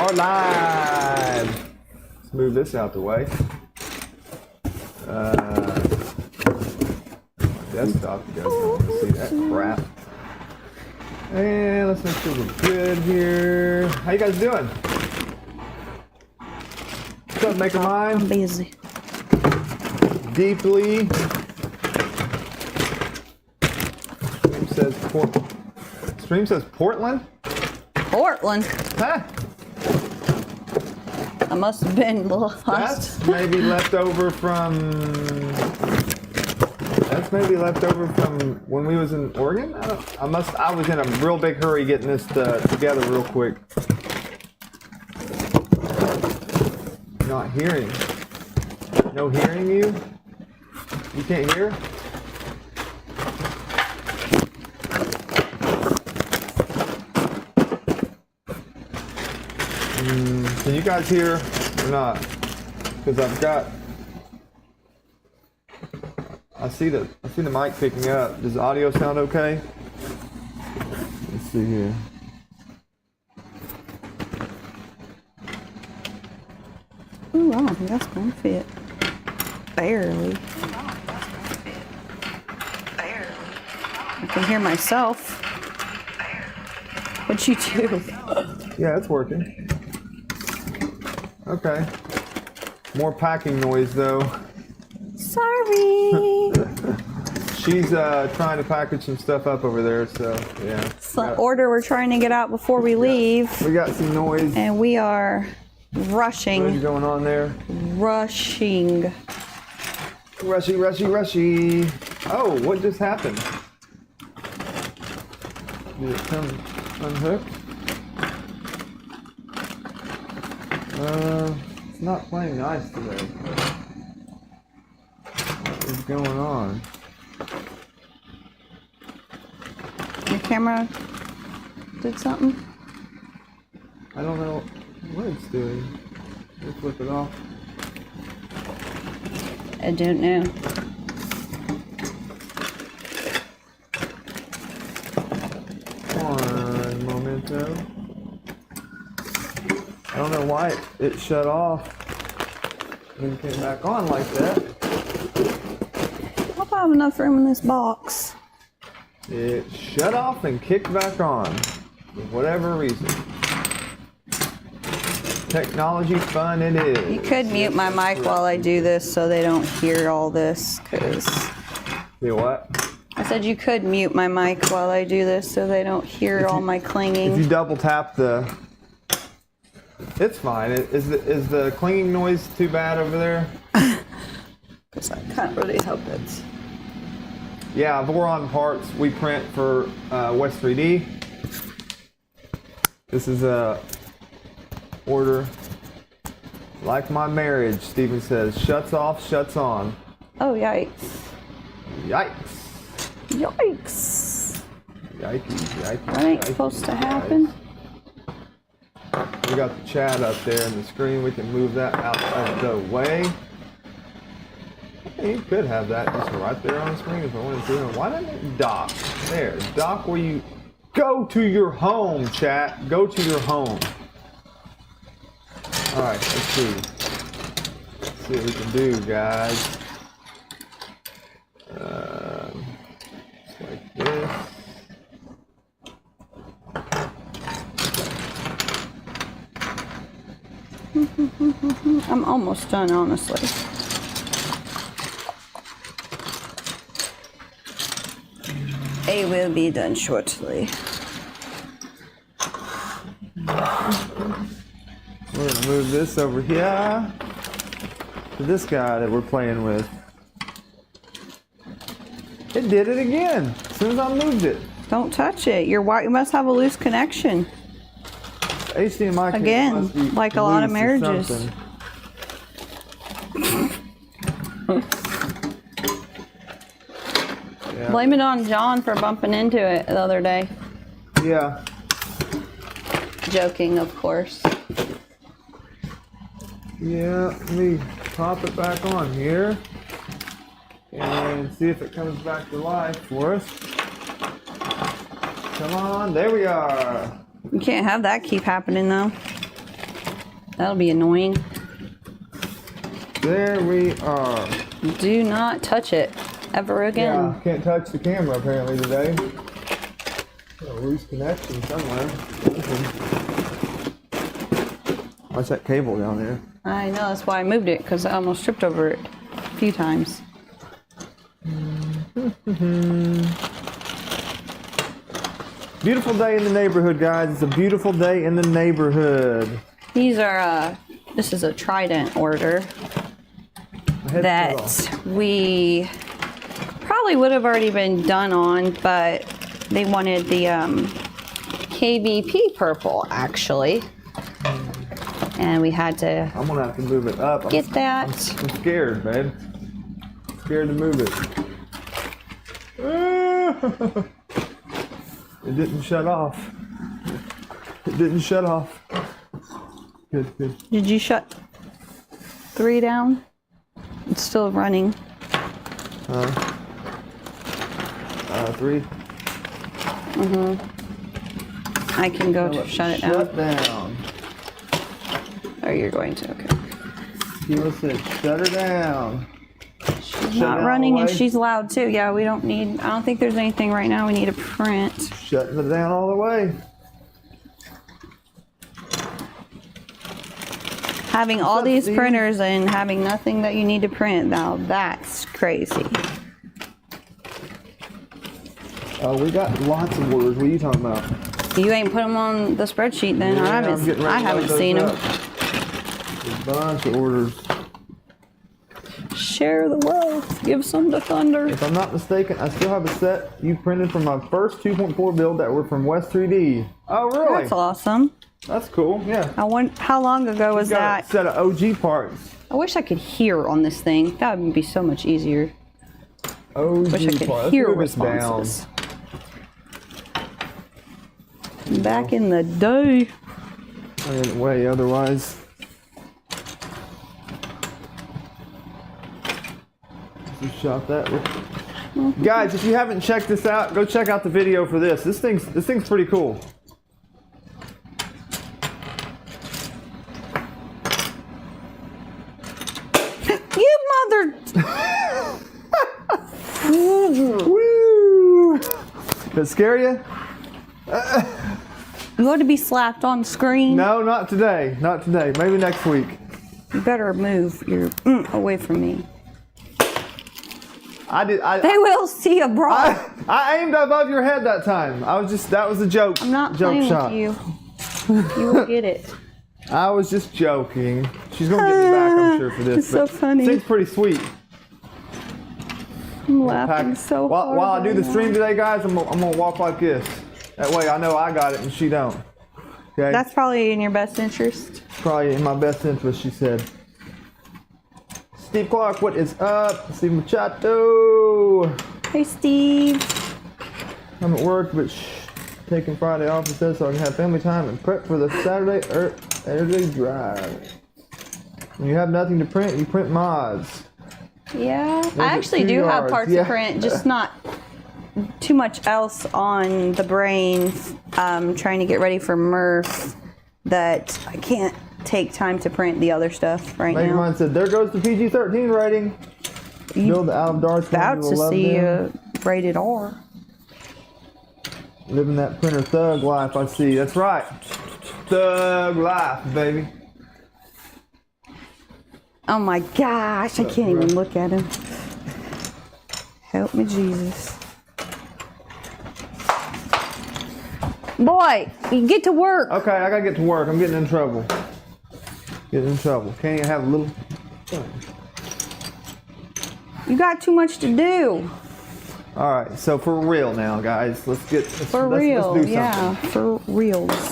are live. Let's move this out the way. Desktop, you guys can see that crap. And let's make sure we're good here. How you guys doing? What's up, Maker Mine? I'm busy. Deeply. Stream says Portland? Portland? Huh? I must have been lost. That's maybe left over from when we was in Oregon. I was in a real big hurry getting this together real quick. Not hearing. No hearing you? You can't hear? Can you guys hear or not? Because I see the mic picking up. Does the audio sound okay? Let's see here. Ooh, I don't think that's gonna fit. Barely. I can hear myself. What'd you do? Yeah, it's working. Okay. More packing noise though. Sorry. She's trying to package some stuff up over there, so yeah. It's the order we're trying to get out before we leave. We got some noise. And we are rushing. What's going on there? Rushing. Rushy. Oh, what just happened? Did it come unhooked? It's not playing nice today. What is going on? Your camera did something? I don't know what it's doing. Let's flip it off. I don't know. One momento. I don't know why it shut off and came back on like that. I hope I have enough room in this box. It shut off and kicked back on for whatever reason. Technology fun it is. You could mute my mic while I do this so they don't hear all this, cause... See what? I said you could mute my mic while I do this so they don't hear all my clinging. If you double tap the... It's fine. Is the clinging noise too bad over there? Because I can't really help it. Yeah, Voron parts we print for West 3D. This is a order like my marriage. Steven says, shuts off, shuts on. Oh, yikes. Yikes. Yikes. Yikes. That ain't supposed to happen. We got the chat up there on the screen. We can move that out of the way. You could have that just right there on the screen if I wanted to. Why didn't it dock? There, dock where you go to your home, chat. Go to your home. All right, let's see. Let's see what we can do, guys. Just like this. I'm almost done, honestly. I will be done shortly. We're gonna move this over here to this guy that we're playing with. It did it again as soon as I moved it. Don't touch it. You must have a loose connection. HDMI again, must be like a lot of loose or marriages. something. Yeah. Blame it on John for bumping into it the other day. Yeah. Joking, of course. Yeah, let me pop it back on here and see if it comes back to life for us. Come on, there we are. You can't have that keep happening though. That'll be annoying. There we are. Do not touch it ever again. Yeah, can't touch the camera apparently today. A loose connection somewhere. What's that cable down there? I know, that's why I moved it, because I almost tripped over it a few times. Beautiful day in the neighborhood, guys. It's a beautiful day in the neighborhood. These are, this is a Trident order that we probably would have already been done on, but they wanted the KBP purple, actually. And we had to I'm gonna have to move it up. get that. I'm scared, babe. Scared to move it. It didn't shut off. It didn't shut off. Good, good. Did you shut 3 down? It's still running. 3. I can go to shut it down. Shut down. Oh, you're going to, okay. Keila said, shut her down. She's not running and she's loud too. Yeah, we don't need, I don't think there's anything right now we need to print. Shutting it down all the way. Having all these printers and having nothing that you need to print, now that's crazy. We got lots of orders. What are you talking about? You ain't put them on the spreadsheet then. Yeah, I haven't seen them. A bunch of orders. Share the wealth. Give some to Thunder. If I'm not mistaken, I still have a set you printed from my first 2.4 build that were from West 3D. Oh, really? That's awesome. That's cool, yeah. How long ago was Got that? a set of OG parts. I wish I could hear on this thing. That would be so much easier. OG Wish I could parts. hear Let's move this down. responses. Back in the day. I didn't weigh otherwise. Just shot that. Guys, if you haven't checked this out, go check out the video for this. This thing's pretty cool. You mother. Woo! Does it scare you? You want to be slapped on screen? No, not today. Not today. Maybe next week. You better move your away from me. They will see a bra. I aimed above your head that time. That was a joke. I'm not joke playing shot. with you. You will get it. I was just joking. She's gonna get me back, I'm sure, for this. It's so funny. It's pretty sweet. I'm laughing so hard. While I do the right stream now. today, guys, I'm gonna walk like this. That way I know I got it and she don't. Okay? That's probably in your best interest. Probably in my best interest, she said. Steve Clark, what is up? Steve Machado. Hey, Steve. I'm at work, but taking Friday off instead so I can have family time and prep for the Saturday drive. When you have nothing to print, you print mods. Yeah, Those I are actually 2 do have yards. parts to print, just not too much else on the brain. Trying to get ready for MRRF that I can't take time to print the other stuff right now. Mine said, there goes the PG-13 rating. Build out of darts. About to see rated R. Living that printer thug life, I see. That's right. Thug life, baby. Oh my gosh, I can't even look at him. Help me, Jesus. Boy, you get to work. Okay, I gotta get to work. I'm getting in trouble. Getting in trouble. Can't even have a little fun. You got too much to do. All right, so for real now, guys, let's do For real.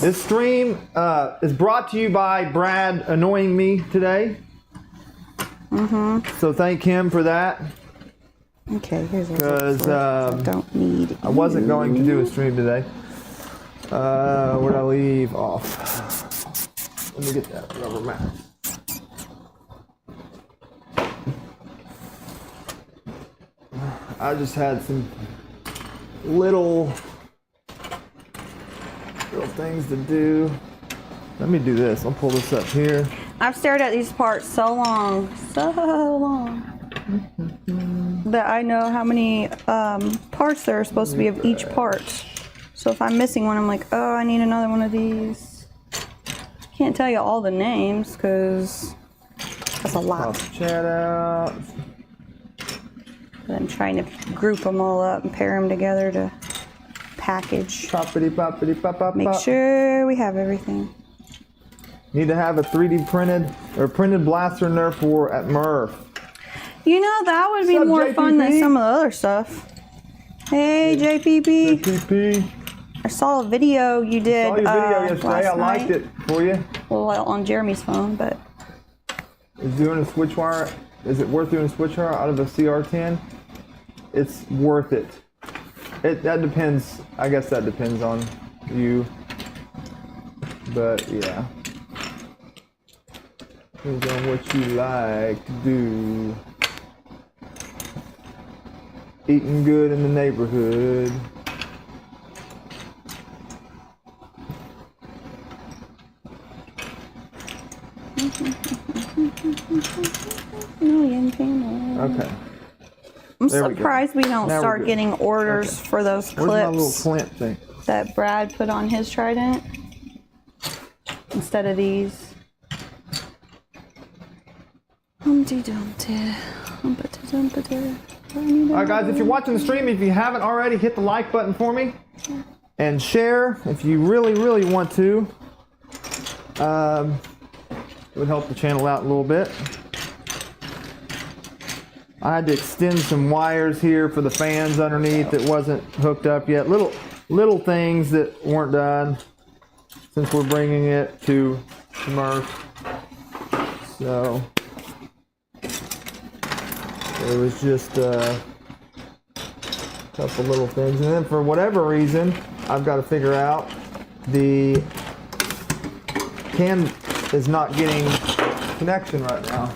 This stream is brought to you by Brad annoying me today. So thank him for that. Okay, here's what Because I don't need. I wasn't going to do a stream today. Where'd I leave off? Let me get that rubber mat. I just had some little things to do. Let me do this. I'll pull this up here. I've stared at these parts so long, that I know how many parts there are supposed to be of each part. So if I'm missing one, I'm like, oh, I need another one of these. Can't tell you all the names because that's a lot. Pop the chat out. But I'm trying to group them all up and pair them together to package. Poppity poppity pop pop. Make sure we have everything. Need to have a 3D printed or printed blaster Nerf war at MRRF. You know, that would be more fun than some of the other stuff. Hey, JPP. JPP. I saw a video you did. I saw your video yesterday. I liked it for you. Well, on Jeremy's phone, but. Is doing a switch wire? Is it worth doing a switch wire out of a CR10? It's worth it. That depends. I guess that depends on you. But yeah. Depends on what you like to do. Eating good in the neighborhood. Okay. I'm surprised we don't start getting orders for those clips. Where's my little Clint thing? That Brad put on his Trident instead of these. Humpty Dumpty. Humpty Dumpty. Alright guys, if you're watching the stream, if you haven't already, hit the like button for me. And share if you really, really want to. It would help the channel out a little bit. I had to extend some wires here for the fans underneath that wasn't hooked up yet. Little things that weren't done since we're bringing it to MRRF. So it was just a couple little things, and then for whatever reason, I've got to figure out the cam is not getting connection right now.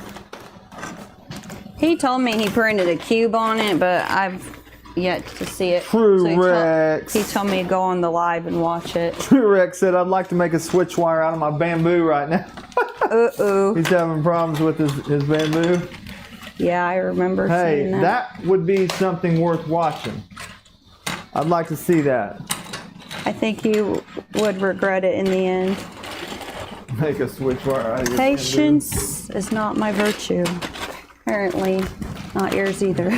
He told me he printed a cube on it, but I've yet to see it. True Rex. He told me to go on the live and watch it. True Rex said, I'd like to make a switch wire out of my bamboo right now. Uh-oh. He's having problems with his bamboo. Yeah, I remember seeing that. Hey, that would be something worth watching. I'd like to see that. I think you would regret it in the end. Make a switch wire out of your Patience is not my virtue. Apparently, not yours either.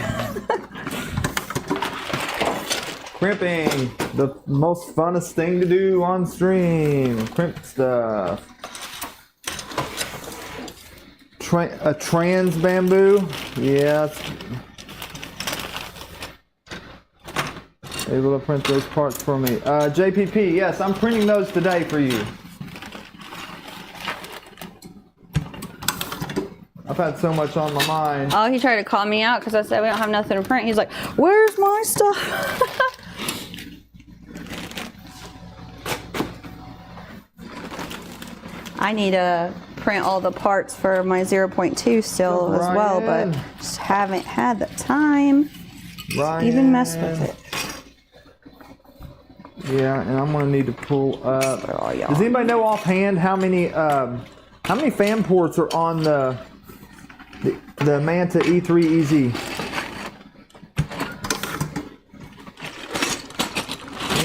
Crimping, the most funnest thing to do on stream. Crimp stuff. A trans bamboo, yeah. Able to print those parts for me. JPP, yes, I'm printing those today for you. I've had so much on my mind. Oh, he tried to call me out because I said we don't have nothing to print. He's like, where's my stuff? I need to print all the parts for my 0.2 still as well, but just haven't had the time to even mess with it. Yeah, and I'm gonna need to pull up. Does anybody know offhand how many fan ports are on the Manta E3 EZ?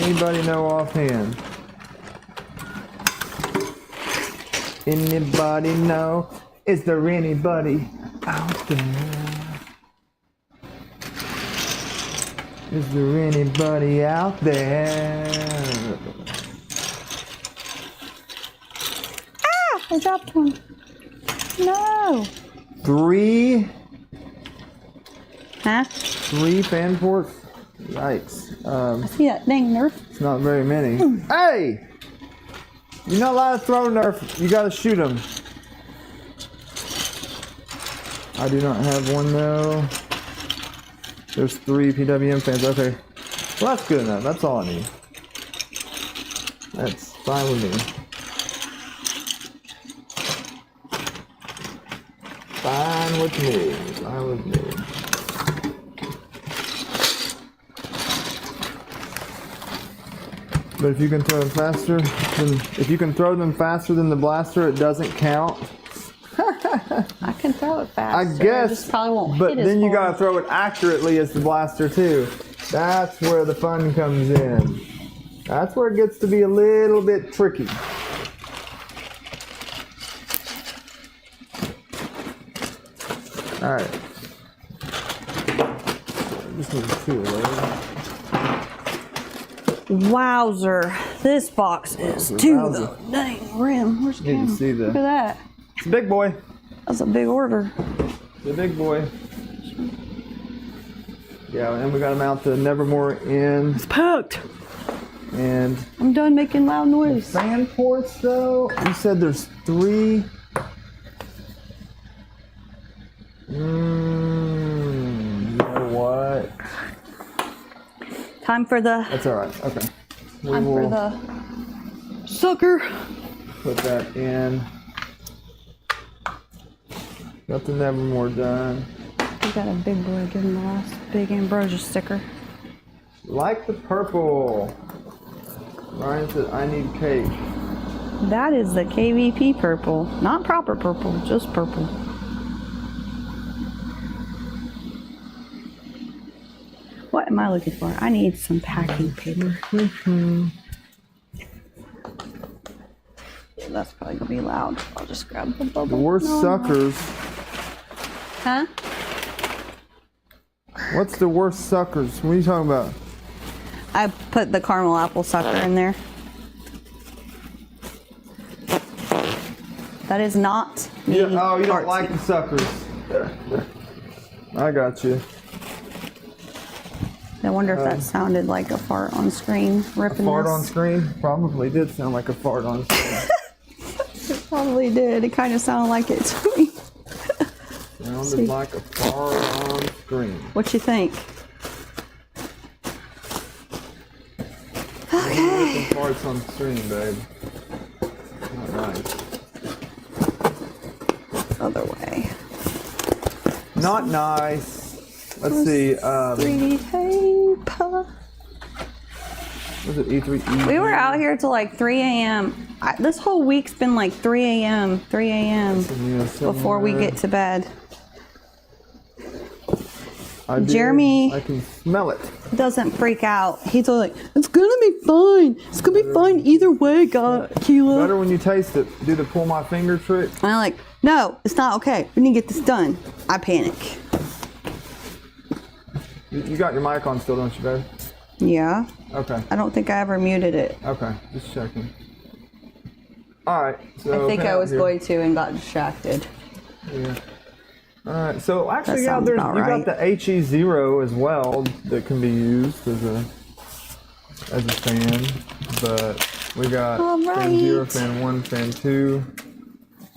Anybody know offhand? Anybody know? Is there anybody out there? Is there anybody out there? Ah! I dropped one. No. 3? Huh? 3 fan ports? Yikes. I see that dang Nerf. It's not very many. Hey! You're not allowed to throw Nerf. You gotta shoot them. I do not have one though. There's 3 PWM fans. Okay. Well, that's good enough. That's all I need. That's fine with me. Fine with me. Fine with me. But if you can throw them faster, than the blaster, it doesn't count. I can throw it faster. I guess, just probably won't but hit then as you hard. gotta throw it accurately as the blaster too. That's where the fun comes in. That's where it gets to be a little bit tricky. All right. Just need two, right? Wowzer, this box is to the dang rim. Where's the Need to camera? see the- Look at that. It's a big boy. That's a big order. The big boy. Yeah, and we got to mount the Nevermore in. It's packed. And I'm done making loud noise. fan ports, though, you said there's 3. You know what? Time for the That's all right. Okay. We time for will the sucker. put that in. Got the Nevermore done. We got a big boy. Give him the last big Ambrosia sticker. Like the purple. Ryan said, I need cake. That is the KVP purple, not proper purple, just purple. What am I looking for? I need some packing paper. That's probably gonna be loud. I'll just grab the bubble. The worst suckers. Huh? What's the worst suckers? What are you talking about? I put the caramel apple sucker in there. That is not me. Oh, you don't artsy. like the suckers. I got you. I wonder if that sounded like a fart on screen. Ripping Fart this. on screen? Probably did sound like a fart on screen. It probably did. It kind of sounded like it to me. Sounded like a fart on screen. What you think? Okay. Some farts on screen, babe. Not nice. Other way. Not nice. Let's see. 3D tape. Was it E3? We were out here till like 3 a.m. This whole week's been like 3 a.m. before we get to bed. Jeremy- I can smell it. Doesn't freak out. He's like, it's gonna be fine. It's gonna be fine either way, Keela. Better when you taste it. Do the pull my finger trick. And I'm like, no, it's not okay. We need to get this done. I panic. You got your mic on still, don't you, babe? Yeah. Okay. I don't think I ever muted it. Okay. Just checking. All right. So I think I was here. going to and got distracted. Yeah. All right. So actually, That yeah, sounds there's about you right. got the HE0 as well that can be used as a fan, but we got All fan 0, right. fan 1, fan 2.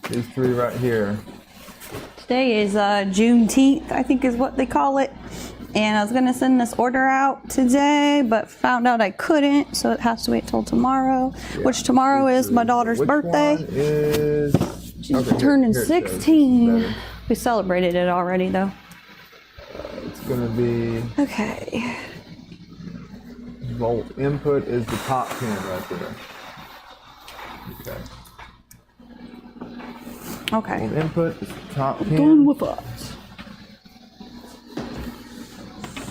These 3 right here. Today is Juneteenth, I think is what they call it. And I was going to send this order out today, but found out I couldn't, so it has to wait till tomorrow, which tomorrow is my daughter's Which birthday. One is She's okay, turning here it shows. 16. Better. We celebrated it already, though. It's gonna be Okay. volt input is the top pin right there. Okay. Okay. Volt input is the top pin. Done with that.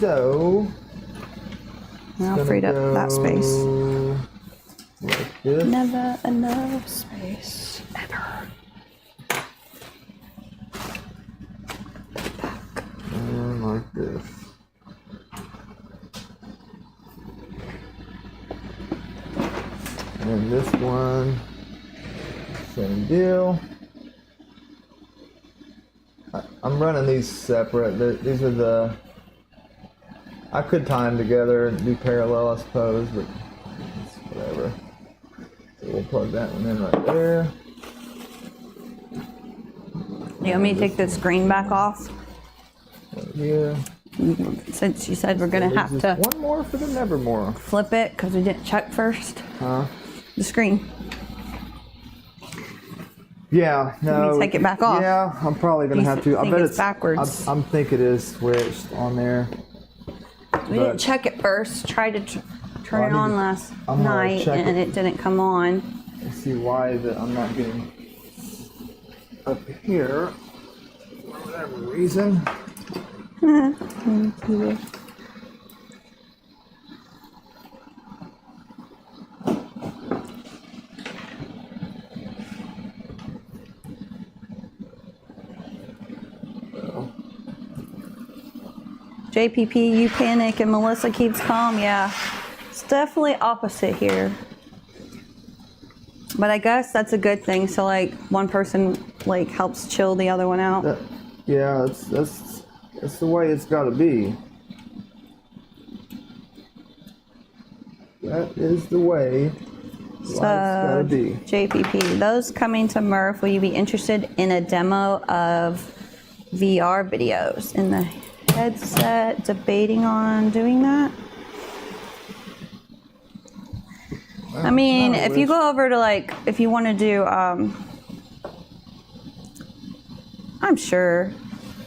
So Now freed up that space. Like this. Never enough space. Ever. And like this. And this one, same deal. I'm running these separate. These are the. I could tie them together and do parallel, I suppose, but it's whatever. So we'll plug that one in right there. You want me to take the screen back off? Right here. Since you said we're going to have There's to just one more for the Nevermore. flip it because we didn't check first. Huh? The screen. Yeah, no. take it back off. Yeah, I'm probably gonna You have to. I think bet it's backwards? I'm think it is switched on there. We didn't check it first. Try turn it on last night and it didn't come on. Let's see why that I'm not getting up here for whatever reason. JPP, you panic and Melissa keeps calm. Yeah, it's definitely opposite here. But I guess that's a good thing. So like one person like helps chill the other one out. Yeah, that's the way it's got to be. That is the way life's got to be. JPP, those coming to MRRF, will you be interested in a demo of VR videos in the headset? Debating on doing that. I mean, if you go over to like, if you want to do, I'm sure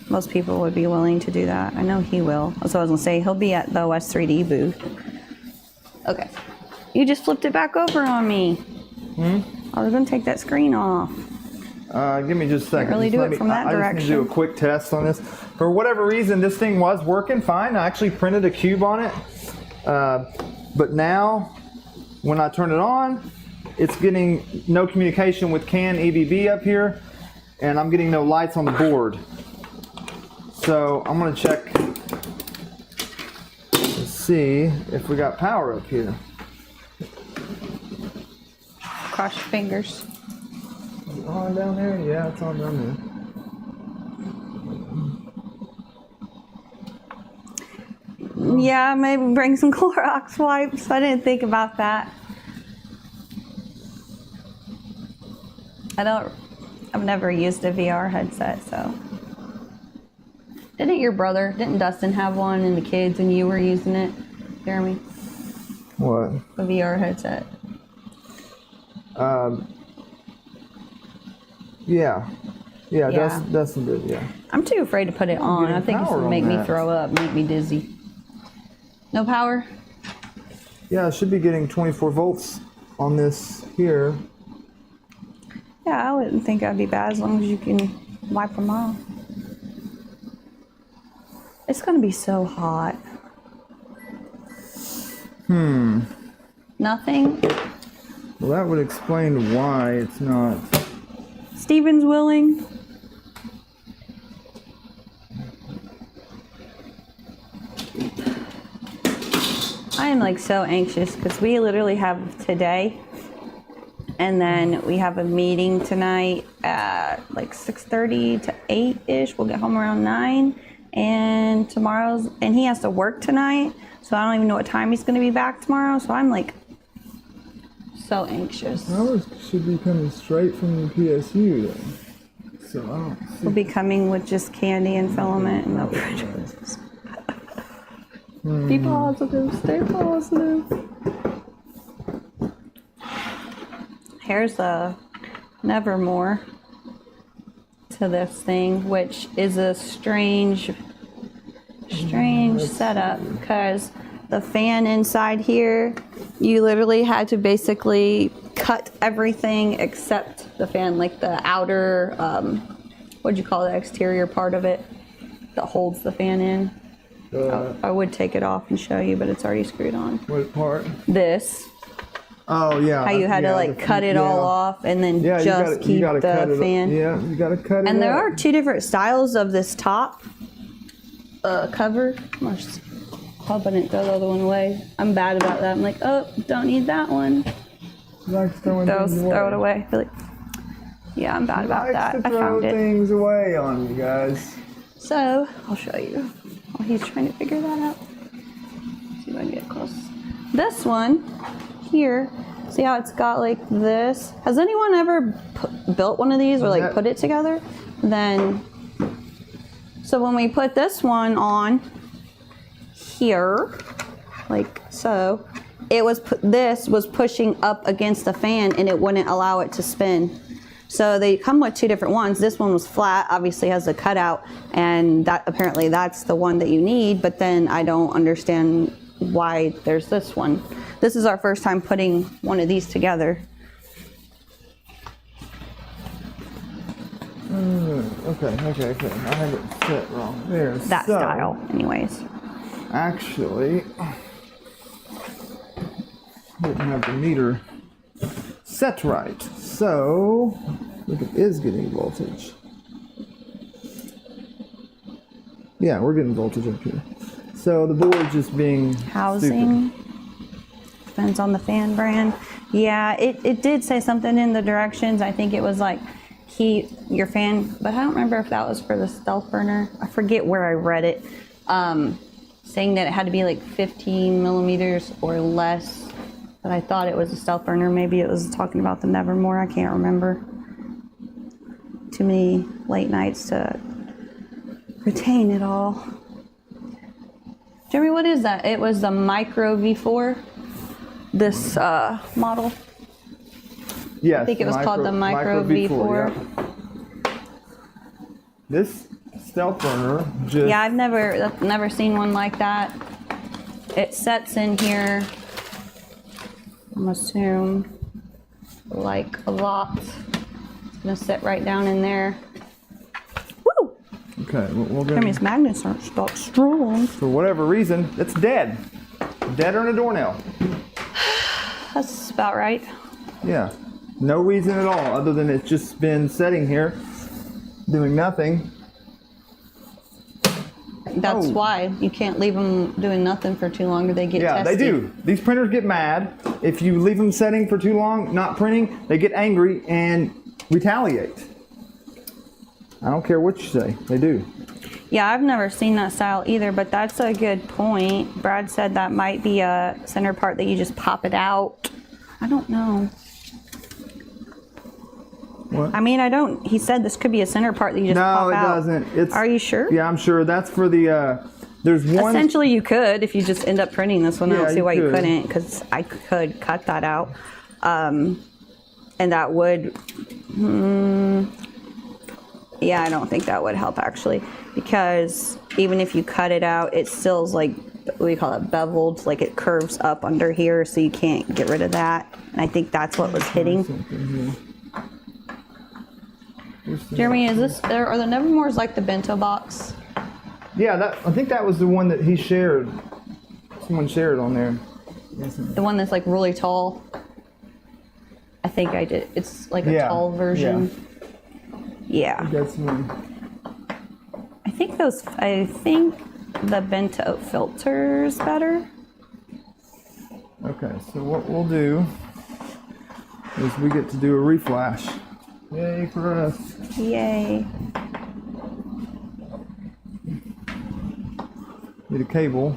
most people would be willing to do that. I know he will. That's what I was gonna say. He'll be at the West3D booth. Okay. You just flipped it back over on me. I was gonna take that screen off. Give me just a second. Can't really do it from that direction. I just need to do a quick test on this. For whatever reason, this thing was working fine. I actually printed a cube on it. But now, when I turn it on, it's getting no communication with CAN EBB up here, and I'm getting no lights on the board. So I'm gonna check to see if we got power up here. Cross your fingers. Is it on down there? Yeah, it's on down there. Yeah, maybe bring some Clorox wipes. I didn't think about that. I've never used a VR headset, so. Didn't Dustin have one and the kids and you were using it, Jeremy? What? A VR headset. Yeah. Dustin did, yeah. I'm too afraid to put it on. I think it's gonna make me throw up, make me dizzy. No power? Yeah, it should be getting 24 volts on this here. Yeah, I wouldn't think that'd be bad as long as you can wipe them off. It's gonna be so hot. Nothing? Well, that would explain why it's not. Steven's willing. I am like so anxious because we literally have today and then we have a meeting tonight at like 6:30 to 8-ish. We'll get home around 9 and and he has to work tonight. So I don't even know what time he's going to be back tomorrow. So I'm like so anxious. Ours should be coming straight from the PSU then. So I don't see. We'll be coming with just candy and filament and no prejudice. Be positive, stay positive. Here's a Nevermore to this thing, which is a strange setup because the fan inside here, you literally had to basically cut everything except the fan, like the outer, what'd you call the exterior part of it that holds the fan in? I would take it off and show you, but it's already screwed on. What part? This. Oh yeah. How you had to like cut it all off and then just keep the fan. Yeah, you gotta cut it. And there are two different styles of this top cover. I'm just hoping it throw the other one away. I'm bad about that. I'm like, oh, don't need that one. Throw it away. I feel like, yeah, I'm bad about that. I found it. Throw things away on you guys. So I'll show you. While he's trying to figure that out. See if I can get close. This one here, see how it's got like this? Has anyone ever built one of these or like put it together? So when we put this one on here, like so, this was pushing up against the fan and it wouldn't allow it to spin. So they come with two different ones. This one was flat, obviously has a cutout, and that apparently that's the one that you need, but then I don't understand why there's this one. This is our first time putting one of these together. Okay. I have it set wrong. There. That style, anyways. Actually, didn't have the meter set right. So, look, it is getting voltage. Yeah, we're getting voltage up here. So the board's just being housing. stupid. Depends on the fan brand. Yeah, it did say something in the directions. I think it was like heat your fan, but I don't remember if that was for the stealth burner. I forget where I read it. Saying that it had to be like 15 millimeters or less. But I thought it was a stealth burner. Maybe it was talking about the Nevermore. I can't remember. Too many late nights to retain it all. Jeremy, what is that? It was the Micro V4. This model. Yes, I think it was called the Micro V4. Yeah. This stealth burner just... Yeah, I've never seen one like that. It sets in here, I'm assume, like a lot. It's gonna sit right down in there. Woo! Okay, we'll go. Jeremy's magnets aren't stuck strong. For whatever reason, it's dead. Deader than a doornail. That's about right. Yeah. No reason at all other than it's just been sitting here doing nothing. That's why you can't leave them doing nothing for too long or they get testy. They do. These printers get mad. If you leave them setting for too long, not printing, they get angry and retaliate. I don't care what you say, they do. Yeah, I've never seen that style either, but that's a good point. Brad said that might be a center part that you just pop it out. I don't know. What? I mean, he said this could be a center part that you just pop out. No, it doesn't. Are you sure? Yeah, I'm sure. That's for the, there's one. Essentially, you could if you just end up printing this one. I don't see why you could. couldn't, because I could cut that out. And that would, yeah, I don't think that would help actually, because even if you cut it out, it still is like, we call it beveled, like it curves up under here, so you can't get rid of that. And I think that's what was hitting. Jeremy, are the Nevermores like the bento box? Yeah, I think that was the one that he shared. Someone shared on there. The one that's like really tall. I think I did. It's like a tall version. Yeah. That's one. I think the bento filter's better. Okay, so what we'll do is we get to do a reflash. Yay for us. Yay. Need a cable.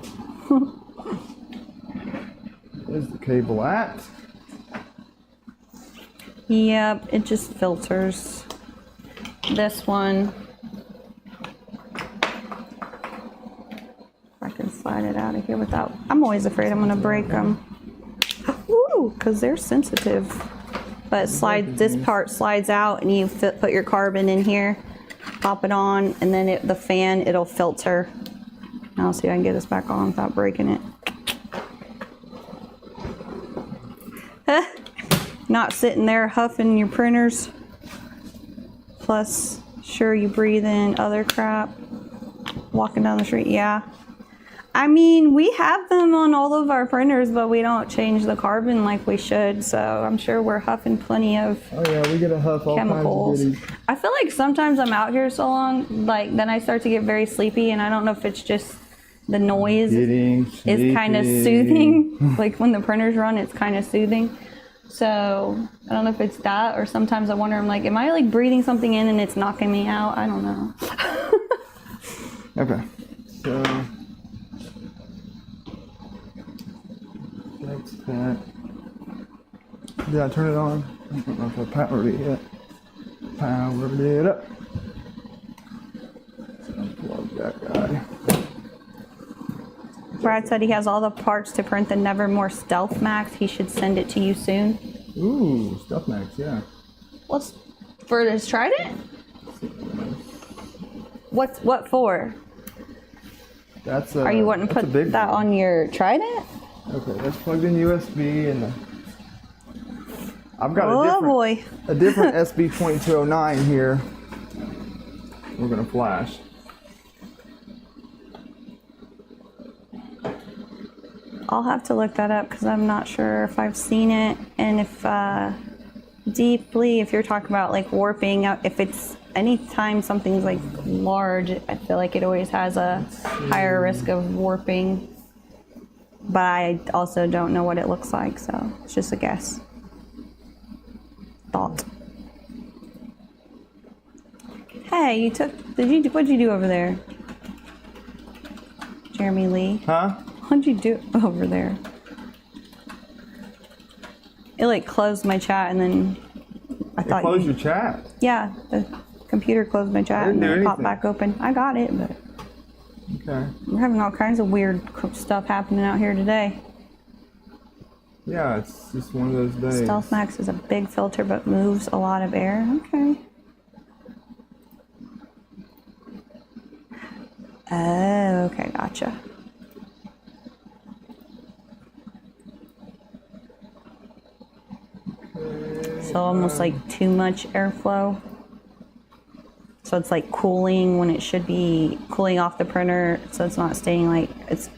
Where's the cable at? Yep, it just filters. This one, if I can slide it out of here without, I'm always afraid I'm gonna break them. Ooh, because they're sensitive. But this part slides out and you put your carbon in here, pop it on, and then the fan, it'll filter. Now I'll see if I can get this back on without breaking it. Not sitting there huffing your printers. Plus, sure you breathe in other crap. Walking down the street, yeah. I mean, we have them on all of our printers, but we don't change the carbon like we should. So I'm sure we're huffing plenty of we get a huff all chemicals. kinds of goodies. I feel like sometimes I'm out here so long, like then I start to get very sleepy, and I don't know if it's just the noise is kind of soothing. Like when the printers run, it's kind of soothing. So I don't know if it's that, or sometimes I wonder, I'm like, am I like breathing something in and it's knocking me out? I don't know. Okay, so that's that. Did I turn it on? I don't know if I powered it yet. Powered it up. Unplug that guy. Brad said he has all the parts to print the Nevermore Stealth Max. He should send it to you soon. Ooh, Stealth Max, yeah. What's for this Trident? What for? That's Are you wanting to put that on your Trident? Okay, that's plugged in USB, and I've got a different SB2209 here. We're gonna flash. I'll have to look that up because I'm not sure if I've seen it, and if deeply, if you're talking about like warping out, if it's anytime something's like large, I feel like it always has a higher risk of warping. But I also don't know what it looks like, so it's just a guess. Thought. Hey, what'd you do over there? Jeremy Lee? Huh? What'd you do over there? It like closed my chat and then I thought closed your chat? Yeah, the computer closed my chat and then it popped back open. I got it, but okay. We're having all kinds of weird stuff happening out here today. Yeah, it's just one of those days. Stealth Max is a big filter but moves a lot of air. Okay. Oh, okay, gotcha. So almost like too much airflow. So it's like cooling when it should be cooling off the printer, so it's not staying like, it's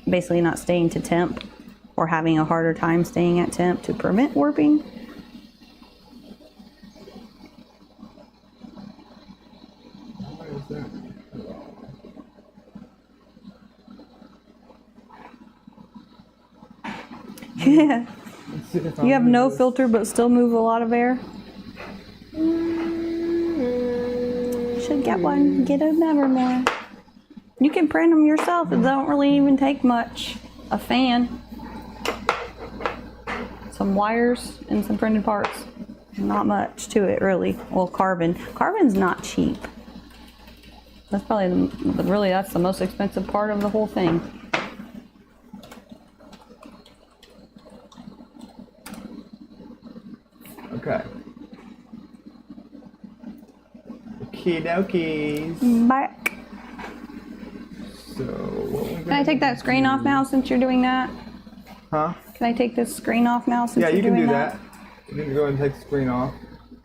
basically not staying to temp or having a harder time staying at temp to prevent warping. What is that? Yeah. You have no filter but still move a lot of air. Should get one. Get a Nevermore. You can print them yourself. It don't really even take much. A fan, some wires, and some printed parts. Not much to it, really. Well, carbon. Carbon's not cheap. That's probably really that's the most expensive part of the whole thing. Okay. Okie dokies. Back. So, what we Can I take that screen off now since you're doing that? Huh? Can I take this screen off now since Yeah, you're you can doing do that. You can go ahead and take the screen off.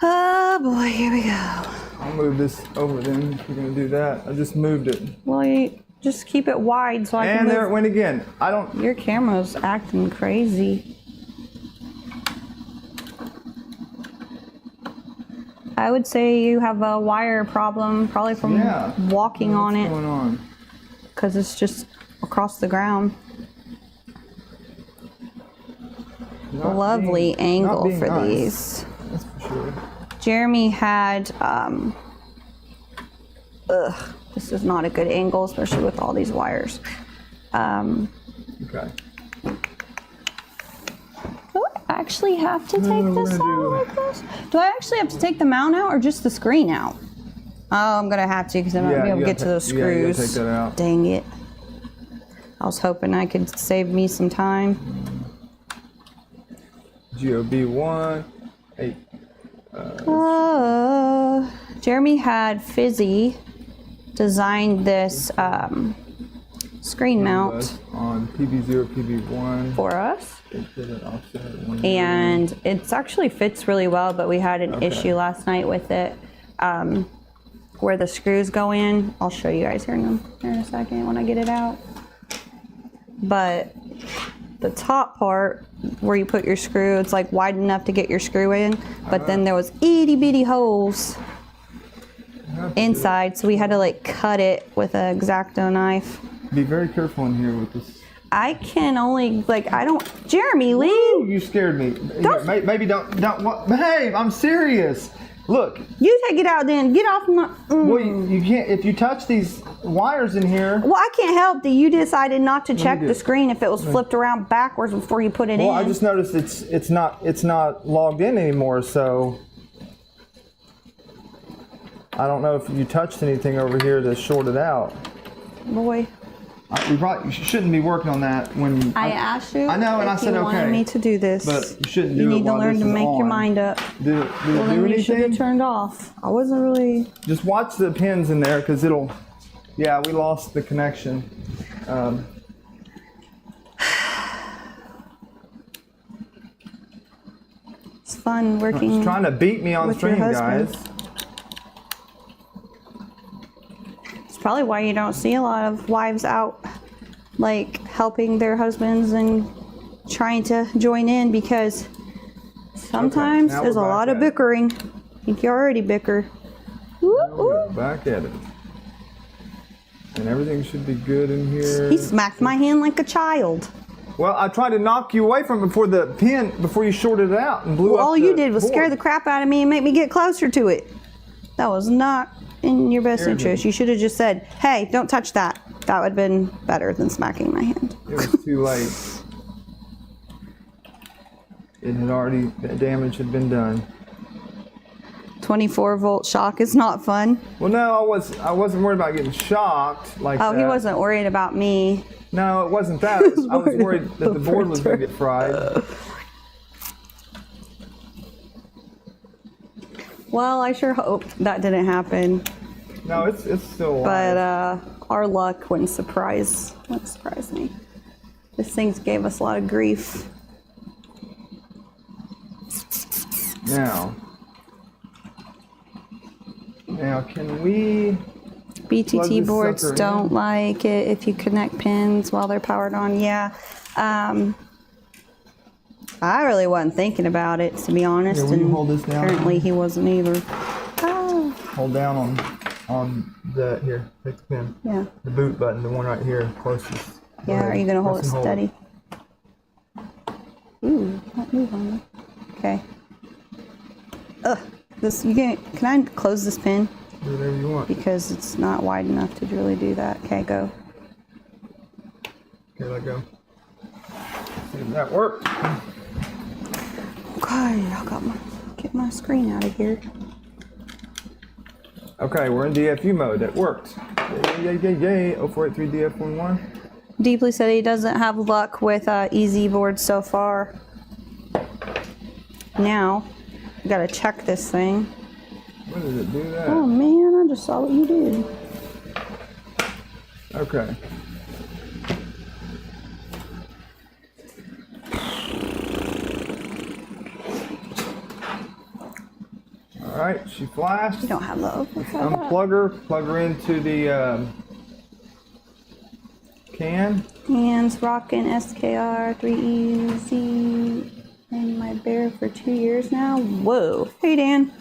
Oh boy, here we go. I'll move this over then if you're going to do that. I just moved it. Well, you just keep it wide so I can And move. there it went again. I don't... Your camera's acting crazy. I would say you have a wire problem, probably from walking on it. What's going on? Because it's just across the ground. Lovely angle for nice. these. That's for sure. Jeremy had, this is not a good angle, especially with all these wires. Okay. Do I actually have to take this out like this? Do I actually have to take the mount out or just the screen out? Oh, I'm gonna have to because I'm not gonna be able to get to those screws. Yeah, you gotta take that out. Dang it. I was hoping I could save me some time. GOB1, 8. Jeremy had Fizzy designed this screen mount on PB0, PB1 for us. And it actually fits really well, but we had an issue last night with it where the screws go in. I'll show you guys here in a second when I get it out. But the top part where you put your screw, it's like wide enough to get your screw in, but then there was itty bitty holes inside, so we had to like cut it with an X-Acto knife. Be very careful in here with this. I can only, like, I don't, Jeremy Lee! Ooh, you scared me. Here, maybe don't, babe, I'm serious. Look. You take it out then, get off my, Well, you can't, if you touch these wires in here. Well, I can't help that you decided not to check the screen if it was flipped around backwards before you put it in. Well, I just noticed it's not logged in anymore, so I don't know if you touched anything over here to short it out. Boy. You shouldn't be working on that when I asked you. I know, and I said okay. You wanted me to do this, but you shouldn't do it. You need to learn to make your mind up. Did it do You anything? should have turned off. I wasn't really. Just watch the pins in there, because it'll. Yeah, we lost the connection. fun working. She's trying to beat me on with your stream, husband. guys. It's probably why you don't see a lot of wives out, like, helping their husbands and trying to join in, because sometimes now there's a we're back lot of at it. bickering. I think you already bicker. Woo, We're woo. back at it. And everything should be good in here. He smacked my hand like a child. Well, I tried to knock you away from it before you shorted it out and blew Well, up all the you did was board. scare the crap out of me and make me get closer to it. That was not in your best Here it interest. is. You should have just said, hey, don't touch that. That would have been better than smacking my hand. It was too late. The damage had been done. 24-volt shock is not fun. Well, no, I wasn't worried about getting shocked like that. Oh, he wasn't worried about me. No, it wasn't that. I was worried that the board was going to get fried. Well, I sure hope that didn't happen. No, it's still But alive. our luck wouldn't surprise me. This thing's gave us a lot of grief. Now, can we... Plug BTT this boards sucker don't in. like it if you connect pins while they're powered on. Yeah. I really wasn't thinking about it, to be honest. Here, will you and hold this down? Apparently he wasn't either. Oh, Hold down on the... Here, take the pin. yeah. The boot button, the one right here, closest. Yeah, are you going to hold it Press and steady? Ooh, don't move on me. Okay. Ugh. Can I close this pin? Do whatever you want. Because it's not wide enough to really do that. Okay, go. Okay, let go. See if that worked. Okay, I get my screen out of here. Okay, we're in DFU mode. That worked. Yay, yay, yay, yay. 0483 DF11. Deeply said he doesn't have luck with easy boards so far. Now, we gotta check this thing. When did it do that? Oh man, I just saw what you did. Okay. All right, she flashed. You don't have the overhead. Unplug her, plug her into the can. Hands rocking SKR 3EZ in my bear for 2 years now. Whoa. Hey Dan.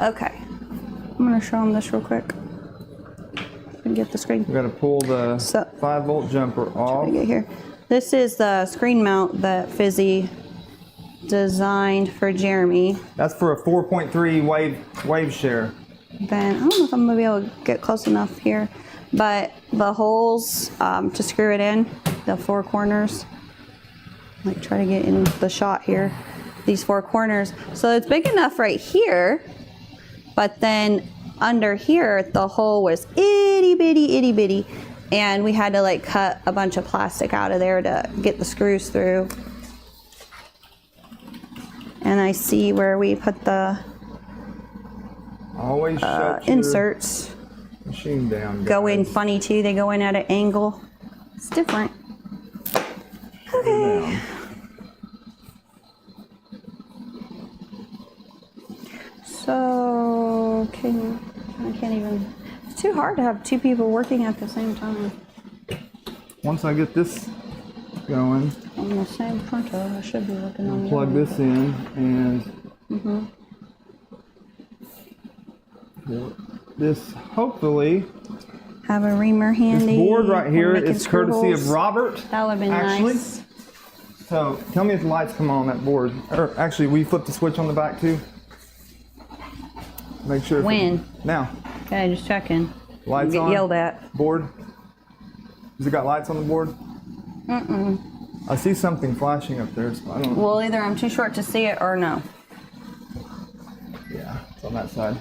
Okay. I'm gonna show him this real quick. And get the screen. We got to pull the 5-volt jumper off. Get here. This is the screen mount that Fizzy designed for Jeremy. That's for a 4.3 wave share. Then I don't know if I'm gonna be able to get close enough here, but the holes to screw it in, the 4 corners. Like try to get in the shot here. These 4 corners. So it's big enough right here, but then under here the hole was itty bitty, and we had to like cut a bunch of plastic out of there to get the screws through. And I see where we put the Always shut your inserts. machine down. Go guys. in funny too. They go in at an angle. It's different. Okay. Down. So I can't even. It's too hard to have 2 people working at the same time Once I get this going, on the same printer. I should be looking on the plug other this in and this hopefully have a reamer handy. this board right when here making is screw courtesy holes. of Robert. That would have been actually. nice. So tell me if the lights come on that board. Or actually, will you flip the switch on the back too? Make sure. When? Now. Okay, just checking. Lights Get on. yelled at. Board. Has it got lights on the board? Mm-mm. I see something flashing up there, so I don't know. Well, either I'm too short to see it or no. Yeah, it's on that side.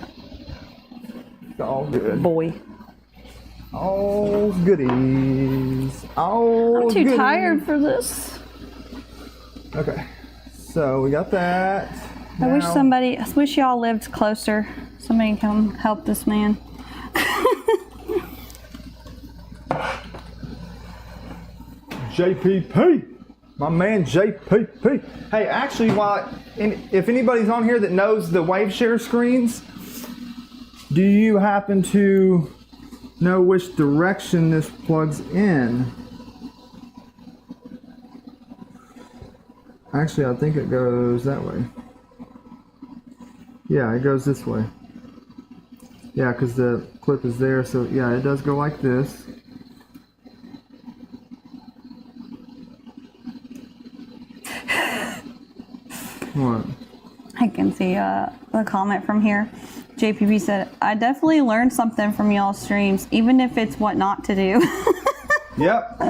It's all good. Boy. All goodies. All I'm too goodies. tired for this. Okay, so we got that. I wish y'all lived closer. Somebody come help this man. JPP. My man JPP. Hey, actually, if anybody's on here that knows the wave share screens, do you happen to know which direction this plugs in? Actually, I think it goes that way. Yeah, it goes this way. Yeah, because the clip is there, so yeah, it does go like this. What? I can see the comment from here. JPP said, I definitely learned something from y'all's streams, even if it's what not to do. Yep.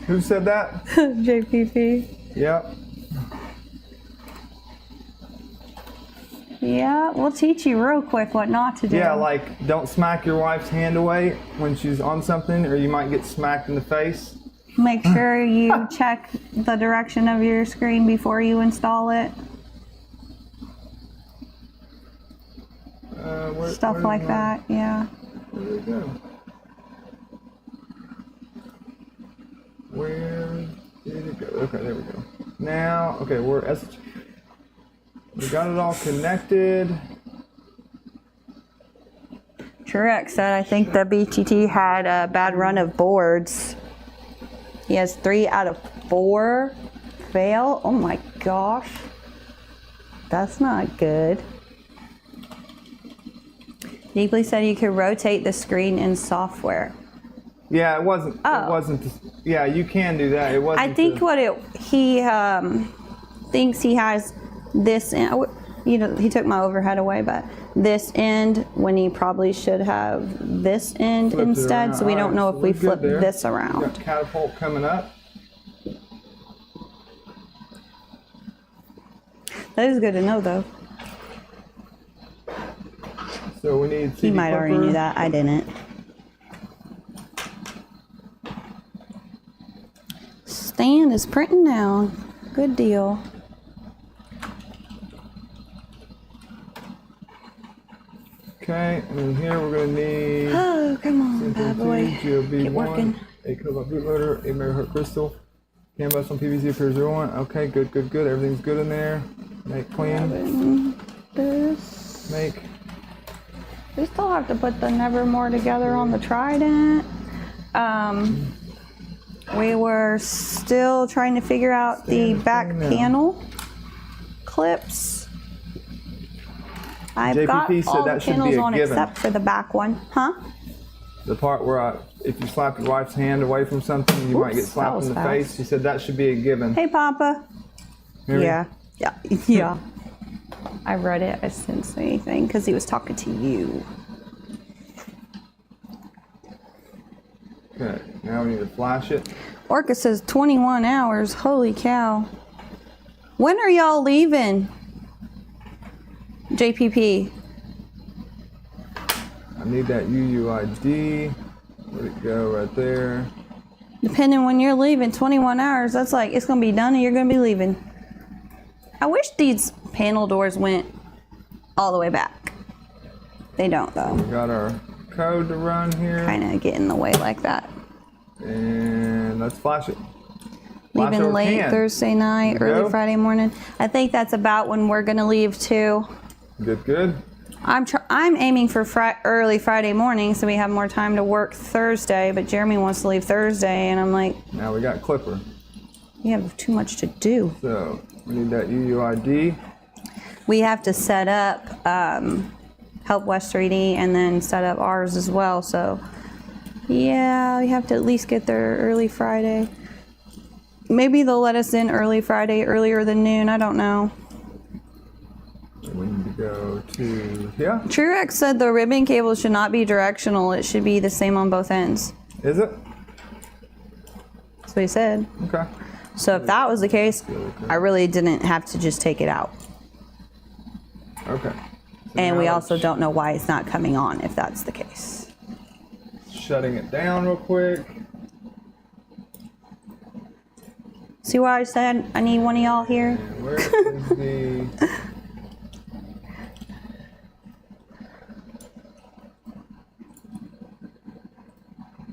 Who said that? JPP. Yep. Yeah, we'll teach you real quick what not to do. Yeah, like don't smack your wife's hand away when she's on something, or you might get smacked in the face. Make sure you check the direction of your screen before you install it. Stuff like that, yeah. Where did it go? Where did it go? Okay, there we go. Now, okay, we got it all connected. Truex said, I think the BTT had a bad run of boards. He has 3 out of 4 fail. Oh my gosh. That's not good. Deeply said you could rotate the screen in software. Yeah, it wasn't. Oh. It wasn't. Yeah, you can do that. It wasn't. I think he thinks he has this end. You know, he took my overhead away, but this end when he probably should have this end instead. So we don't know if we flip this around. We got catapult coming up. That is good to know, though. So we need. He might already knew that. I didn't. Stan is printing now. Good deal. Okay, and then here we're going to need. Oh, come on, bad boy. Get working. A kilowatt bootloader, a MRRF crystal. CAN bus on PVC appears 01. Okay, good. Everything's good in there. Make clean. This. Make. We still have to put the Nevermore together on the Trident. We were still trying to figure out the back panel clips. I've got JPP said all the that should be panels a on given. except for the back one. Huh? The part where if you slap your wife's hand away from something, you might get slapped in the face. She said that should be a given. Hey, Papa. Yeah. I read it. I just didn't say anything because he was talking to you. Okay, now we need to flash it. Orca says 21 hours. Holy cow. When are y'all leaving? JPP. I need that UUID. Where'd it go? Right there. Depending when you're leaving, 21 hours, that's like, it's going to be done and you're going to be leaving. I wish these panel doors went all the way back. They don't, though. We got our code to run here. Kind of get in the way like that. And let's flash it. Flash Leaving late Thursday night, early Friday morning. I think that's about when we're going to leave, too. Good. I'm aiming for early Friday morning so we have more time to work Thursday, but Jeremy wants to leave Thursday, and I'm like... Now we got Clipper. We have too much to do. So, we need that UUID. We have to set up Help West 3D and then set up ours as well, so... Yeah, we have to at least get there early Friday. Maybe they'll let us in early Friday, earlier than noon, I don't know. We need to go to, yeah. Truex said the ribbon cable should not be directional. It should be the same on both ends. Is it? That's what he said. Okay. So if that was the case, I really didn't have to just take it out. Okay. So and we also don't know why it's not coming on if that's the case. Shutting it down real quick. See why I said I need one of y'all here? And where is the...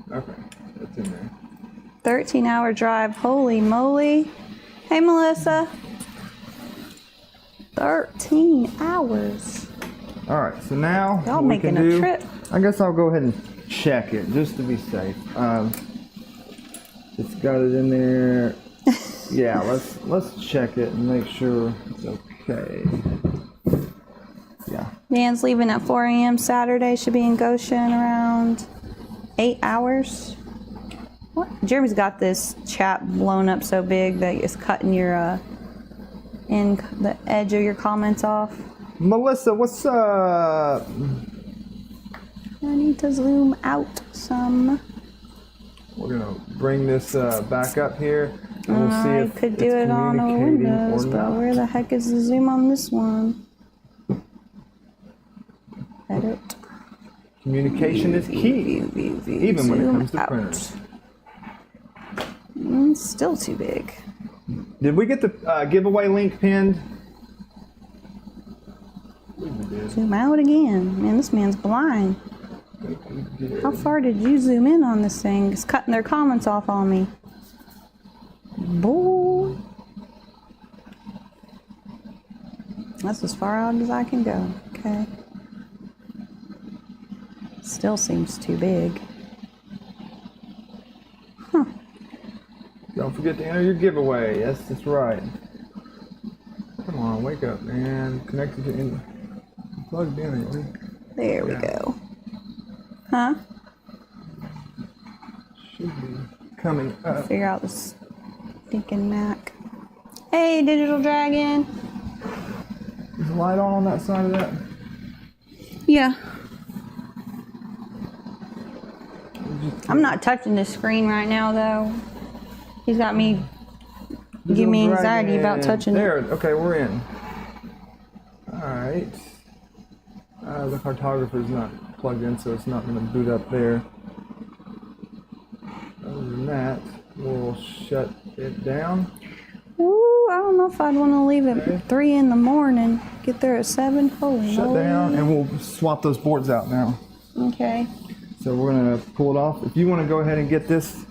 Okay, that's in there. 13-hour drive. Holy moly. Hey, Melissa. 13 hours. All right, so now Y'all what we making can a do, trip. I guess I'll go ahead and check it just to be safe. It's got it in there. Yeah, let's check it and make sure it's okay. Yeah. Dan's leaving at 4 a.m. Saturday. Should be in Goshen around 8 hours. What? Jeremy's got this chat blown up so big that it's cutting your in the edge of your comments off. Melissa, what's up? I need to zoom out some. We're gonna bring this back up here, and we'll see if I could it's do it on a communicating Windows, or but not. where the heck is the zoom on this one? Edit. Communication is key, even when it comes to printers. Still too big. Did we get the giveaway link pinned? Zoom out again. Man, this man's blind. How far did you zoom in on this thing? It's cutting their comments off on me. Boy. That's as far out as I can go. Okay. Still seems too big. Huh. Don't forget to enter your giveaway. Yes, that's right. Come on, wake up, man. Connected to plugged in. Ain't we? There we go. Huh? Should be coming up. Figure out this stinking Mac. Hey, Digital Dragon. Is the light on that side of that? Yeah. I'm not touching this screen right now, though. He's got me, give me anxiety about touching it. There, okay, we're in. Alright. The cartographer's not plugged in, so it's not going to boot up there. Other than that, we'll shut it down. Ooh, I don't know if I'd want to leave at 3 in the morning. Get there at 7. Holy Shut moly. down, and we'll swap those boards out now. Okay. So we're going to pull it off. If you want to go ahead and get this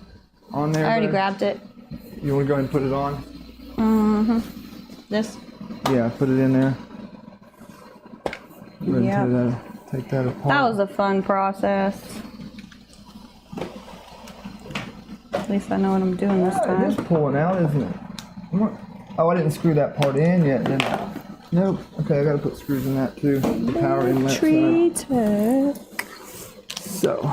on there. I already bud, grabbed it. You want to go ahead and put it on? Mm-hmm. This? Yeah, put it in there. Go ahead Yep. and take that apart. That was a fun process. At least I know what I'm doing this It is time. pulling out, isn't it? Oh, I didn't screw that part in yet, did I? Nope. Okay, I gotta put screws in that too. The power inlet side. Treated. So,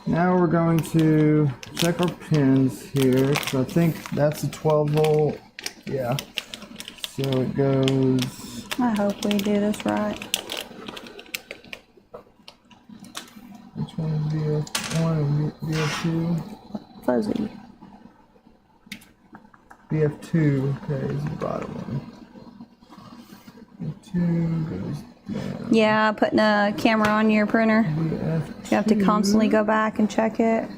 now we're going to check our pins here, because I think that's a 12 volt. Yeah. So it goes. I hope we do this right. Which one is VF1 and VF2? Fuzzy. VF2, okay, is the bottom one. VF2 goes down. Yeah, putting a camera on your printer. VF2. You have to constantly go back and check it.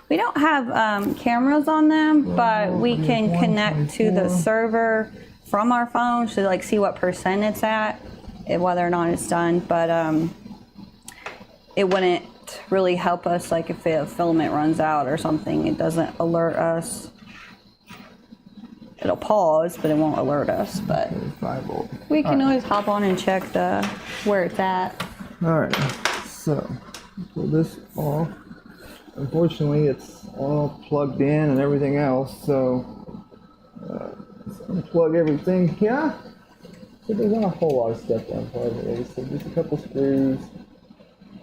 We don't have cameras on them, but we can connect to the server from our phone to like see what percent it's at, and whether or not it's done. But it wouldn't really help us, like if a filament runs out or something, it doesn't alert us. It'll pause, but it won't alert us. But 5 volt. we can always hop on and check where it's at. Alright, so pull this off. Unfortunately, it's all plugged in and everything else, so let's unplug everything here. So there's not a whole lot of stuff to unplug really, so just a couple screws,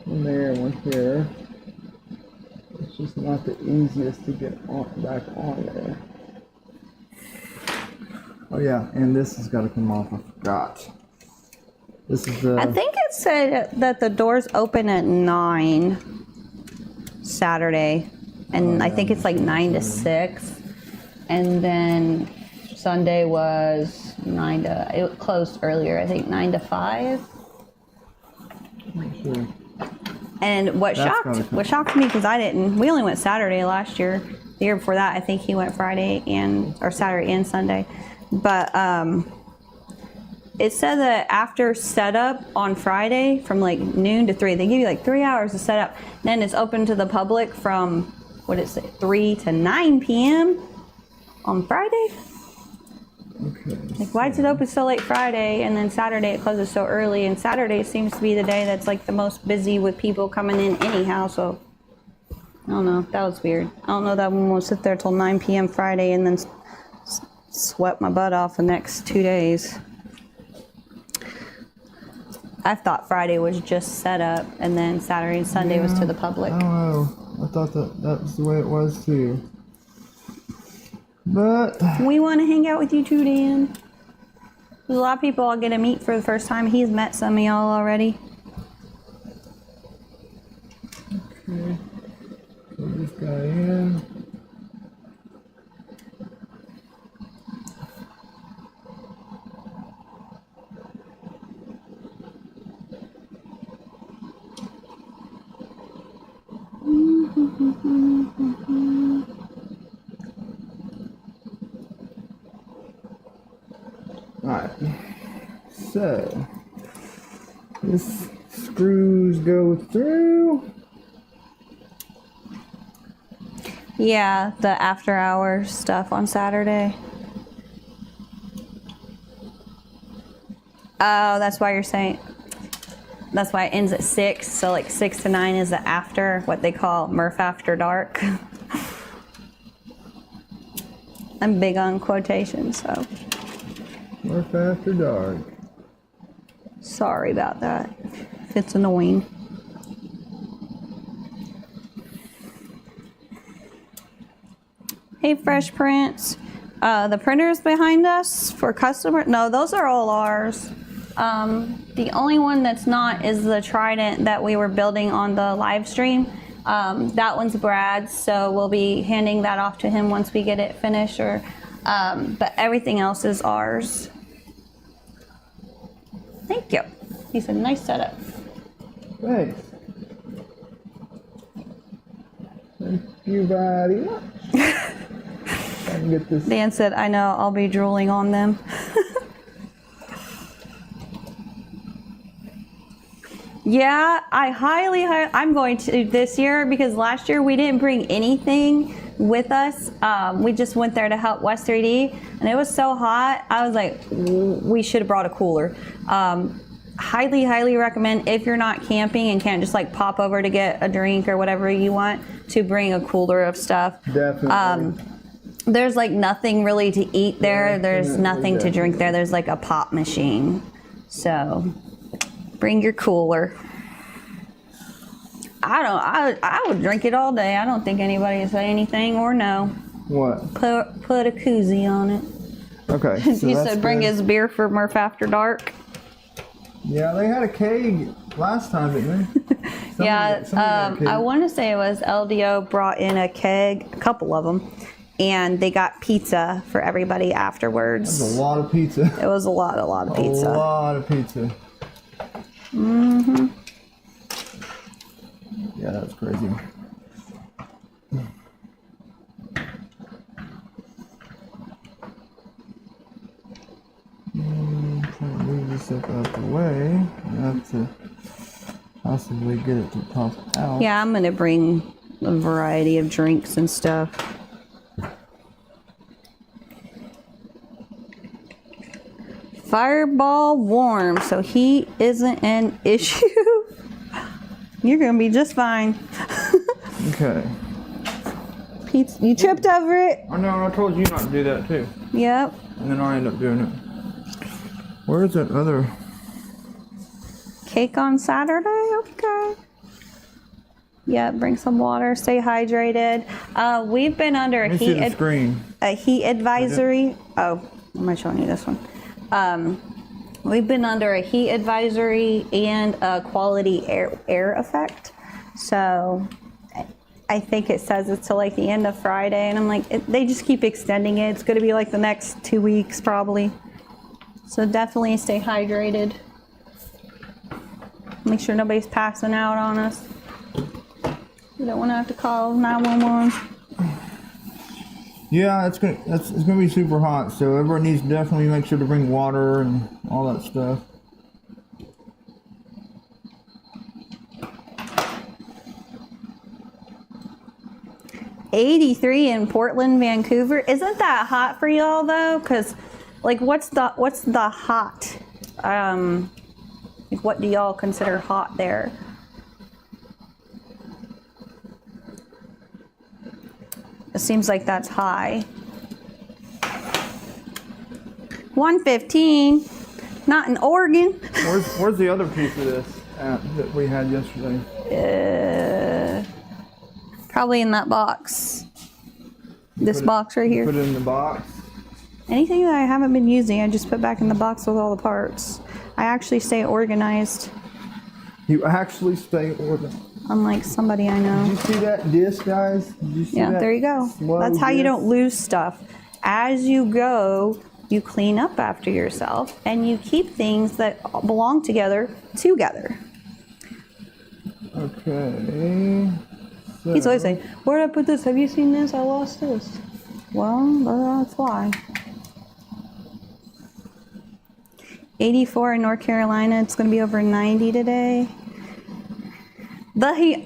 one there and one here. It's just not the easiest to get back on there. Oh yeah, and this has got to come off, I forgot. This is the... I think it said that the doors open at 9 Saturday, and I think it's like 9 to 6, and then Sunday was 9 to, it closed earlier, I think 9 to 5. Sure. And what shocked me, because we only went Saturday last year. The year before that, I think he went Saturday and Sunday. But it said that after setup on Friday from like noon to 3, they give you like 3 hours to set up. Then it's open to the public from, 3 to 9 p.m. on Friday. Okay. Like, why is it open so late Friday, and then Saturday it closes so early? And Saturday seems to be the day that's like the most busy with people coming in anyhow. So I don't know. That was weird. I don't know that one will sit there till 9 p.m. Friday and then sweat my butt off the next 2 days. I thought Friday was just set up, and then Saturday and Sunday was to the public. I don't know. I thought that's the way it was too. But We want to hang out with you too, Dan. There's a lot of people I'll get to meet for the first time. He's met some of y'all already. okay. Put this guy in. Alright, so this screws go through. Yeah, the after hours stuff on Saturday. Oh, that's why you're saying, that's why it ends at 6. So like 6 to 9 is the after, what they call MRRF after dark. I'm big on quotations, so. MRRF after dark. Sorry about that, if it's annoying. Hey, Fresh Prince. The printers behind us for customer, no, those are all ours. The only one that's not is the Trident that we were building on the live stream. That one's Brad's, so we'll be handing that off to him once we get it finished. But everything else is ours. Thank you. He said, nice setup. Thanks. Thank you very much. I can get this. Dan said, I know, I'll be drooling on them. Yeah, I'm going to this year because last year we didn't bring anything with us. We just went there to help West 3D, and it was so hot. I was like, we should have brought a cooler. Highly recommend, if you're not camping and can't just like pop over to get a drink or whatever you want, to bring a cooler of stuff. Definitely. There's like nothing really to eat there. There's nothing to drink there. There's like a pop machine. So bring your cooler. I would drink it all day. I don't think anybody would say anything or no. What? Put a koozie on it. Okay. So He that's said bring good. his beer for MRRF After Dark. Yeah, they had a keg last time, didn't they? I want to say it was LDO brought in a keg, a couple of them, and they got pizza for everybody afterwards. That's a lot of pizza. It was a lot of pizza. A lot of pizza. Mm-hmm. Yeah, that's crazy. Trying to move this up out the way. I have to possibly get it to pop out. Yeah, I'm gonna bring a variety of drinks and stuff. Fireball warm, so heat isn't an issue. You're gonna be just fine. Okay. Pizza, you tripped over it? I know, I told you not to do that too. Yep. And then I end up doing it. Where's that other? Cake on Saturday? Okay. Yeah, bring some water, stay hydrated. We've been under Let me see the screen. a heat advisory. Oh, am I showing you this one? We've been under a heat advisory and a quality air effect. So I think it says it's till like the end of Friday, and I'm like, they just keep extending it. It's going to be like the next 2 weeks probably. So definitely stay hydrated. Make sure nobody's passing out on us. We don't want to have to call 911. Yeah, it's gonna be super hot, so everyone needs to definitely make sure to bring water and all that stuff. 83 in Portland, Vancouver. Isn't that hot for y'all though? Cause like what's the hot? Like what do y'all consider hot there? It seems like that's high. 115, not in Oregon. Where's the other piece of this that we had yesterday? Probably in that box. This box right here. Put it in the box. Anything that I haven't been using, I just put back in the box with all the parts. I actually stay organized. You actually stay organized. Unlike somebody I know. Did you see that disc, guys? Did you see Yeah, that? there you go. That's how you don't lose stuff. As you go, you clean up after yourself and you keep things that belong together. Okay. So. He's always saying, where did I put this? Have you seen this? I lost this. Well, that's why. 84 in North Carolina. It's going to be over 90 today. I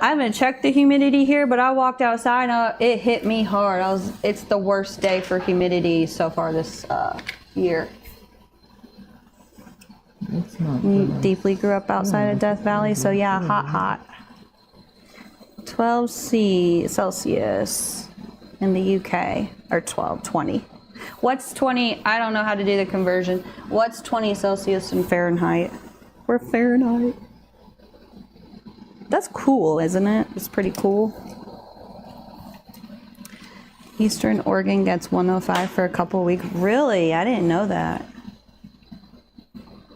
haven't checked the humidity here, but I walked outside and it hit me hard. It's the worst day for humidity so far this year. It's not You deeply grew up outside of Death Valley, so yeah, hot. 12 Celsius in the UK, or 20. What's 20? I don't know how to do the conversion. What's 20 Celsius in Fahrenheit? We're Fahrenheit. That's cool, isn't it? It's pretty cool. Eastern Oregon gets 105 for a couple of weeks. Really? I didn't know that.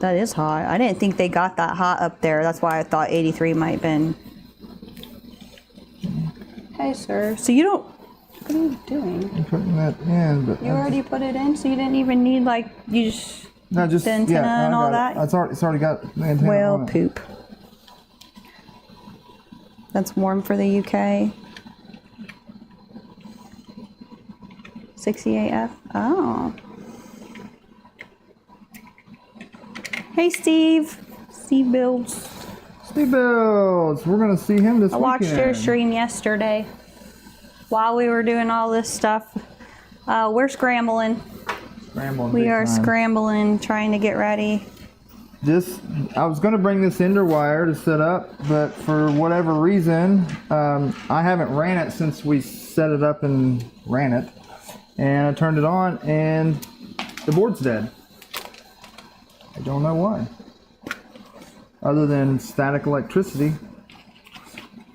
That is hot. I didn't think they got that hot up there. That's why I thought 83 might have been. Hey, sir. So you don't... What are you doing? I'm putting that in, but... You already put it in, so you didn't even need, like, you just... No, just... the antenna and all that? It's already got the antenna Whale on it. poop. That's warm for the UK. 68F. Oh. Hey, Steve. Steve Builds. Steve Builds. We're going to see him this weekend. I watched your stream yesterday while we were doing all this stuff. We're scrambling. We are scrambling, trying to get ready. I was going to bring this ender wire to set up, but for whatever reason, I haven't ran it since we set it up and ran it. And I turned it on and the board's dead. I don't know why. Other than static electricity.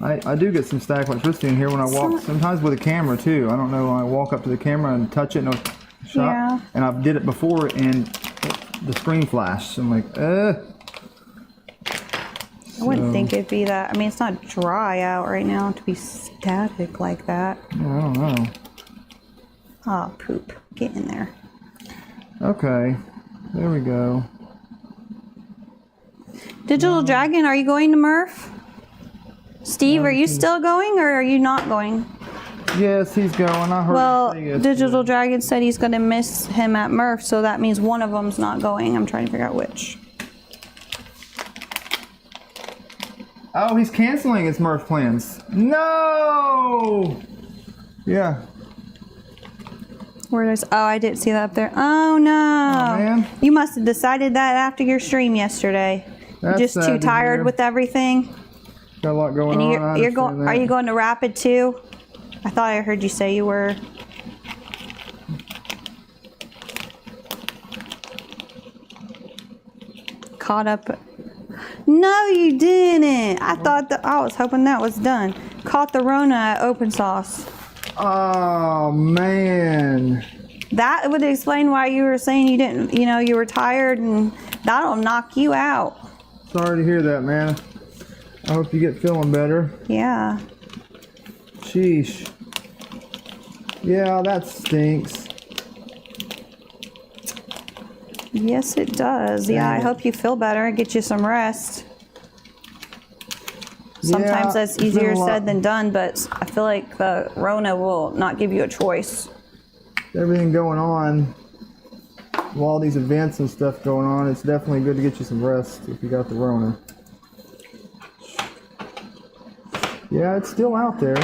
I do get some static electricity in here when I walk, sometimes with a camera too. I don't know, I walk up to the camera and touch it and it'll shut. Yeah. And I did it before and the screen flashed. I'm like, I wouldn't think it'd be that. I mean, it's not dry out right now to be static like that. Yeah, I don't know. Oh, poop. Get in there. Okay, there we go. Digital Dragon, are you going to Murph? Steve, are you still going or are you not going? Yes, he's going. I heard Well, him say yes. Digital Dragon said he's going to miss him at Murph, so that means one of them's not going. I'm trying to figure out which. Oh, he's canceling his Murph plans. No! Yeah. Where does? Oh, I didn't see that up there. Oh no! Oh, man. You must have decided that after your stream yesterday. That's Just sad too to tired hear. with everything. Got a lot going And on. you're going. Are you going to Rapid too? I thought I heard you say you were. Caught up. No, you didn't. I thought that. I was hoping that was done. Caught the Rona at Open Sauce. Oh, man. That would explain why you were saying you didn't. You know, you were tired, and that'll knock you out. Sorry to hear that, man. I hope you get feeling better. Yeah. Sheesh. Yeah, that stinks. Yes, it does. Yeah, I hope you feel better and get you some rest. Sometimes that's it's been easier a lot. said than done, but I feel like the Rona will not give you a choice. Everything going on, with all these events and stuff going on, it's definitely good to get you some rest if you got the Rona. Yeah, it's still out there.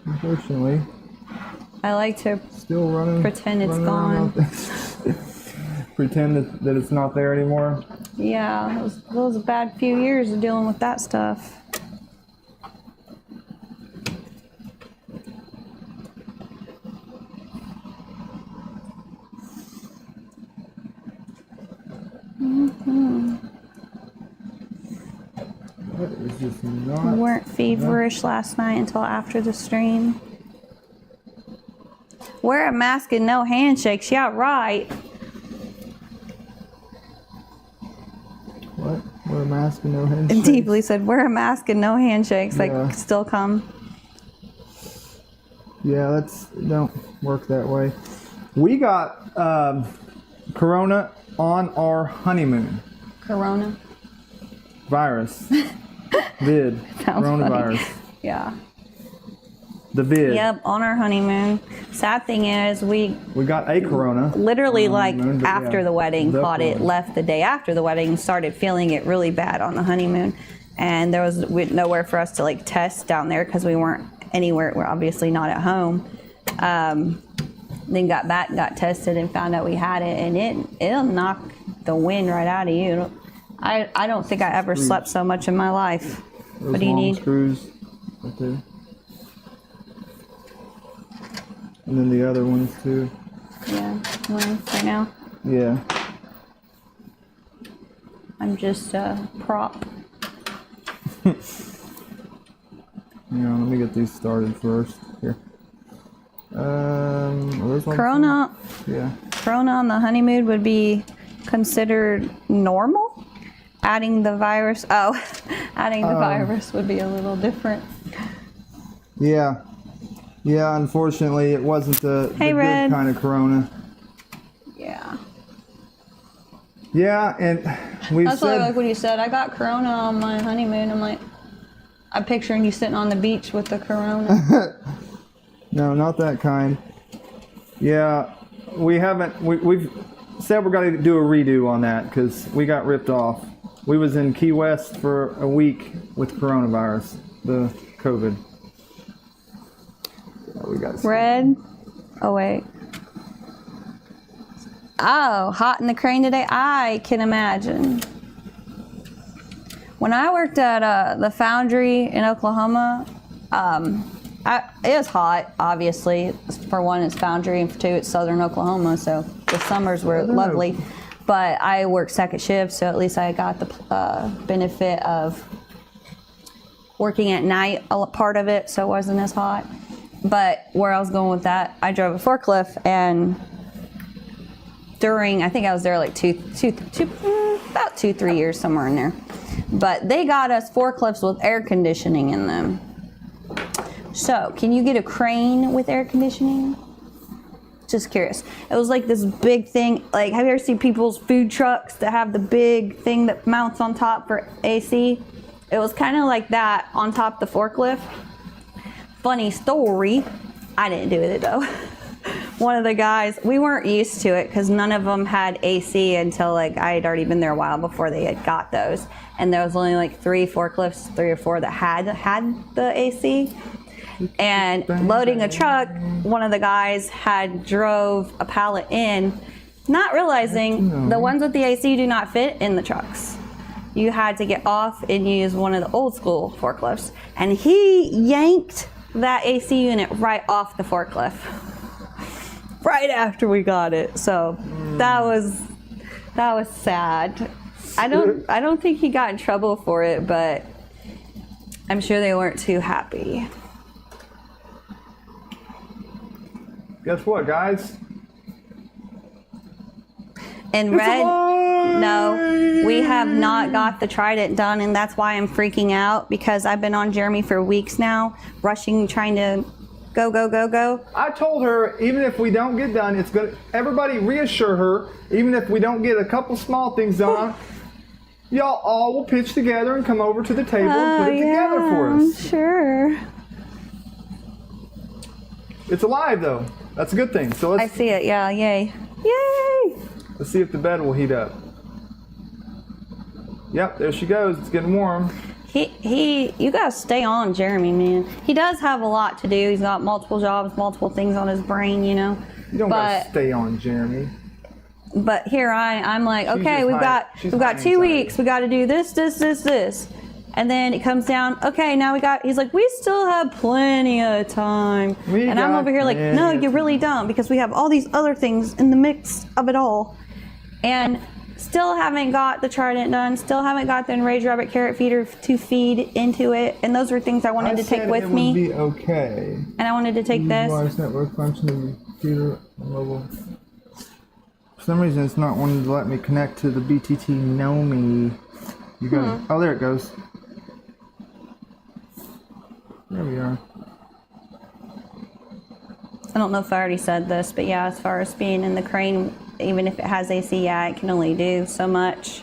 unfortunately. I like to Still running. pretend it's running gone. Pretend that it's not there anymore. Yeah, it was a bad few years of dealing with that stuff. That is just not. We weren't feverish last night until after the stream. Wear a mask and no handshakes. Yeah, right. What? Wear a mask and no handshakes? Deeply said, wear a mask and no handshakes. Yeah. Like, still come. Yeah, that's don't work that way. We got Corona on our honeymoon. Corona. Virus. Vid. Sounds Coronavirus. funny. Yeah. The vid. Yep, on our honeymoon. Sad thing is, we got a corona. literally like honeymoon, after yeah, the wedding the caught it, corona. left the day after the wedding, started feeling it really bad on the honeymoon. And there was nowhere for us to like test down there because we weren't anywhere. We're obviously not at home. Then got back, got tested, and found out we had it, and it'll knock the wind right out of you. I don't think I ever slept so much in my life. Those What do you long need? Screws right there. And then the other ones too. Yeah, one right now. Yeah. I'm just a prop. Let me get these started first. Here. There's one. Corona. Yeah. Corona on the honeymoon would be considered normal. Adding the virus. Oh, adding the virus would be a little different. Yeah. Yeah, unfortunately, it wasn't the good Red. kind of corona. Yeah. Yeah, and we've That's why, said... like what you said, I got corona on my honeymoon. I'm like, I'm picturing you sitting on the beach with the corona. No, not that kind. Yeah, we haven't... We've said we're going to do a redo on that because we got ripped off. We was in Key West for a week with coronavirus, the COVID. Oh, we got Red. Oh, wait. Oh, hot in the crane today? I can imagine. When I worked at the foundry in Oklahoma, it was hot, obviously. For one, it's foundry, and for two, it's southern Oklahoma, so the summers were lovely. But I worked second shift, so at least I got the benefit of working at night, a part of it, so it wasn't as hot. But where I was going with that, I drove a forklift, and I think I was there like about 2-3 years, somewhere in there. But they got us forklifts with air conditioning in them. So, can you get a crane with air conditioning? Just curious. It was like this big thing. Like, have you ever seen people's food trucks that have the big thing that mounts on top for AC? It was kind of like that on top of the forklift. Funny story. I didn't do it though. One of the guys, we weren't used to it because none of them had AC until like I had already been there a while before they had got those. And there was only like 3 forklifts, 3 or 4 that had the AC. And loading a truck, one of the guys had drove a pallet in, not realizing the ones with the AC do not fit in the trucks. You had to get off and use one of the old school forklifts. And he yanked that AC unit right off the forklift right after we got it. So that was sad. I don't think he got in trouble for it, but I'm sure they weren't too happy. Guess what, guys? And Red, no, we have not got the Trident done, and that's why I'm freaking out, because I've been on Jeremy for weeks now, rushing, trying to go. I told her, even if we don't get done, it's good. Everybody reassure her, even if we don't get a couple small things done, y'all all will pitch together and come over to the table and put it together for us. Sure. It's alive, though. That's a good thing. So I see it, yeah, yay. Yay! let's see if the bed will heat up. Yep, there she goes. It's getting warm. You gotta stay on Jeremy, man. He does have a lot to do. He's got multiple jobs, multiple things on his brain, you know. You don't gotta stay on Jeremy. But here I'm like, okay, we've got 2 weeks. We got to do this, and then it comes down. Okay, now he's like, we still have plenty of time, and I'm over here like, no, you really don't, because we have all these other things in the mix of it all, and still haven't got the Trident done. Still haven't got the Enraged Rabbit carrot feeder to feed into it, and those were things I wanted to take with me. It would be okay. And I wanted to take this. Wireless network function of the computer and mobile. For some reason, it's not wanting to let me connect to the BTT Nomi. You got it. Oh, there it goes. There we are. I don't know if I already said this, but yeah, as far as being in the crane, even if it has AC, yeah, it can only do so much.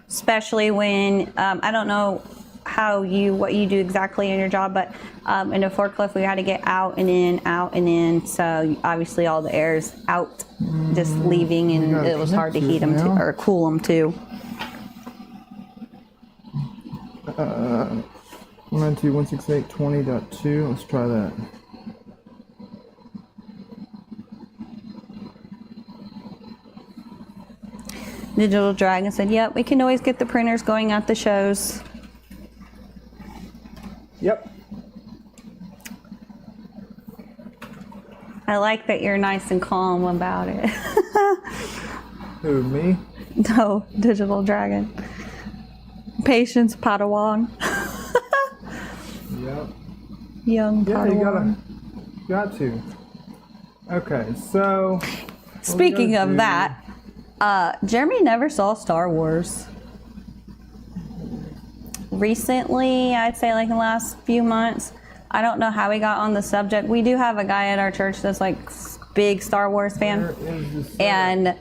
Especially when, I don't know what you do exactly in your job, but in a forklift, we had to get out and in. So obviously all the air's out, just leaving, and it was hard to heat them or cool them too. 192.168.20.2. Let's try that. Digital Dragon said, yep, we can always get the printers going at the shows. Yep. I like that you're nice and calm about it. Who, me? No, Digital Dragon. Patience Padawan. Yep. Young Padawan. You got to. Okay, so. Speaking of that, Jeremy never saw Star Wars. Recently, I'd say like in the last few months, I don't know how we got on the subject. We do have a guy at our church that's like big Star Wars fan, and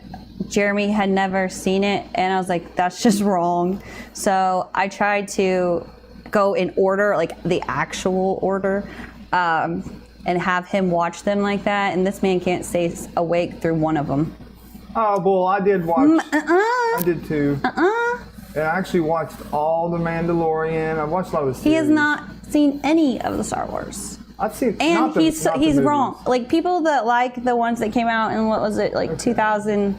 Jeremy had never seen it, and I was like, that's just wrong. So I tried to go in order, like the actual order, and have him watch them like that, and this man can't stay awake through one of them. Oh, well, I did watch. I did too. And I actually watched all the Mandalorian. I watched a lot of the series. He has not seen any of the Star Wars. I've seen, and he's wrong. Like people that like the ones that came out in, what was it, like 2000?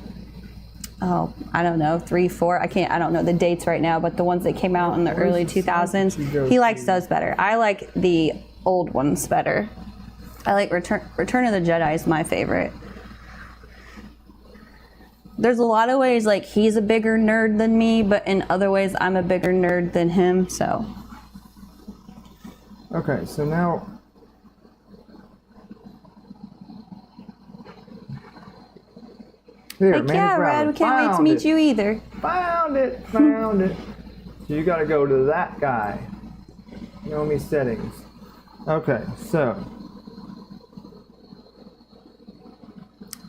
Oh, I don't know, 3, 4. I don't know the dates right now, but the ones that came out in the early 2000s, he likes those better. I like the old ones better. I like Return of the Jedi is my favorite. There's a lot of ways like he's a bigger nerd than me, but in other ways I'm a bigger nerd than him, so. Okay, so now. Here, like, yeah, Red, we can't wait to meet you either. Found it. So you gotta go to that guy. Nomi settings. Okay, so.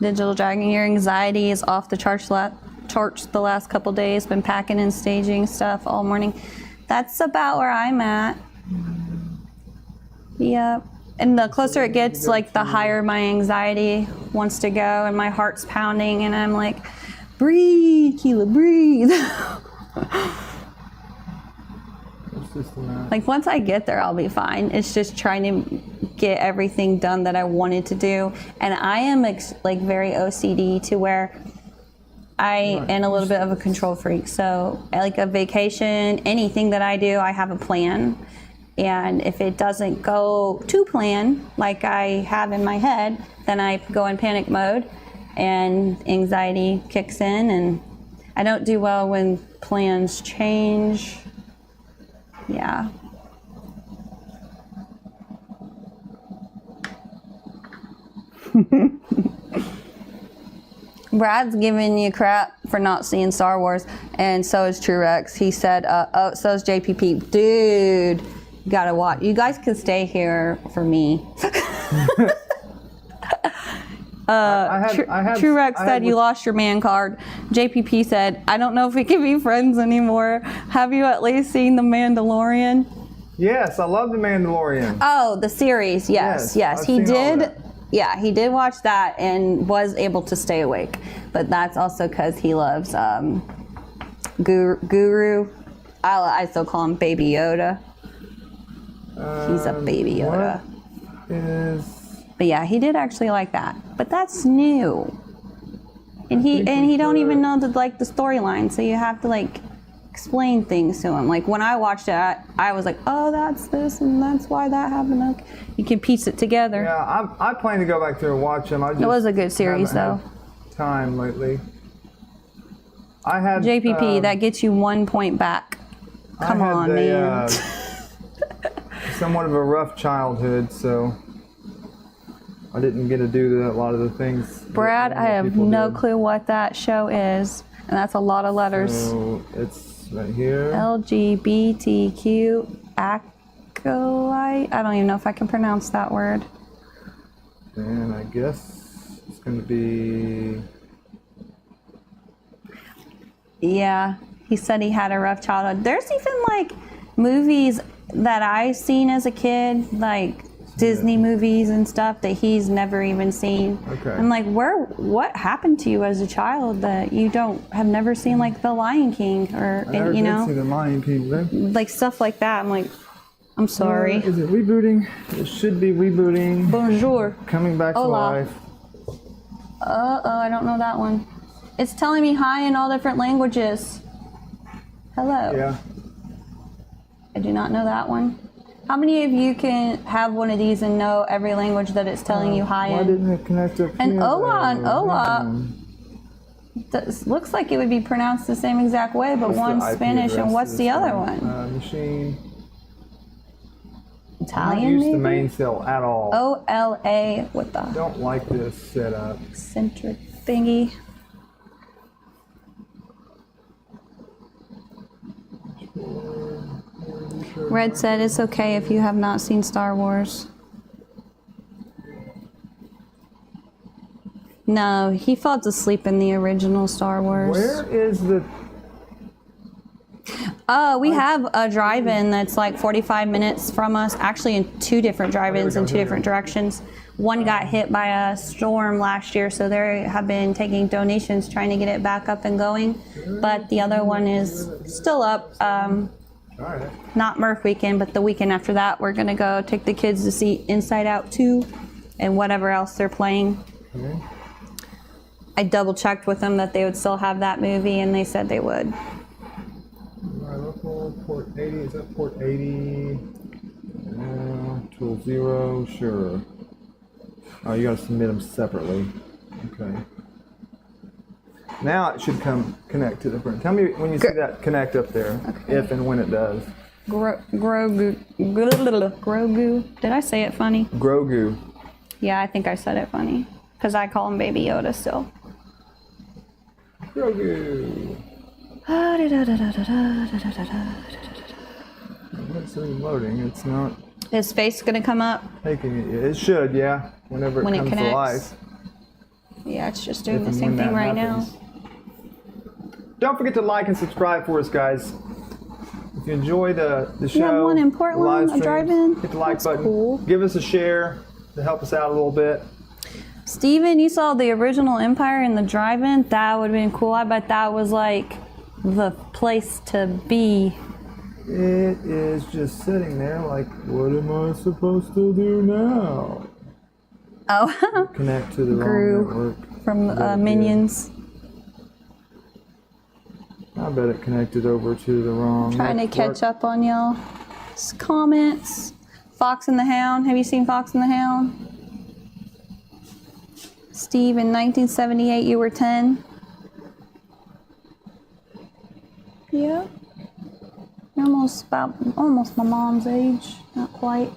Digital Dragon, your anxiety is off the charts the last couple days. Been packing and staging stuff all morning. That's about where I'm at. Yep. And the closer it gets, like the higher my anxiety wants to go, and my heart's pounding, and I'm like, breathe, Keela, breathe. Like once I get there, I'll be fine. It's just trying to get everything done that I wanted to do, and I am like very OCD to where I am a little bit of a control freak. So like a vacation, anything that I do, I have a plan, and if it doesn't go to plan like I have in my head, then I go in panic mode, and anxiety kicks in, and I don't do well when plans change. Yeah. Brad's giving you crap for not seeing Star Wars, and so is Truex. He said, oh, so is JPP. Dude, you gotta watch. You guys can stay here for me. Truex said you lost your man card. JPP said, I don't know if we can be friends anymore. Have you at least seen The Mandalorian? Yes, I love The Mandalorian. Oh, the series. Yes. He did. Yeah, he did watch that and was able to stay awake. But that's also because he loves Guru. I still call him Baby Yoda. He's a Baby Yoda. But yeah, he did actually like that. But that's new. And he don't even know the storyline, so you have to like explain things to him. Like when I watched it, I was like, oh, that's this and that's why that happened. Okay. You can piece it together. Yeah, I plan to go back there and watch them. It was a good series though. Time lately. I had JPP, that gets you 1 point back. Come on, man. Somewhat of a rough childhood, so I didn't get to do a lot of the things. Brad, I have no clue what that show is, and that's a lot of letters. So it's right here. LGBTQ acolyte. I don't even know if I can pronounce that word. And I guess it's going to be. Yeah, he said he had a rough childhood. There's even like movies that I've seen as a kid, like Disney movies and stuff that he's never even seen. Okay. I'm like, what happened to you as a child that you have never seen, like The Lion King or I you know, see The Lion King, like stuff like that. I'm like, I'm sorry. Is it rebooting? It should be rebooting. Bonjour. Coming back to life. I don't know that one. It's telling me hi in all different languages. Hello. Yeah. I do not know that one. How many of you can have one of these and know every language that it's telling you hi in? Why didn't it connect up and here? Ola looks like it would be pronounced the same exact way, but one's Spanish and what's the other one? Machine. Italian, I don't use maybe? the main cell at all. OLA, what the? Don't like this setup. Centric thingy. Red said it's okay if you have not seen Star Wars. No, he falls asleep in the original Star Wars. Where is the... We have a drive-in that's like 45 minutes from us, actually in 2 different drive-ins in 2 different directions. One got hit by a storm last year, so they have been taking donations trying to get it back up and going. But the other one is still up. Not MRRF weekend, but the weekend after that, we're going to go take the kids to see Inside Out 2 and whatever else they're playing. Okay. I double-checked with them that they would still have that movie, and they said they would. Local, port 80, is that port 80? Tool 0, sure. Oh, you gotta submit them separately. Okay. Now it should connect to the print. Tell me when you see that connect up there, if and when it does. Grogu. Did I say it funny? Grogu. Yeah, I think I said it funny. Because I call him Baby Yoda still. Grogu. It's loading. It's not. His face gonna come up? Taking it. It should, yeah. Whenever it comes to life. Yeah, it's just doing the same thing right now. Don't forget to like and subscribe for us, guys. If you enjoy the show, you have one in Portland, a drive-in. Hit the like button. Cool. Give us a share to help us out a little bit. Steven, you saw the original Empire in the drive-in? That would have been cool. I bet that was like the place to be. It is just sitting there like, what am I supposed to do now? Oh. Connect to the wrong network. From Minions. I bet it connected over to the wrong Trying to catch up on y'all. Comments. Fox and the Hound. Have you seen Fox and the Hound? Steve, in 1978 you were 10. Yeah. You're almost my mom's age. Not quite.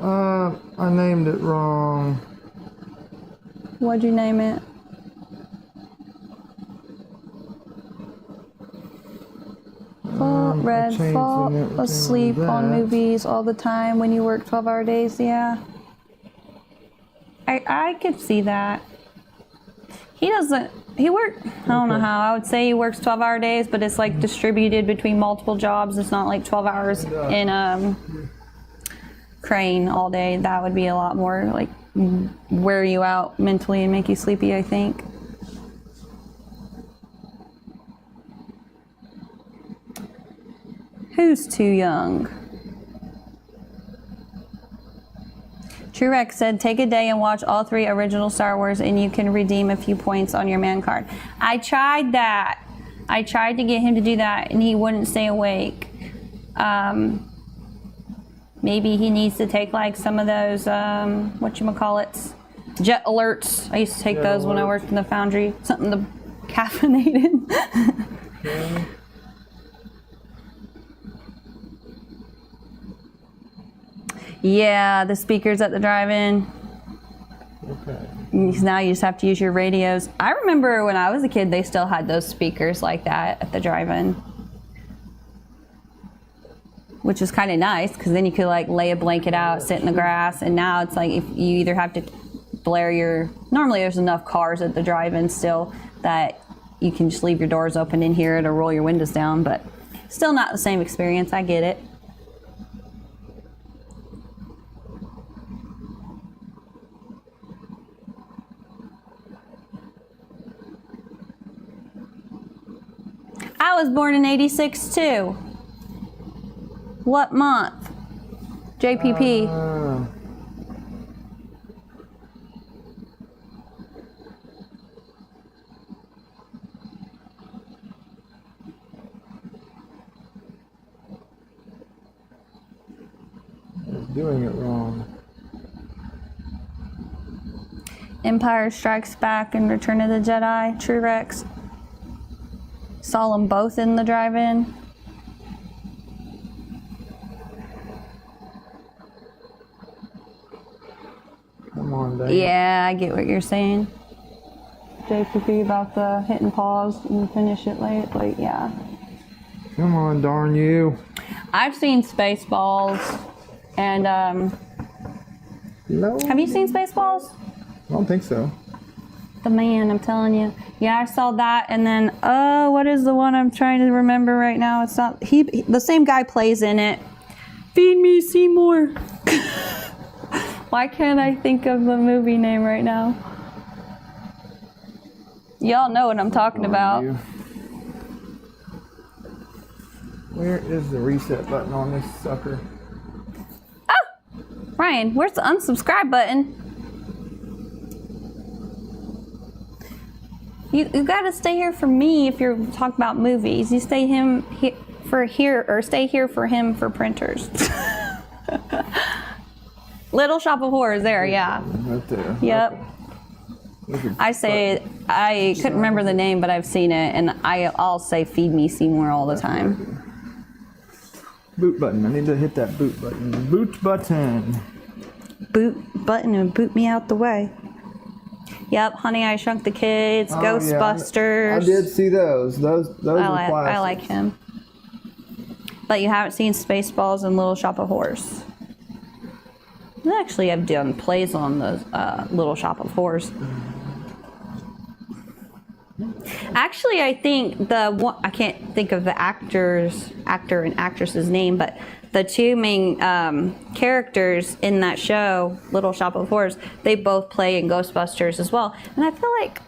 I named it wrong. What'd you name it? Fall asleep on movies all the time when you work 12-hour days. Yeah. I could see that. He works, I don't know how, I would say he works 12-hour days, but it's like distributed between multiple jobs. It's not like 12 hours in crane all day. That would be a lot more like wear you out mentally and make you sleepy, I think. Who's too young? Truex said, take a day and watch all 3 original Star Wars and you can redeem a few points on your man card. I tried that. I tried to get him to do that and he wouldn't stay awake. Maybe he needs to take like some of those, whatchamacallits, jet alerts. I used to take those when I worked in the foundry. Something to caffeinated. Okay. Yeah, the speakers at the drive-in. Okay. Now you just have to use your radios. I remember when I was a kid, they still had those speakers like that at the drive-in, which was kind of nice because then you could like lay a blanket out, sit in the grass. And now it's like if you either have to blare your. Normally, there's enough cars at the drive-in still that you can just leave your doors open in here or roll your windows down, but still not the same experience. I get it. I was born in '86 too. What month? JPP. Doing it wrong. Empire Strikes Back and Return of the Jedi. True Rex. Saw them both in the drive-in. Come on, Dave. Yeah, I get what you're saying. JPP about the hit and pause and finish it late. Like, yeah. Come on, darn you. I've seen Spaceballs and No. have you seen Spaceballs? I don't think so. The man, I'm telling you. Yeah, I saw that, and then what is the one I'm trying to remember right now? It's not the same guy plays in it. Feed me Seymour. Why can't I think of the movie name right now? Y'all know what I'm talking about. Where is the reset button on this sucker? Ah! Ryan, where's the unsubscribe button? You gotta stay here for me if you're talking about movies. You stay stay here for him for printers. Little Shop of Horrors, there, yeah. Right there. Yep. Okay. I couldn't remember the name, but I've seen it, and I'll say Feed Me Seymour all the time. Boot button. I need to hit that boot button. Boot button. Boot button and boot me out the way. Yep, Honey, I Shrunk the Kids, Ghostbusters. Yeah. I did see those. Those were classics. I like him. But you haven't seen Spaceballs and Little Shop of Horrors. Actually, I've done plays on those Little Shop of Horrors. Actually, I think I can't think of the actor and actress's name, but the two main characters in that show, Little Shop of Horrors, they both play in Ghostbusters as well. And I feel like,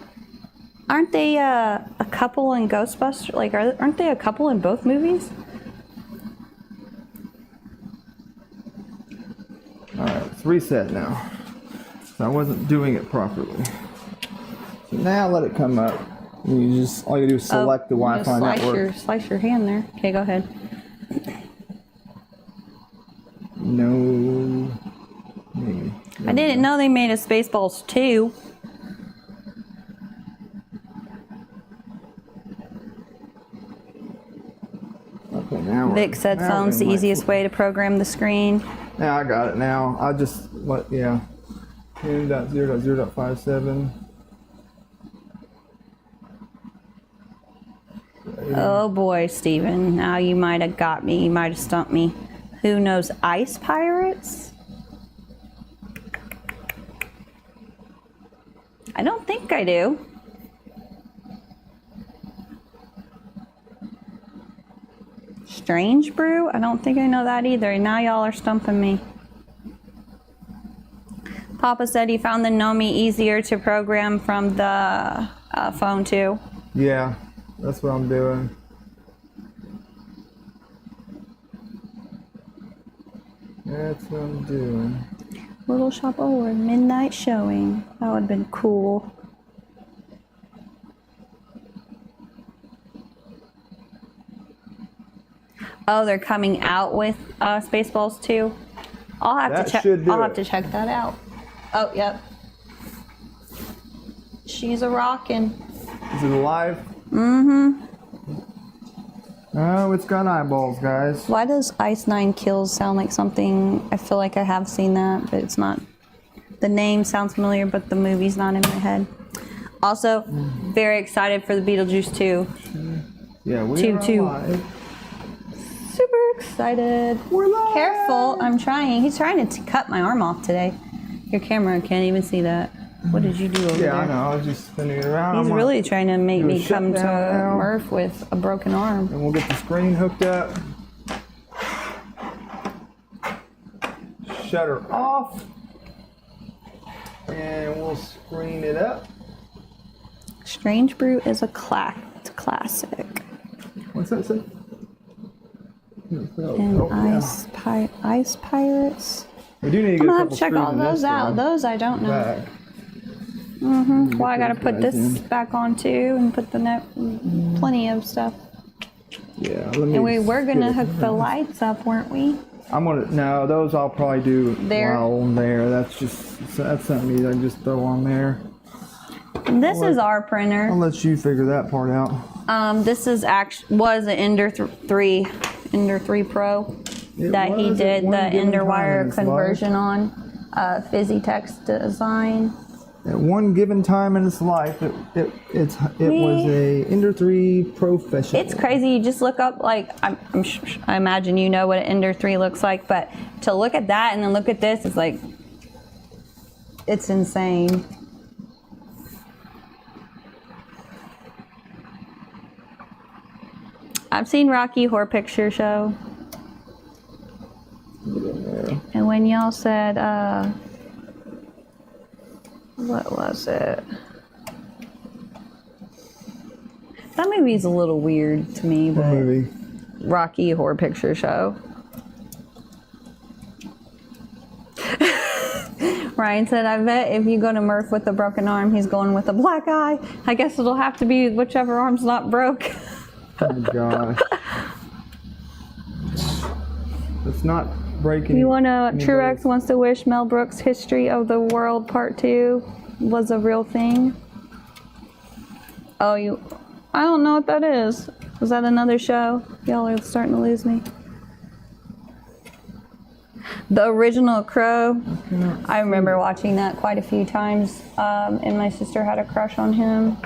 aren't they a couple in Ghostbusters? Like, aren't they a couple in both movies? All right, it's reset now. So I wasn't doing it properly. So now let it come up. You just all you do is select the Wi-Fi network. Slice your hand there. Okay, go ahead. No. Maybe. I didn't know they made a Spaceballs 2. Okay, now Vic said phone's the easiest way to program the screen. Now I got it now. I just, 10.0.0.57. Oh boy, Steven. Now you might have got me. You might have stumped me. Who knows Ice Pirates? I don't think I do. Strange Brew? I don't think I know that either. Now y'all are stumping me. Papa said he found the Nomi easier to program from the phone too. Yeah, that's what I'm doing. That's what I'm doing. Little Shop Award midnight showing. That would have been cool. Oh, they're coming out with Spaceballs too. I'll have to check. I'll have to check that out. Oh, yep. She's a rockin'. Is it alive? Mm-hmm. Oh, it's got eyeballs, guys. Why does Ice 9 Kills sound like something? I feel like I have seen that, but it's not. The name sounds familiar, but the movie's not in my head. Also, very excited for the Beetlejuice 2. Yeah, we're alive. Super excited. We're live. Careful, I'm trying. He's trying to cut my arm off today. Your camera can't even see that. What did you do over there? Yeah, I know. I was just spinning it around. He's really trying to make me come to now. Murph with a broken arm. And we'll get the screen hooked up. Shutter off. And we'll screen it up. Strange Brew is a classic. What's that say? And Ice Pirates. We do need to get I'm a gonna have couple to check all screws in those this out. one. Those I don't know. Back. Well, I gotta put this back on too and put the net. Plenty of stuff. Yeah. Let me And we were gonna hook the light. lights up, weren't we? No, those I'll probably do There. while on there. That's something I just throw on there. And this is our printer. I'll let you figure that part out. This is was an Ender 3 Pro that he did the Ender wire conversion on. Fizzy Text design. At one given time in its life, it was a Ender 3 Professional. It's crazy. You just look up, like, I imagine you know what an Ender 3 looks like, but to look at that and then look at this, it's like, it's insane. I've seen Rocky Horror Picture Show. And when y'all said, what was it? That movie's a little weird to me, but movie? Rocky Horror Picture Show. Ryan said, I bet if you go to Murph with a broken arm, he's going with a black eye. I guess it'll have to be whichever arm's not broke. Oh my gosh. It's not breaking. You wanna, Truex wants to wish Mel Brooks' History of the World Part 2 was a real thing. Oh, I don't know what that is. Was that another show? Y'all are starting to lose me. The original Crow. I remember watching that quite a few times, and my sister had a crush on him.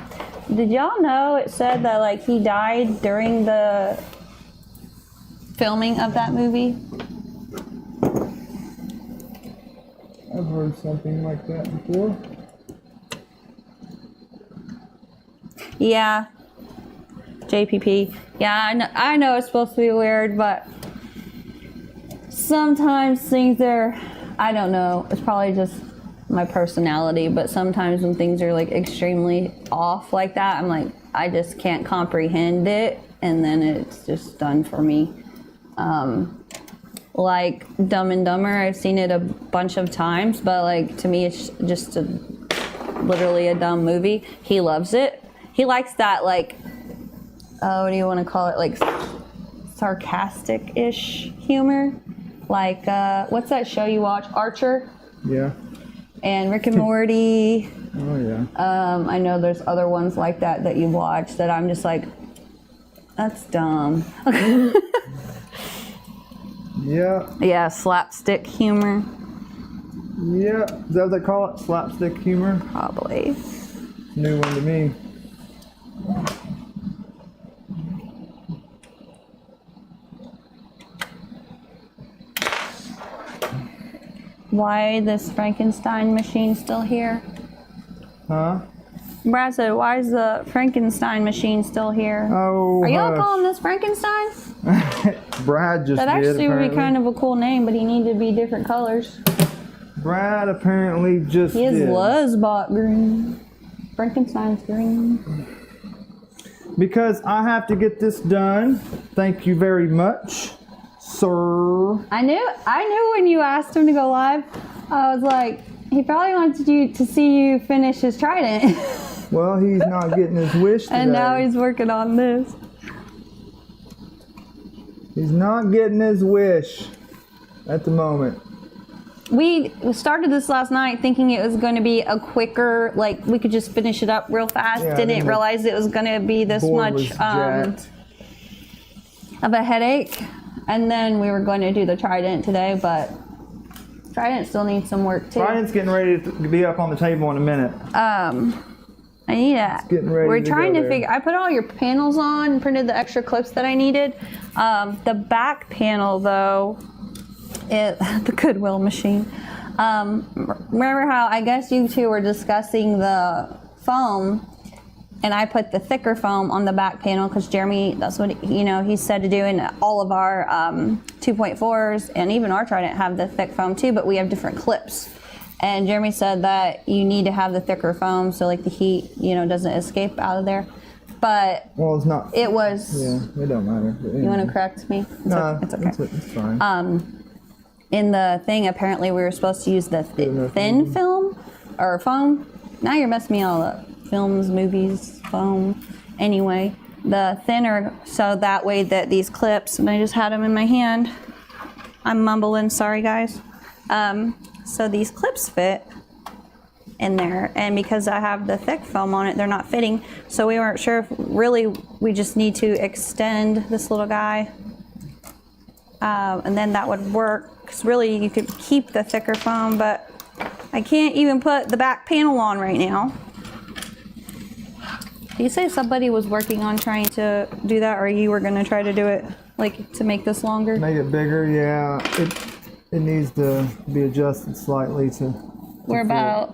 Did y'all know it said that like he died during the filming of that movie? I've heard something like that before. Yeah. JPP. Yeah, I know it's supposed to be weird, but sometimes things are, I don't know, it's probably just my personality, but sometimes when things are like extremely off like that, I'm like, I just can't comprehend it, and then it's just done for me. Like Dumb and Dumber, I've seen it a bunch of times, but like to me it's just literally a dumb movie. He loves it. He likes that, like, what do you want to call it, like sarcastic-ish humor. Like, what's that show you watch? Archer? Yeah. And Rick and Morty. Oh, yeah. I know there's other ones like that you watch that I'm just like, that's dumb. Yeah. Yeah, slapstick humor. Yeah. Is that what they call it? Slapstick humor? Probably. New one to me. Why this Frankenstein machine still here? Huh? Brad said, why is the Frankenstein machine still here? Oh, Are y'all hush. calling this Frankenstein? Brad just That actually did, would be kind of a cool name, but he needed to be different colors. Brad apparently just His did. was bought green. Frankenstein's green. Because I have to get this done. Thank you very much. sir. I knew when you asked him to go live, I was like, he probably wanted you to see you finish his trident. Well, he's not getting his wish today. And now he's working on this. He's not getting his wish at the moment. We started this last night thinking it was going to be a quicker, like we could just finish it up real fast. Yeah, Didn't realize it was going to be this much of a headache. And then we were going to do the trident today, but trident still needs some work too. Trident's getting ready to be up on the table in a minute. I need it. We're trying to figure. I put all your panels on and printed the extra clips that I needed. The back panel, though, the Goodwill machine. Remember how I guess you two were discussing the foam, and I put the thicker foam on the back panel because Jeremy, that's what he said to do. And all of our 2.4s and even our Trident have the thick foam too, but we have different clips. And Jeremy said that you need to have the thicker foam so like the heat, doesn't escape out of there. But it's not. It was. Yeah, it don't matter. You want to correct me? It's okay. It's fine. In the thing, apparently we were supposed to use the thin film or foam. Now you're messing me all up. Films, movies, foam. Anyway, the thinner, so that way that these clips, and I just had them in my hand. I'm mumbling. Sorry, guys. So these clips fit in there, and because I have the thick foam on it, they're not fitting. So we weren't sure if really we just need to extend this little guy, and then that would work. Because really you could keep the thicker foam, but I can't even put the back panel on right now. Did you say somebody was working on trying to do that, or you were going to try to do it, like to make this longer? Make it bigger, yeah. It needs to be adjusted slightly to We're about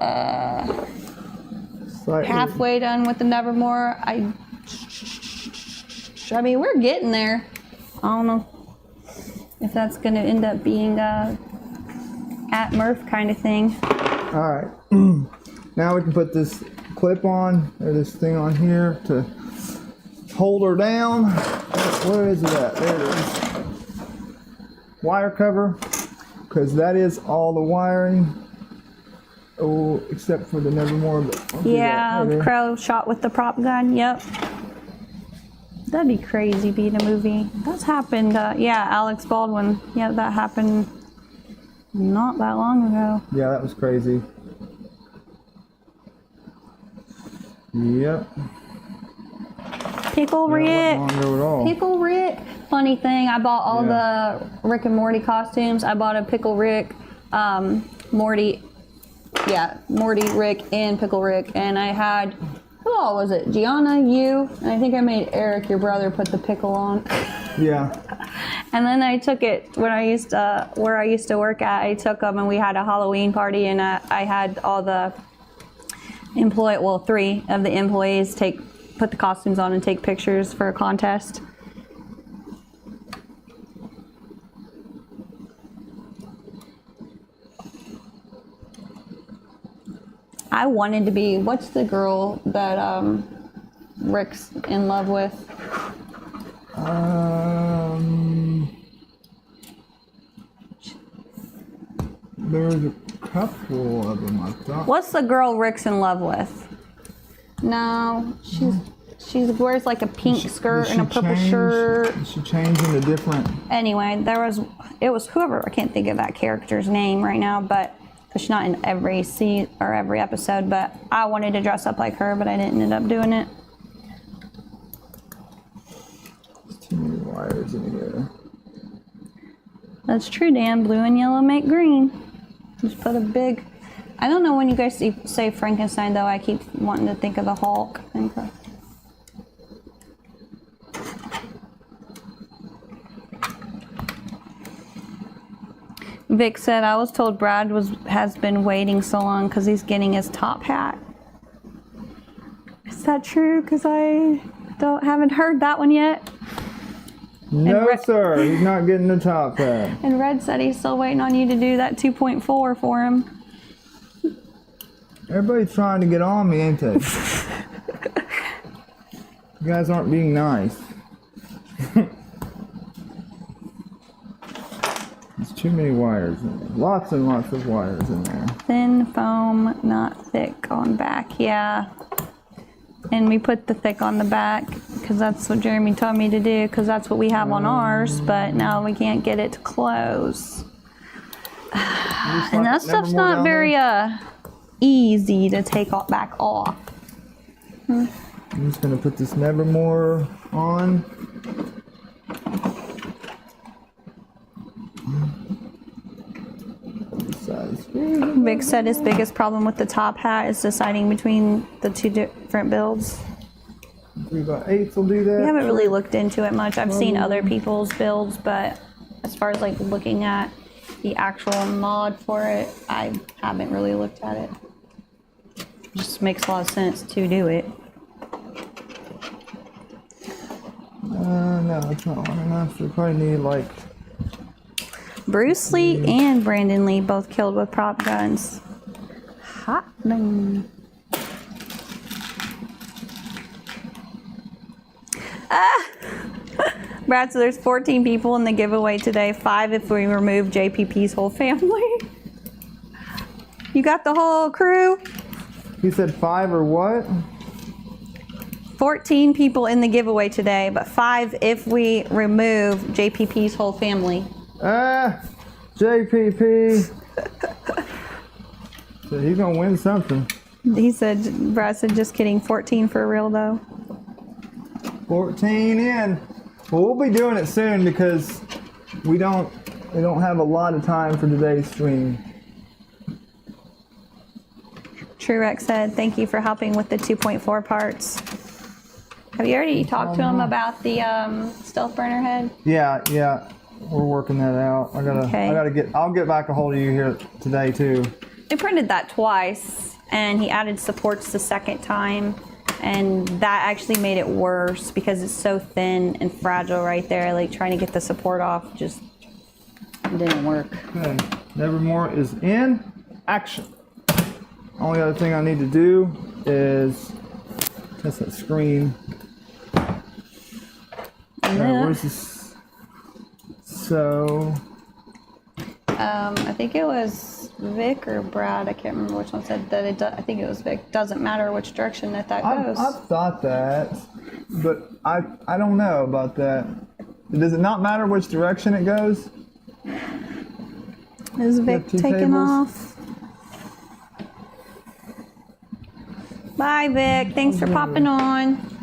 halfway done with the Nevermore. I mean, we're getting there. I don't know if that's going to end up being a at Murph kind of thing. All right. Now we can put this clip on, or this thing on here to hold her down. Where is it at? There it is. Wire cover, because that is all the wiring. Oh, except for the Nevermore. Yeah, the crow shot with the prop gun. Yep. That'd be crazy being a movie. That's happened. Yeah, Alex Baldwin. Yeah, that happened not that long ago. Yeah, that was crazy. Yep. Pickle Rick. Pickle Rick. Funny thing, I bought all the Rick and Morty costumes. I bought a Pickle Rick, Morty. Yeah, Morty, Rick, and Pickle Rick. And I had, who all was it? Gianna, you, and I think I made Eric, your brother, put the pickle on. Yeah. And then I took it when I used to, where I used to work at. I took them and we had a Halloween party, and I had all the three of the employees put the costumes on and take pictures for a contest. I wanted to be, what's the girl that Rick's in love with? There's a couple of them, I thought. What's the girl Rick's in love with? No, she wears like a pink skirt and a purple shirt. She changed into different. Anyway, it was whoever, I can't think of that character's name right now, but because she's not in every scene or every episode, but I wanted to dress up like her, but I didn't end up doing it. There's too many wires in here. That's true, Dan. Blue and yellow make green. Just put a big... I don't know when you guys say Frankenstein, though. I keep wanting to think of the Hulk. Vic said, I was told Brad has been waiting so long because he's getting his top hat. Is that true? Because I haven't heard that one yet. No, sir. He's not getting the top hat. And Red said he's still waiting on you to do that 2.4 for him. Everybody's trying to get on me, ain't they? You guys aren't being nice. too many wires in there. Lots and lots of wires in there. Thin foam, not thick on back. Yeah. And we put the thick on the back because that's what Jeremy told me to do because that's what we have on ours, but now we can't get it to close. And that stuff's not very easy to take back off. I'm just going to put this Nevermore on. Vic said his biggest problem with the top hat is deciding between the two different builds. 3x8s will do that. We haven't really looked into it much. I've seen other people's builds, but as far as like looking at the actual mod for it, I haven't really looked at it. It just makes a lot of sense to do it. No, it's not long enough. We probably need like... Bruce Lee and Brandon Lee both killed with prop guns. Hot dang. Brad, so there's 14 people in the giveaway today. 5 if we remove JPP's whole family. You got the whole crew? He said 5 or what? 14 people in the giveaway today, but 5 if we remove JPP's whole family. JPP. So he's gonna win something. He said, Brad said, just kidding, 14 for real though. 14 in. Well, we'll be doing it soon because we don't have a lot of time for today's stream. Truex said, thank you for helping with the 2.4 parts. Have you already talked to him about the stealth burner head? Yeah. We're working that out. I'll get back a hold of you here today too. I printed that twice and he added supports the second time. And that actually made it worse because it's so thin and fragile right there. Like trying to get the support off just didn't work. Okay, Nevermore is in action. Only other thing I need to do is test that screen. Yeah. Where's this? So. I think it was Vic or Brad. I can't remember which one said that. I think it was Vic. Doesn't matter which direction that goes. I've thought that, but I don't know about that. Does it not matter which direction it goes? Is Vic taking off? Bye, Vic. Thanks for popping on.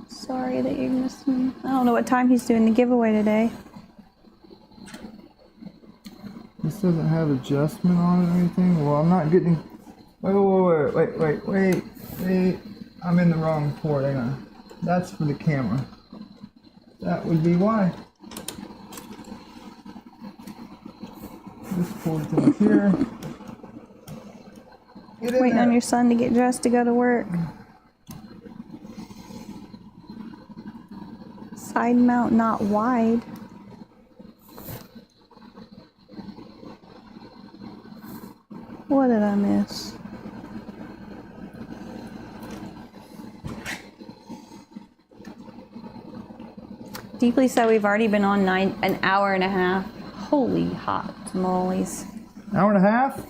Sorry that you missed me. I don't know what time he's doing the giveaway today. This doesn't have adjustment on it or anything. Well, I'm not getting. Wait. I'm in the wrong port. Hang on. That's for the camera. That would be why. This port's in here. Waiting on your son to get dressed to go to work. Side mount not wide. What did I miss? Deeply said we've already been on an hour and a half. Holy hot tamales. Hour and a half?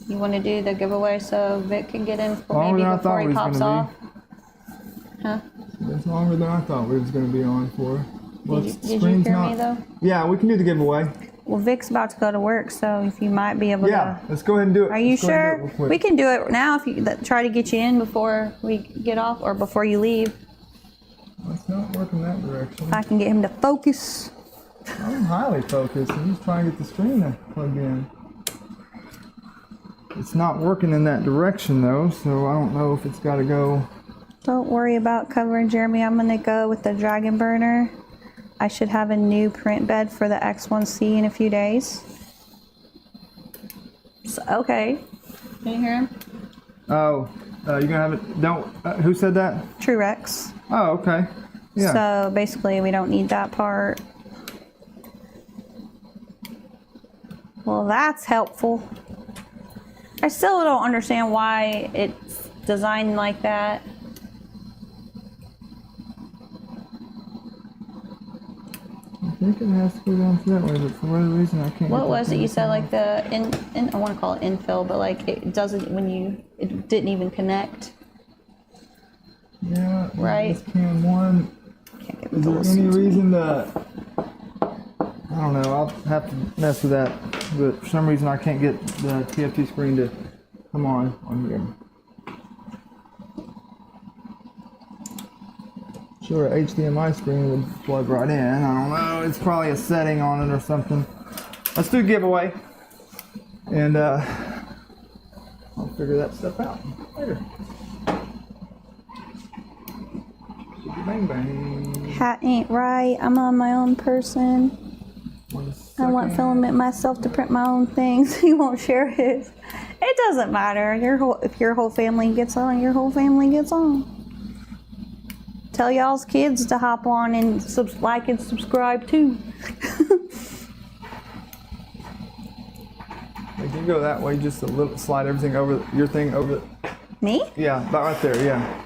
You want to do the giveaway so Vic can get in Longer maybe than I before thought he we was pops gonna off? Huh? That's longer than I thought we was going to be on for. Well, Did you hear me though? Yeah, we can do the giveaway. Well, Vic's about to go to work, so if you might be able to. Let's go ahead and do it. Are you Let's go ahead sure? and do it real quick. We can do it now if you try to get you in before we get off or before you leave. It's not working that direction. If I can get him to focus. I'm highly focused. I'm just trying to get the screen to plug in. It's not working in that direction though, so I don't know if it's got to go. Don't worry about covering, Jeremy. I'm going to go with the Dragon Burner. I should have a new print bed for the X1C in a few days. So, okay. Can you hear him? Oh, you're going to have it. Don't. Who said that? Truex. Oh, okay. Yeah. So basically, we don't need that part. Well, that's helpful. I still don't understand why it's designed like that. think it has to go down that way, but for whatever reason I can't. What was it you said, like the I want to call it infill, but like it doesn't it didn't even connect. Yeah. Right. This cam one. Can't get Is there any reason to? I don't know. I'll have to mess with that, but for some reason I can't get the TFT screen to come on here. Sure, HDMI screen would plug right in. I don't know. It's probably a setting on it or something. Let's do a giveaway, and I'll figure that stuff out later. Bang bang. Hat ain't right. I'm on my own person. I want filament myself to print my own things. He won't share his. It doesn't matter. If your whole family gets on, your whole family gets on. Tell y'all's kids to hop on and like and subscribe too. You can go that way, just a little, slide everything over, your thing over. Me? Yeah, about right there, yeah.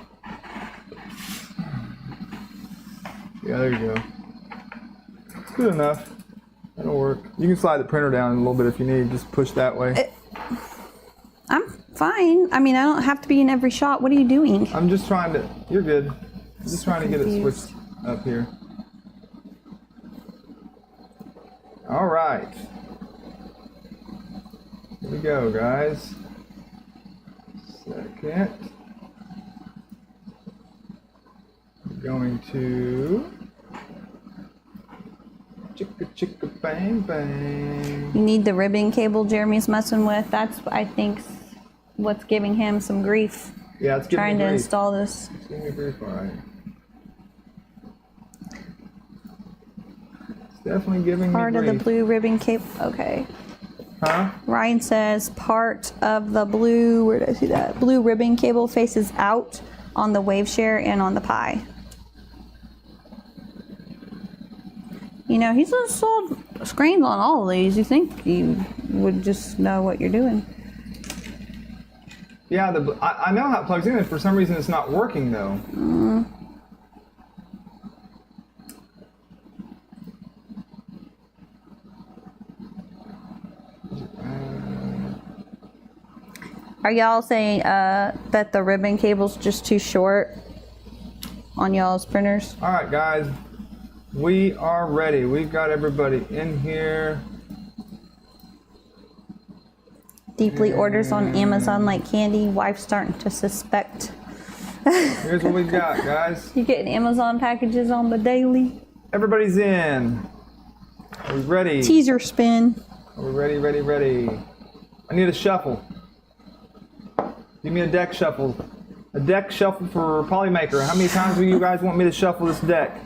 Yeah, there you go. It's good enough. That'll work. You can slide the printer down a little bit if you need, just push that way. I'm fine. I mean, I don't have to be in every shot. What are you doing? I'm just trying to, you're good. I'm just trying to get it switched up here. All right. Here we go, guys. Second. We're going to chicka chicka bang bang. You need the ribbon cable Jeremy's messing with. That's, I think, what's giving him some grief. Yeah, it's giving trying me to grief. install this. It's giving me grief, all right. It's definitely giving me grief. Part of the blue ribbon cable. Okay. Huh? Ryan says part of the blue, where did I see that? Blue ribbon cable faces out on the wave share and on the Pi. You know, he's installed screens on all of these. You think you would just know what you're doing. Yeah, I know how it plugs in, and for some reason it's not working though. Are y'all saying that the ribbon cable's just too short on y'all's printers? All right, guys, we are ready. We've got everybody in here. Deeply orders on Amazon like candy. Wife's starting to suspect. Here's what we've got, guys. You getting Amazon packages on the daily? Everybody's in. Are we ready? Teaser spin. Are we ready, ready, ready? I need a shuffle. Give me a deck shuffle. A deck shuffle for Polymaker. How many times do you guys want me to shuffle this deck?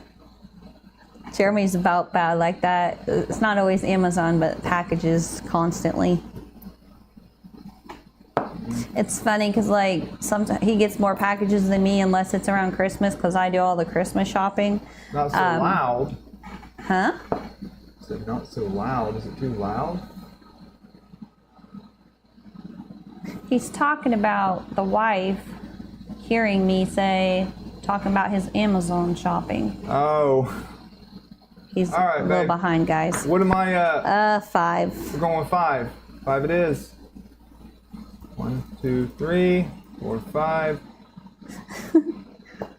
Jeremy's about bad like that. It's not always Amazon, but packages constantly. It's funny because like sometimes he gets more packages than me unless it's around Christmas because I do all the Christmas shopping. Not so loud. Huh? So not so loud. Is it too loud? He's talking about the wife hearing me talking about his Amazon shopping. Oh. He's all right, a little babe. behind, guys. What am I? 5. We're going with 5. 5 it is. 1, 2, 3, 4, 5.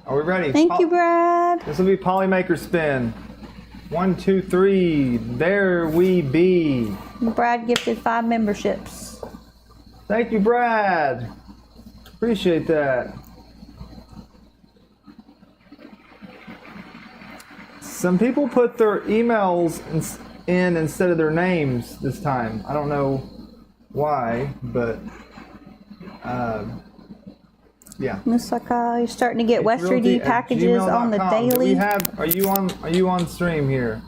Are we ready? Thank you, Brad. This will be Polymaker spin. 1, 2, 3. There we be. Brad gifted 5 memberships. Thank you, Brad. Appreciate that. Some people put their emails in instead of their names this time. I don't know why, but yeah. Musaka, you're starting to get West 3D packages on the daily. Are you on stream here?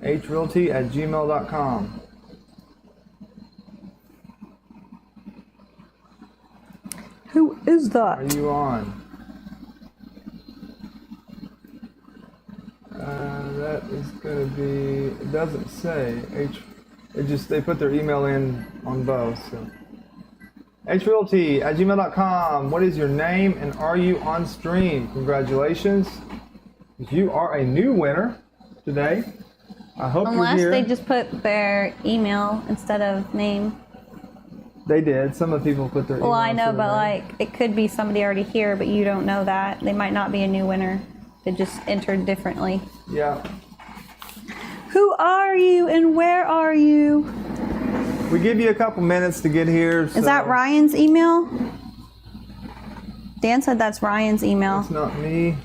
hrealty@gmail.com. Who is that? Are you on? That is gonna be. It doesn't say they put their email in on both. So hrealty@gmail.com. What is your name and are you on stream? Congratulations, you are a new winner. today. I hope Unless you're here. they just put their email instead of name. They did. Some of the people put their email. Well, I know, instead of but name. like it could be somebody already here, but you don't know that. They might not be a new winner. They just entered differently. Yeah. Who are you and where are you? We give you a couple minutes to get here. Is that Ryan's email? Dan said that's Ryan's email. It's not me.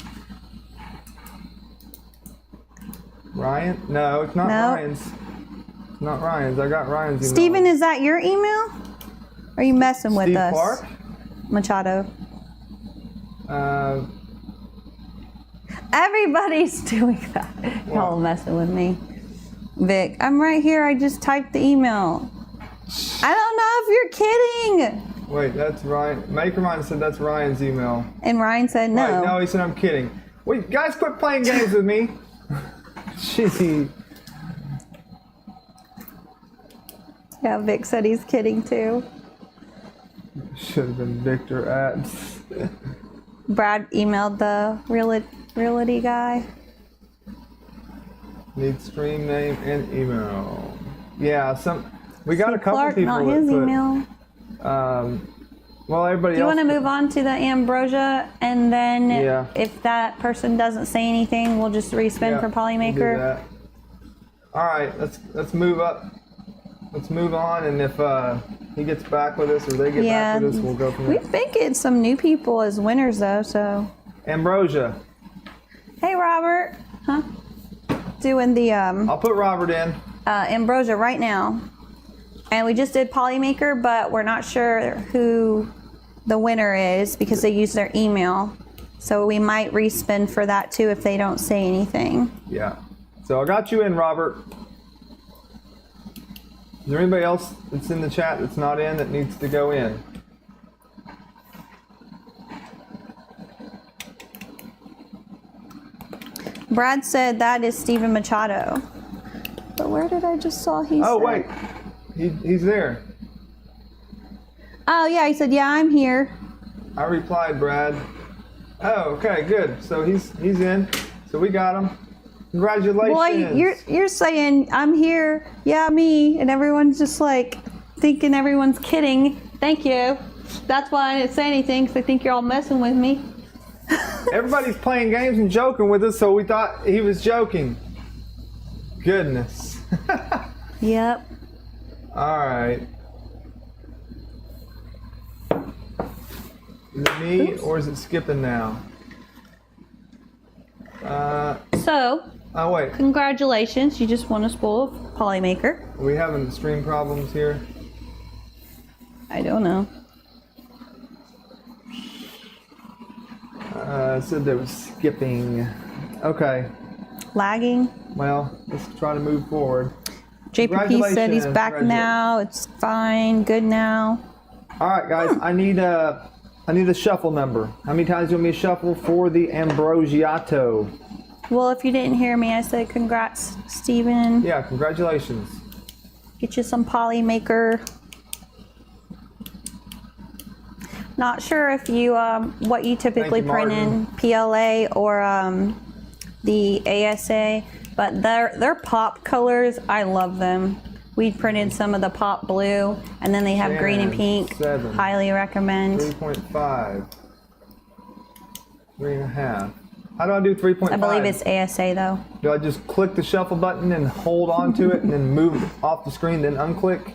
Ryan? No, it's not Ryan's. It's not Ryan's. I got Ryan's email. Steven, is that your email? Are you messing with us? Clark? Machado. Everybody's doing that. Y'all messing with me. Vic, I'm right here. I just typed the email. I don't know if you're kidding. Wait, that's Ryan. Makermind said that's Ryan's email. And Ryan said no. Wait, no, he said I'm kidding. Wait, guys, quit playing games with me. Gee. Yeah, Vic said he's kidding too. Should have been Victor at. Brad emailed the realty guy. Need stream name and email. Yeah, we got a couple Clark, people not that his put, email. Well, everybody Do you else. want to move on to the ambrosia, and then Yeah. if that person doesn't say anything, we'll just respin for we'll do Polymaker. that. All right, let's move up. Let's move on, and if he gets back with us or they get back with us, we'll go from there. We've been getting some new people as winners though, so. Ambrosia. Hey, Robert. Huh? Doing the I'll put Robert in. ambrosia right now. And we just did Polymaker, but we're not sure who the winner is because they used their email. So we might respin for that too if they don't say anything. Yeah. So I got you in, Robert. Is there anybody else that's in the chat that's not in that needs to go in? Brad said that is Steven Machado. But where did I just saw he Oh, said? wait. He's there. Oh, yeah, he said, yeah, I'm here. I replied, Brad. Oh, okay, good. So he's in. So we got him. Congratulations. Well, you're saying, I'm here, yeah, me, and everyone's just like thinking everyone's kidding. Thank you. That's why I didn't say anything, because I think you're all messing with me. Everybody's playing games and joking with us, so we thought he was joking. Goodness. Yep. All right. Is it me or is it skipping now? So, Oh, wait. congratulations, you just won a spool of Polymaker. Are we having stream problems here? I don't know. It said there was skipping. Okay. Lagging. Well, let's try to move forward. JPP said he's back Congratulations. now. It's fine. Good now. All right, guys. I need a shuffle number. How many times do you want me to shuffle for the Ambrosiato? Well, if you didn't hear me, I said congrats, Steven. Yeah, congratulations. Get you some Polymaker. Not sure if you what you typically Thank you, print in PLA or the ASA, but their pop colors, I love them. We printed some of the pop blue, and then they have green and pink. 7. Highly recommend. 3.5. 3.5. How do I do 3.5? I believe it's ASA though. Do I just click the shuffle button and hold on to it and then move off the screen, then unclick?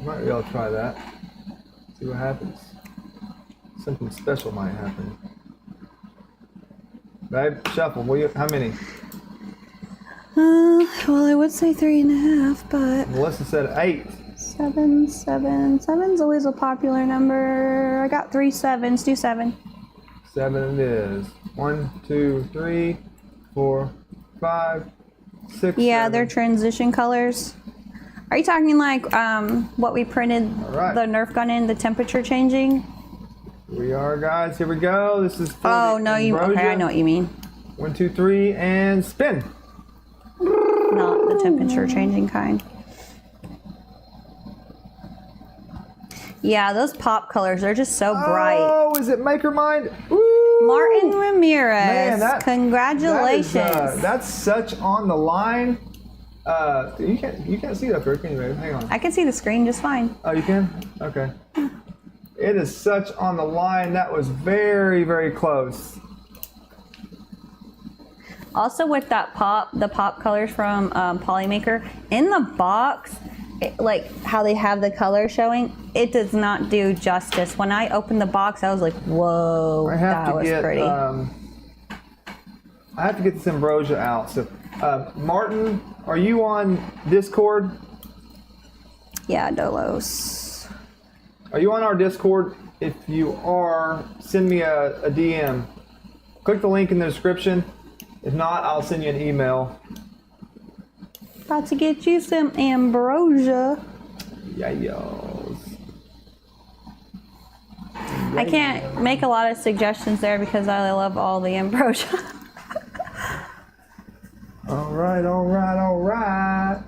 Might be able to try that. See what happens. Something special might happen. Babe, shuffle. How many? Well, I would say 3.5, but Melissa said 8. 7. 7's always a popular number. I got 3 7s. Do 7. 7 it is. 1, 2, 3, 4, 5, 6. Yeah, 7. they're transition colors. Are you talking like what we printed right. the Nerf gun in, the temperature changing? Here we are, guys. Here we go. This is. For Oh the no, Ambrosia. okay, I know what you mean. 1, 2, 3, and spin. Not the temperature changing kind. Yeah, those pop colors, they're just so bright. Oh, is it Maker Mind? Woo! Martin Ramirez. Man, Congratulations. That's such on the line. You can't see it up here, can you, babe? Hang on. I can see the screen just fine. Oh, you can? Okay. It is such on the line. That was very, very close. Also with that the pop colors from Polymaker, in the box, like how they have the color showing, it does not do justice. When I opened the box, I was like, whoa, that was pretty. I have to get this ambrosia out. So, Martin, are you on Discord? Yeah, Dolos. Are you on our Discord? If you are, send me a DM. Click the link in the description. If not, I'll send you an email. About to get you some ambrosia. Yayos. I can't make a lot of suggestions there because I love all the ambrosia. All right, all right, all right.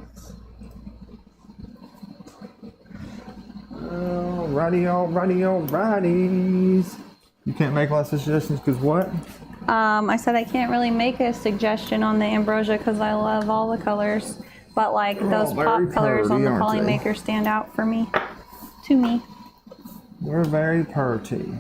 Alrighty, alrighty, alrighties. You can't make a lot of suggestions because what? I said I can't really make a suggestion on the ambrosia because I love all the colors, but like those pop colors on the Polymaker stand out for me, to me. They're very pretty.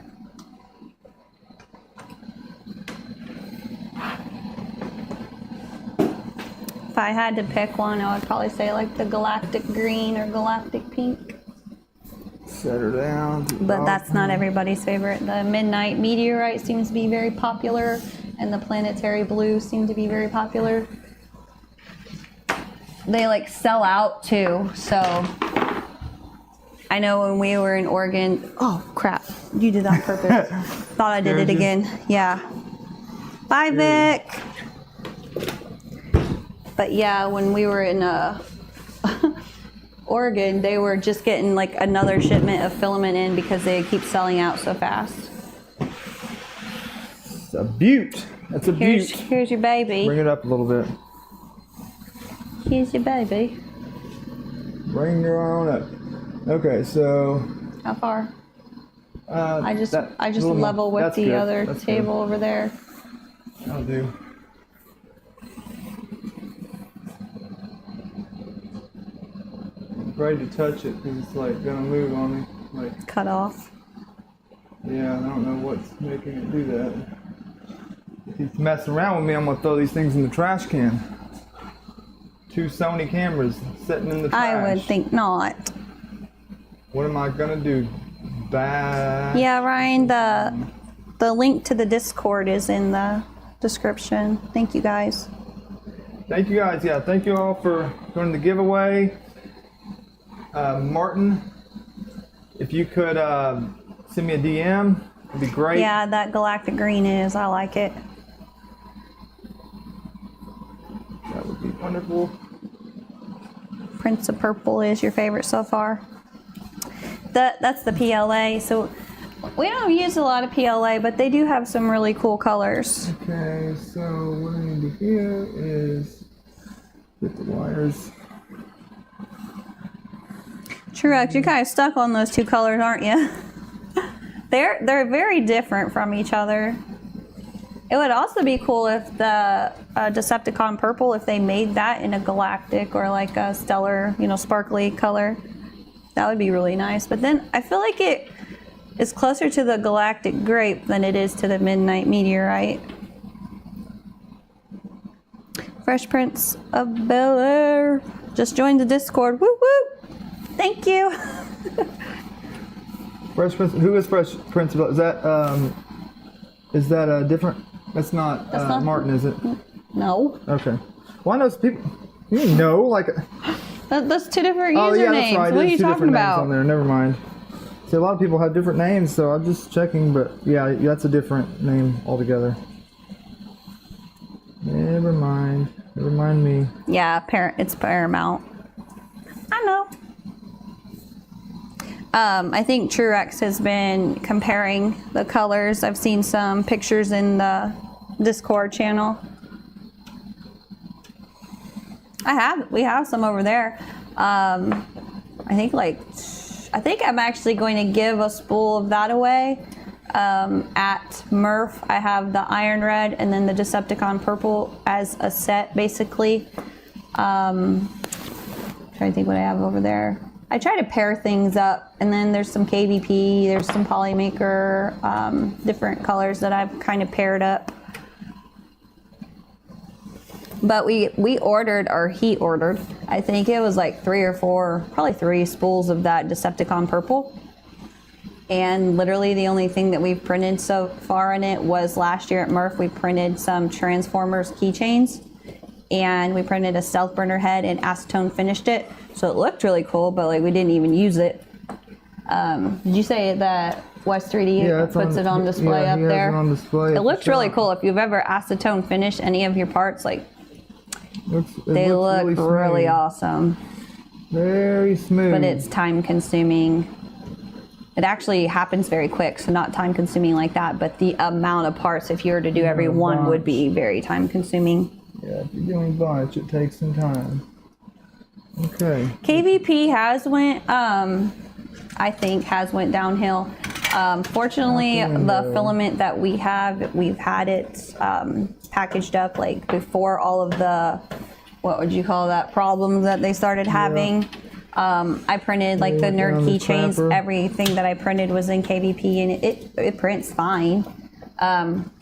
If I had to pick one, I would probably say like the galactic green or galactic pink. Set her down. But that's not everybody's favorite. The midnight meteorite seems to be very popular, and the planetary blue seem to be very popular. They like sell out too, so I know when we were in Oregon. Oh crap! You did that on purpose. Thought I did it again. Yeah. Bye, Vic. But yeah, when we were in Oregon, they were just getting like another shipment of filament in because they keep selling out so fast. It's a beaut. That's a beaut. Here's your baby. Bring it up a little bit. Here's your baby. Bring her on up. Okay, so. How far? I just little level more. with the other table over there. I'll do. Ready to touch it because it's like gonna move on me. Like cut off. Yeah, I don't know what's making it do that. If he's messing around with me, I'm gonna throw these things in the trash can. 2 Sony cameras sitting in the trash. I would think not. What am I gonna do? Bad. Yeah, Ryan, the link to the Discord is in the description. Thank you guys. Thank you guys. Yeah, thank you all for doing the giveaway. Martin, if you could send me a DM, it'd be great. Yeah, that galactic green is. I like it. That would be wonderful. Prince of Purple is your favorite so far. That's the PLA. So we don't use a lot of PLA, but they do have some really cool colors. Okay, so what I need to do is get the wires. Truex, you're kind of stuck on those 2 colors, aren't you? They're very different from each other. It would also be cool if the Decepticon purple, if they made that in a galactic or like a stellar, sparkly color. That would be really nice. But then I feel like it is closer to the galactic grape than it is to the midnight meteorite. Fresh Prince of Bel-Air just joined the Discord. Woo woo! Thank you. Fresh Prince. Who is Fresh Prince? Is that a different? That's not Martin, is it? No. Okay. Well, I know some people. You know, like. That's 2 different usernames. Oh yeah, that's right. What are you two talking different about? Names on there. Never mind. See, a lot of people have different names, so I'm just checking. But yeah, that's a different name altogether. Never mind. Never mind me. Yeah, it's Paramount. I know. I think Truex has been comparing the colors. I've seen some pictures in the Discord channel. We have some over there. I think I'm actually going to give a spool of that away. At MRRF, I have the Iron Red and then the Decepticon Purple as a set, basically. Trying to think what I have over there. I try to pair things up, and then there's some KVP, there's some Polymaker, different colors that I've kind of paired up. But we ordered, or he ordered, I think it was like 3 or 4, probably 3 spools of that Decepticon Purple. And literally the only thing that we've printed so far in it was last year at MRRF, we printed some Transformers keychains. And we printed a Stealth Burner head and acetone finished it. So it looked really cool, but like we didn't even use it. Did you say that West 3D puts it on display up there? On display it looks really cool. If you've ever acetone finished any of your parts, like they look really awesome. Very smooth. But it's time consuming. It actually happens very quick, so not time consuming like that, but the amount of parts, if you were to do every one, would be very time consuming. Yeah, if you're doing a bunch, it takes some time. Okay. KVP has went, I think, has went downhill. Fortunately, the filament that we have, we've had it packaged up like before all of the, what would you call that, problems that they started having. I printed like the nerd keychains. Everything that I printed was in KVP, and it prints fine.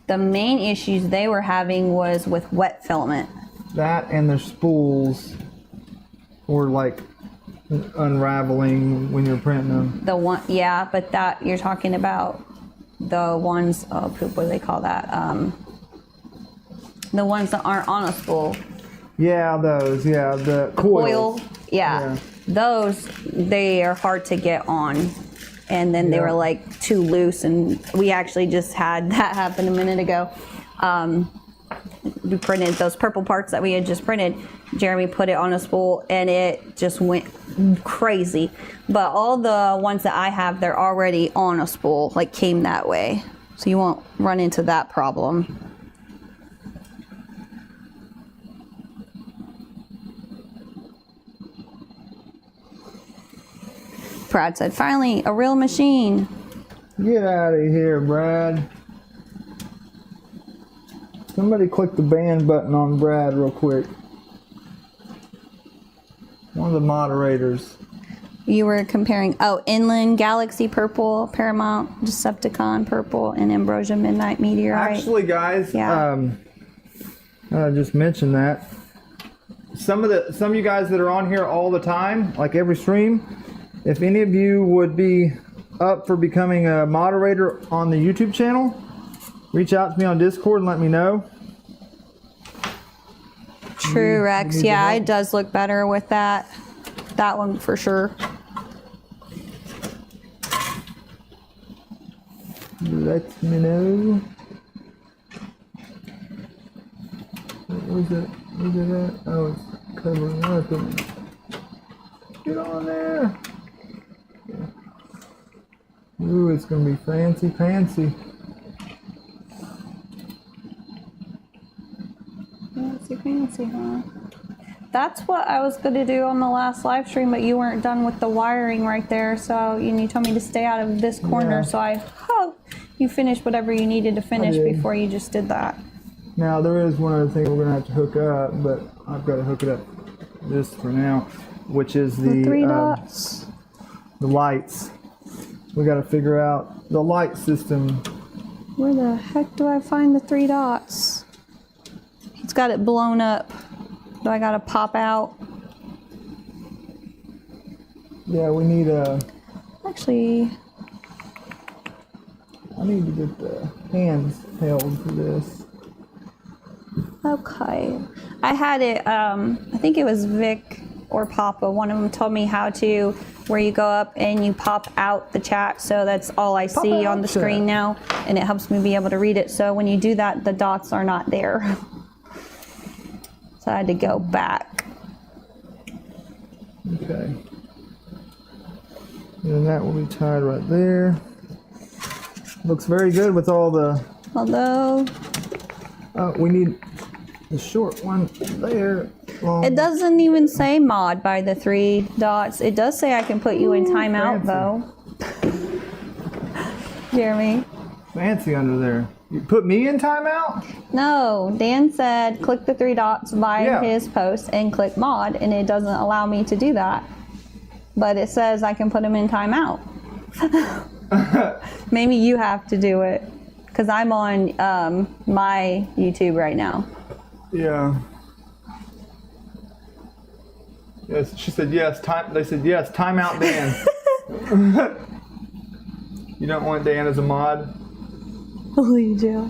The main issues they were having was with wet filament. That and the spools were like unraveling when you're printing them. The one, yeah, but that you're talking about the ones. Oh, poop! What do they call that? The ones that aren't on a spool. Yeah, those. Yeah, the coil. Yeah. Those, they are hard to get on, and then they were like too loose, and we actually just had that happen a minute ago. We printed those purple parts that we had just printed. Jeremy put it on a spool and it just went crazy. But all the ones that I have, they're already on a spool, like came that way, so you won't run into that problem. Brad said, finally, a real machine. Get out of here, Brad. Somebody click the ban button on Brad real quick. One of the moderators. You were comparing, Inland Galaxy Purple, Paramount Decepticon Purple, and Ambrosia Midnight Meteorite. Actually, guys, I just mentioned that. Some of you guys that are on here all the time, like every stream, if any of you would be up for becoming a moderator on the YouTube channel, reach out to me on Discord and let me know. True, Rex. Yeah, it does look better with that. That one for sure. Let me know. What was it? Where's it at? Oh, it's covering up. Get on there. Ooh, it's gonna be fancy pantsy. Fancy, huh? That's what I was gonna do on the last live stream, but you weren't done with the wiring right there, so you told me to stay out of this corner, so I hope you finished whatever you needed to finish before you just did that. Now, there is one other thing we're gonna have to hook up, but I've got to hook it up just for now, which is the 3 dots. The lights. We got to figure out the light system. Where the heck do I find the 3 dots? It's got it blown up. Do I gotta pop out? Yeah, we need a... Actually... I need to get the hands held for this. Okay. I had it, I think it was Vic or Papa. One of them told me how to, where you go up and you pop out the chat. So that's all I see on the screen now. And it helps me be able to read it. So when you do that, the dots are not there. So I had to go back. Okay. And that will be tied right there. Looks very good with all the... Although... we need the short one there. It doesn't even say mod by the 3 dots. It does say I can put you in timeout, though. Jeremy. Fancy under there. You put me in timeout? No, Dan said click the 3 dots by Yeah. his post and click mod, and it doesn't allow me to do that. But it says I can put him in timeout. Maybe you have to do it, because I'm on my YouTube right now. Yeah. Yes, she said yes. They said yes. Timeout, Dan. You don't want Dan as a mod? Holy Joe.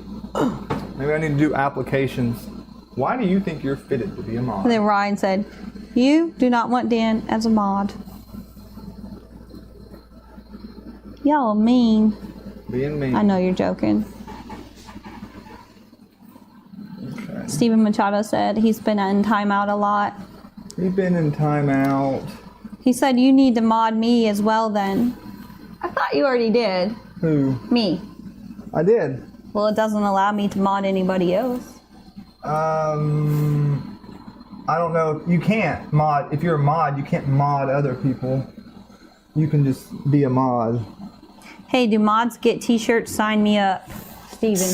Maybe I need to do applications. Why do you think you're fitted to be a mod? And then Ryan said, you do not want Dan as a mod. Y'all are mean. Being mean. I know you're joking. Okay. Steven Machado said he's been in timeout a lot. You've been in timeout. He said you need to mod me as well then. I thought you already did. Who? Me. I did. Well, it doesn't allow me to mod anybody else. I don't know. You can't mod. If you're a mod, you can't mod other people. You can just be a mod. Hey, do mods get t-shirts? Sign me up, Steven.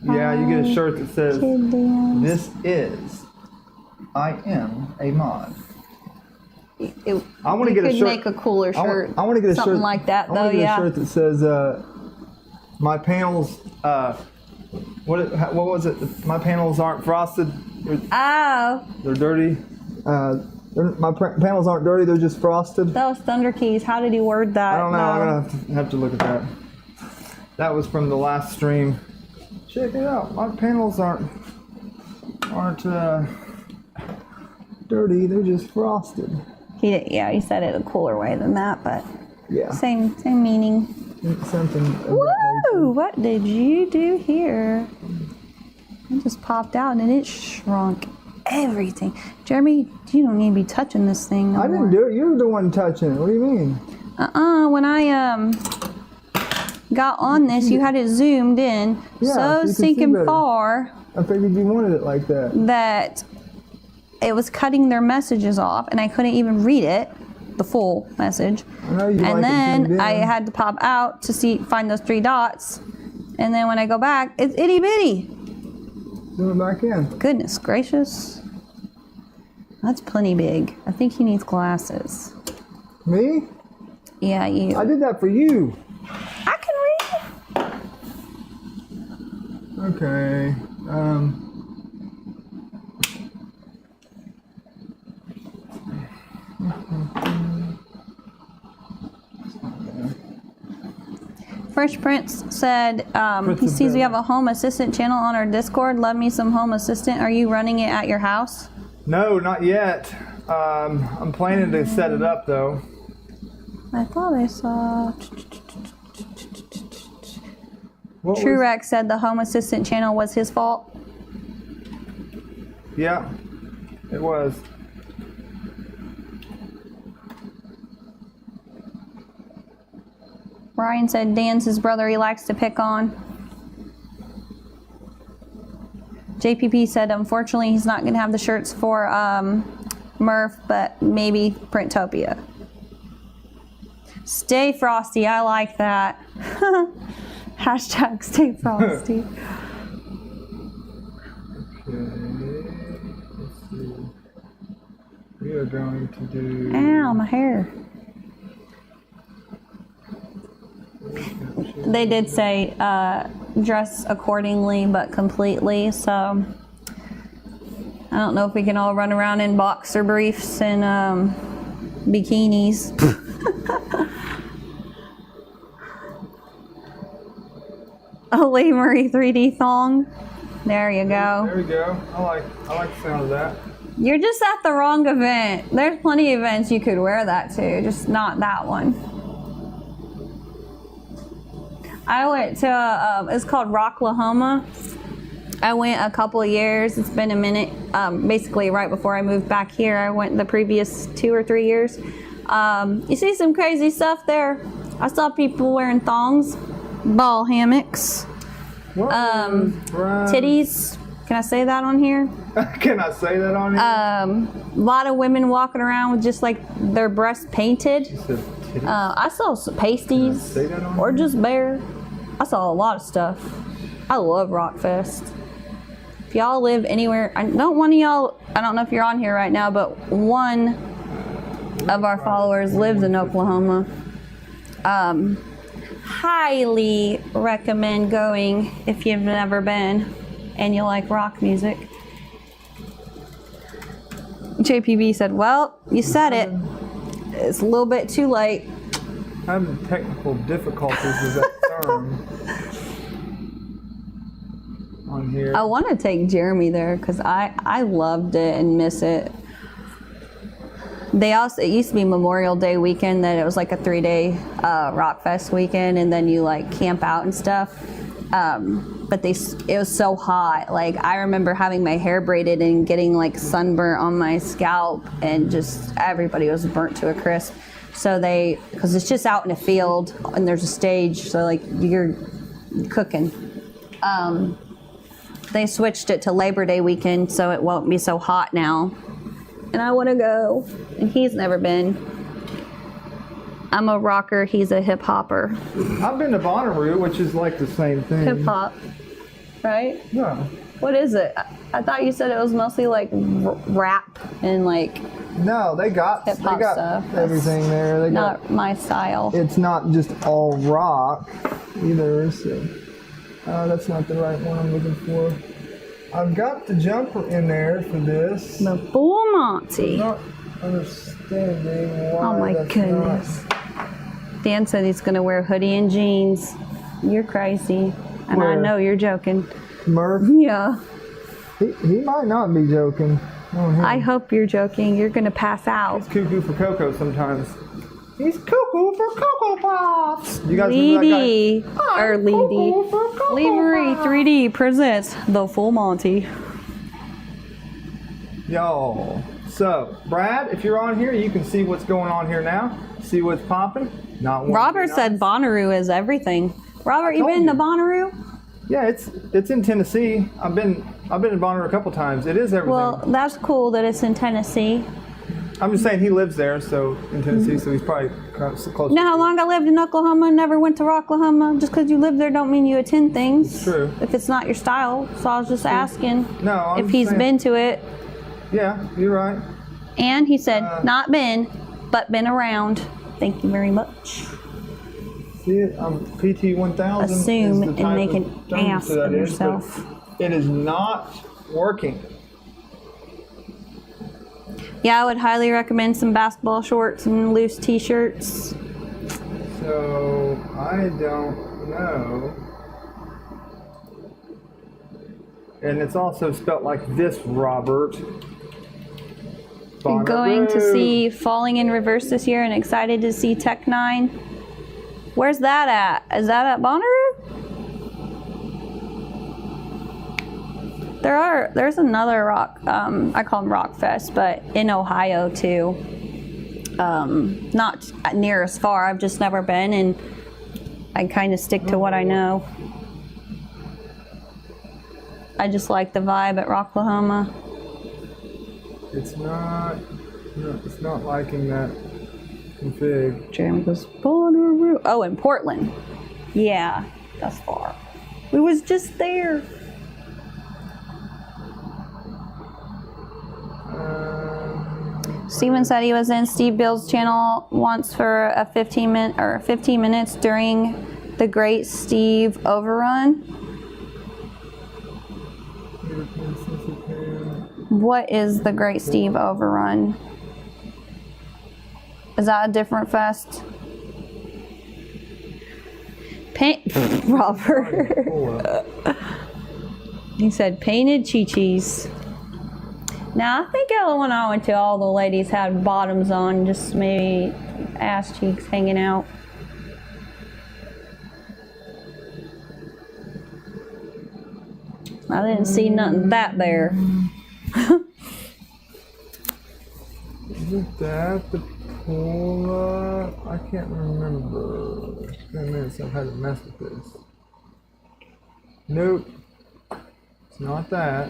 Yeah, you get a shirt that says, Kid Dan. "This is, I am a mod." I want to get a could shirt. make a cooler shirt. I want to get a something shirt like that, I though. want to get Yeah. a shirt that says, "My panels." What was it? My panels aren't frosted. Oh, They're dirty. Panels aren't dirty. They're just frosted. that was Thunder Keys. How did he word that? I don't know. No. I'm gonna have to look at that. That was from the last stream. Check it out. My panels aren't dirty. They're just frosted. He said it a cooler way than that, but Yeah. same meaning. Something. of that nature. Woo! What did you do here? It just popped out and it shrunk everything. Jeremy, you don't need to be touching this thing no I didn't more. do it. You were the one touching it. What do you mean? When I got on this, you had it zoomed in Yeah, so so you could see stinking better. far I figured you wanted it like that. that it was cutting their messages off, and I couldn't even read it, the full message. I know you like And it then zoomed in. I had to pop out to find those 3 dots, and then when I go back, it's itty bitty. Zoom it back in. Goodness gracious, that's plenty big. I think he needs glasses. Me? Yeah, you. I did that for you. I can read. Okay. Fresh Prince said he sees we have a home assistant channel on our Discord. Love me some home assistant. Are you running it at your house? No, not yet. I'm planning to set it up though. I thought I saw. What was- Truex said the home assistant channel was his fault. Yeah, it was. Ryan said Dan's his brother he likes to pick on. JPP said unfortunately he's not going to have the shirts for Murph, but maybe Printopia. Stay frosty, I like that. Hashtag stay frosty. Okay, let's see. We are going to do. Ow, my hair. They did say dress accordingly but completely, so I don't know if we can all run around in boxer briefs and bikinis. A Lee Marie 3D thong. There you go. There we go. I like the sound of that. You're just at the wrong event. There's plenty of events you could wear that to, just not that one. I went to, it's called Rocklahoma. I went a couple of years. It's been a minute. Basically, right before I moved back here, I went the previous 2 or 3 years. You see some crazy stuff there. I saw people wearing thongs, ball hammocks, What was Brian- titties, Can I say that on here? Can I say that on here? A lot of women walking around with just like their breasts painted. You said titties? I saw some pasties Say that on or here? just bare. I saw a lot of stuff. I love Rockfest. If y'all live anywhere, I don't know if you're on here right now, but one of our followers lives in Oklahoma. Highly recommend going if you've never been and you like rock music. JPB said, well, you said it. It's a little bit too late. Having technical difficulties with that term on here. I want to take Jeremy there because I loved it and miss it. It used to be Memorial Day weekend, that it was like a 3-day Rockfest weekend, and then you like camp out and stuff. But it was so hot. Like I remember having my hair braided and getting like sunburnt on my scalp, and just everybody was burnt to a crisp. So because it's just out in a field and there's a stage, so like you're cooking. They switched it to Labor Day weekend, so it won't be so hot now. And I want to go, and he's never been. I'm a rocker, he's a hip hopper. I've been to Bonnaroo, which is like the same thing. Hip hop, right? No. What is it? I thought you said it was mostly like rap and like No, they got hip-hop stuff. everything there. They not my style. It's not just all rock either. So, that's not the right one I'm looking for. I've got the jumper in there for this. The Full Monty. Not understanding why. Oh my that's goodness. Dan said he's gonna wear hoodie and jeans. You're crazy. And I Where? know you're joking. Murph, Yeah. he might not be joking. Oh, I hope you're joking. You're gonna pass out. He's cuckoo for cocoa sometimes. He's cuckoo for Cocoa Pops. You guys remember Leedy, that guy? or I'm Leedy. cuckoo for Cocoa Levery Pops. 3D presents the Full Monty. Yo. So, Brad, if you're on here, you can see what's going on here now. See what's popping. Not one. Robert said Bonnaroo is everything. Robert, you told been to you. Bonnaroo? Yeah, it's in Tennessee. I've been in Bonnaroo a couple times. It is everything. Well, that's cool that it's in Tennessee. I'm just saying he lives there, so in Tennessee, so he's probably close. You know how long I lived in Oklahoma and never went to Rocklahoma? Just because you live there don't mean you attend things. It's true. If it's not your style. So I was just asking No, I'm if just he's saying- been to it. Yeah, you're right. And he said, not been, but been around. Thank you very much. See it? PT 1000. Assume is the and type make of an thermostat ass that of is, yourself. but it is not working. Yeah, I would highly recommend some basketball shorts and loose t-shirts. So I don't know. And it's also spelt like this, Robert. You're going to Bonnaroo. see Falling in Reverse this year and excited to see Tech 9. Where's that at? Is that at Bonnaroo? There's another rock, I call them Rock Fest, but in Ohio too. Not near as far, I've just never been, and I kind of stick to what I know. I just like the vibe at Rocklahoma. It's not liking that config. Jeremy goes, Bonnaroo. Oh, in Portland. Yeah, that's far. We was just there. Steven said he was in Steve Bill's channel once for a 15 minutes during the Great Steve Overrun. What is the Great Steve Overrun? Is that a different fest? Robert. He said painted chi-chis. Now I think when I went to, all the ladies had bottoms on, just maybe ass cheeks hanging out. I didn't see nothing that there. Isn't that the Pola? I can't remember. It's been a minute since I've had to mess with this. Nope. It's Not that.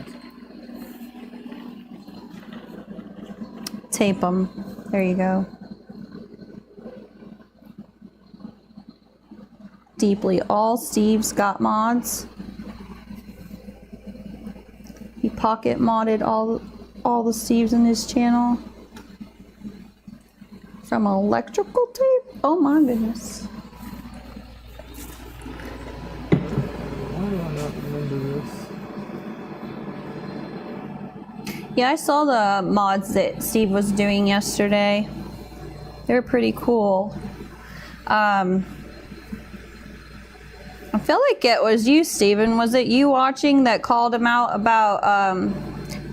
Tape them. There you go. Deeply. All Steve's got mods. He pocket modded all the Steves in his channel. From electrical tape? Oh my goodness. Why do I not remember this? Yeah, I saw the mods that Steve was doing yesterday. They're pretty cool. I feel like it was you, Steven. Was it you watching that called him out about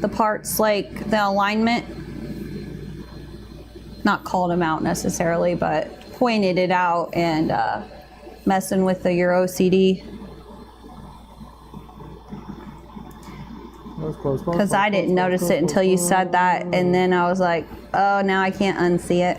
the parts, like the alignment? Not called him out necessarily, but pointed it out and messing with your OCD. Because I didn't notice it until you said that, and then I was like, oh, now I can't unsee it.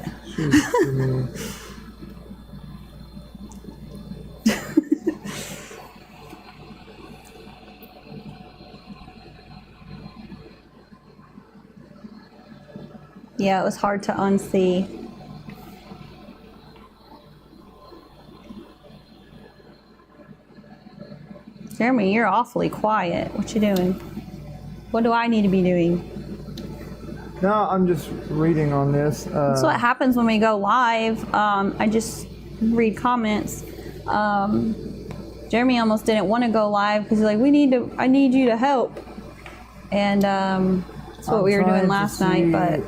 Yeah, it was hard to unsee. Jeremy, you're awfully quiet. What you doing? What do I need to be doing? No, I'm just reading on this. That's what happens when we go live. I just read comments. Jeremy almost didn't want to go live because he's like, I need you to help. And that's what we were doing last night, but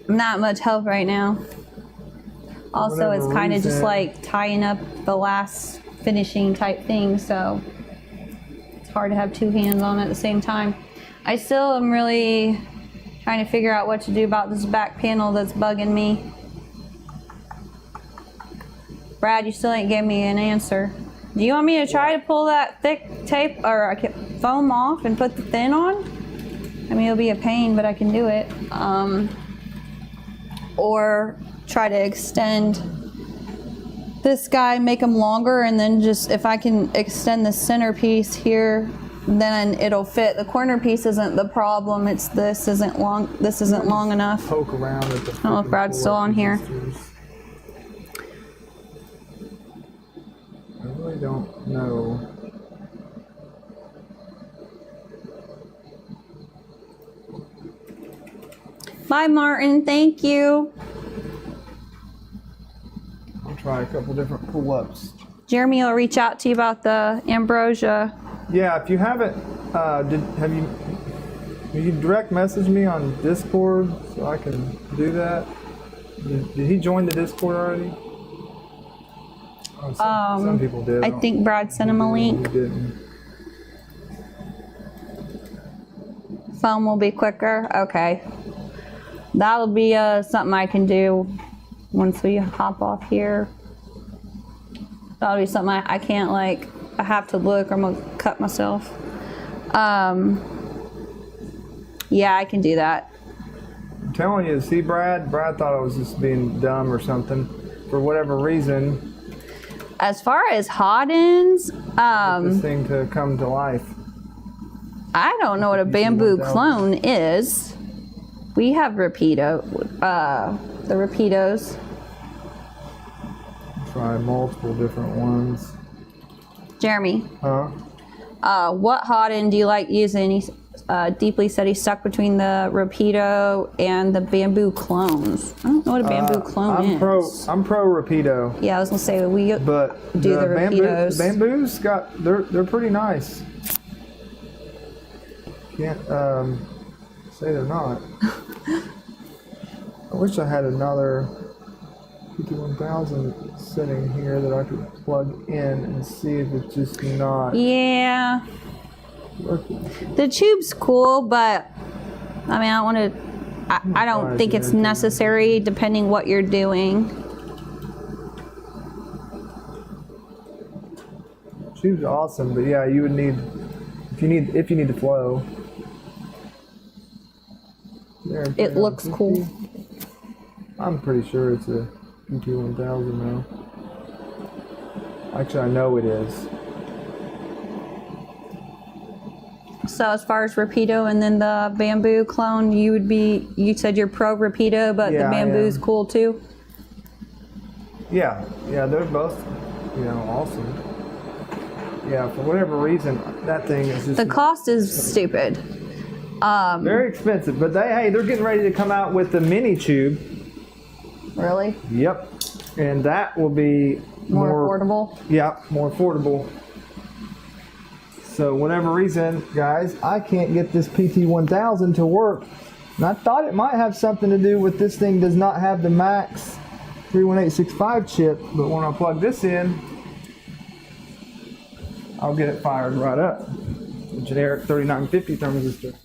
I'm not much help right now. Also, it's kind of just like tying up the last finishing type thing, so it's hard to have two hands on it at the same time. I still am really trying to figure out what to do about this back panel that's bugging me. Brad, you still ain't giving me an answer. Do you want me to try to pull that thick tape or foam off and put the thin on? I mean, it'll be a pain, but I can do it. Or try to extend this guy, make them longer, and then just, if I can extend the centerpiece here, then it'll fit. The corner piece isn't the problem, it's this isn't long enough. Poke around at the, I don't know if Brad's still on here. I really don't know. Bye, Martin. Thank you. I'll try a couple different pull-ups. Jeremy will reach out to you about the ambrosia. Yeah, if you haven't, you direct message me on Discord so I can do that? Did he join the Discord already? Oh, some people did. I think Brad sent him a link. He didn't. Phone will be quicker. Okay. That'll be something I can do once we hop off here. That'll be something I can't, like, I have to look or I'm gonna cut myself. Yeah, I can do that. I'm telling you, see, Brad thought I was just being dumb or something for whatever reason. As far as hot ends, this thing to come to life. I don't know what a bamboo clone is. We have the Rapidos. Try multiple different ones. Jeremy. Huh? What hot end do you like using? He deeply said he's stuck between the Rapido and the bamboo clones. I don't know what a bamboo clone is. I'm pro Rapido. Yeah, I was gonna say do the Rapidos. Bamboo's they're pretty nice. Can't say they're not. I wish I had another 51000 sitting here that I could plug in and see if it's just not. Yeah. Working. The tube's cool, but I mean, I don't think it's necessary depending what you're doing. Tube's awesome, but yeah, you would need if you need to flow. It looks cool. I'm pretty sure it's a PT1000 now. Actually, I know it is. So as far as Rapido and then the bamboo clone, you said you're pro Rapido, but Yeah, the I bamboo's am. cool too? Yeah, they're both, awesome. Yeah, for whatever reason, that thing is just The cost is stupid. very expensive. But they're getting ready to come out with the mini tube. Really? Yep, and that will be More affordable? Yeah, more affordable. So whatever reason, guys, I can't get this PT1000 to work. And I thought it might have something to do with this thing does not have the Max 31865 chip, but when I plug this in, I'll get it fired right up. The generic 3950 thermistor.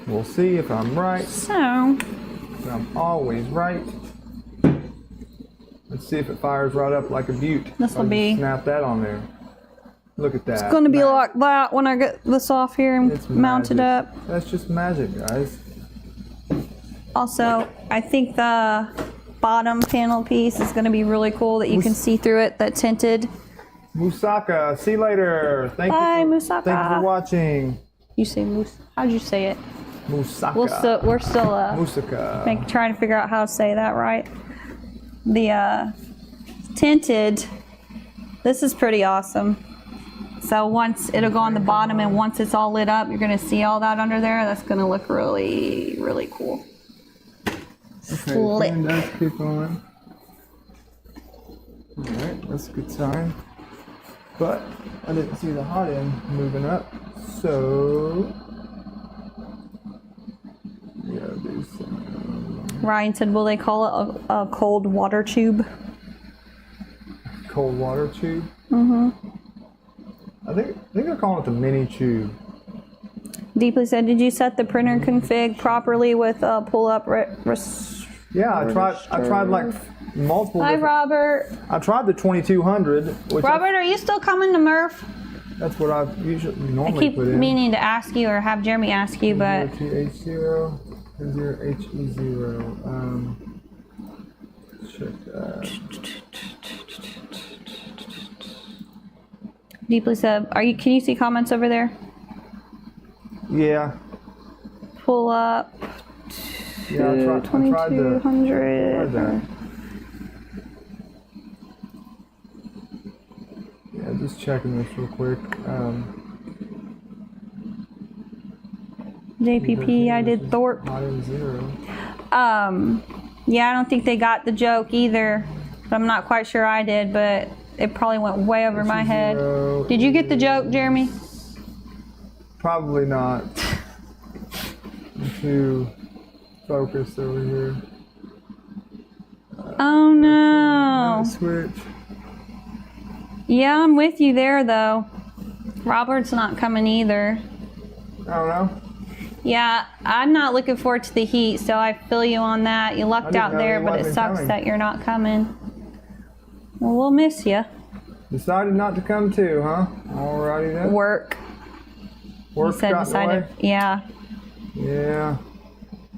We'll see if I'm right. So, I'm always right. Let's see if it fires right up like a butte. This will I'll just be- snap that on there. Look at that. it's going to be like that when I get this off here and It's mount it magic. up. That's just magic, guys. Also, I think the bottom panel piece is going to be really cool that you can see through it, that tinted. Musaka, see you later. Bye, Musaka. Thank you for watching. You say moose? How'd you say it? Musaka. We're still Musaka. trying to figure out how to say that right. The tinted, this is pretty awesome. So once it'll go on the bottom and once it's all lit up, you're gonna see all that under there. That's gonna look really, really cool. Okay, Lit. fan does keep on. Alright, that's a good sign. But I didn't see the hot end moving up, so we gotta do some Ryan said, will they call it a cold water tube? cold water tube. Mm-hmm. I think they're calling it the mini tube. Deeply said, did you set the printer config properly with pull-up Yeah, I tried like multiple. Hi, different- Robert. I tried the 2200, which Robert, are you still coming to Murph? that's what I usually I normally keep put in. meaning to ask you or have Jeremy ask you, but 0TH0 and 0HE0. Check that. Deeply said, can you see comments over there? Yeah, Pull up yeah. I tried 2200. that. Yeah, just checking this real quick. JPP, I did Thorpe. Hot in 0. Yeah, I don't think they got the joke either. But I'm not quite sure I did, but it probably went way over my head. H0 Did you get the joke, Jeremy? Probably not. I'm too focused over here. Oh no. Switch. Yeah, I'm with you there though. Robert's not coming either. I don't know. Yeah, I'm not looking forward to the heat, so I feel you on that. You lucked didn't out know there, you but it wasn't sucks coming. that you're not coming. Well, we'll miss you. Decided not to come too, huh? Alrighty then. Work. Work You said got in the way? decided. Yeah, Yeah.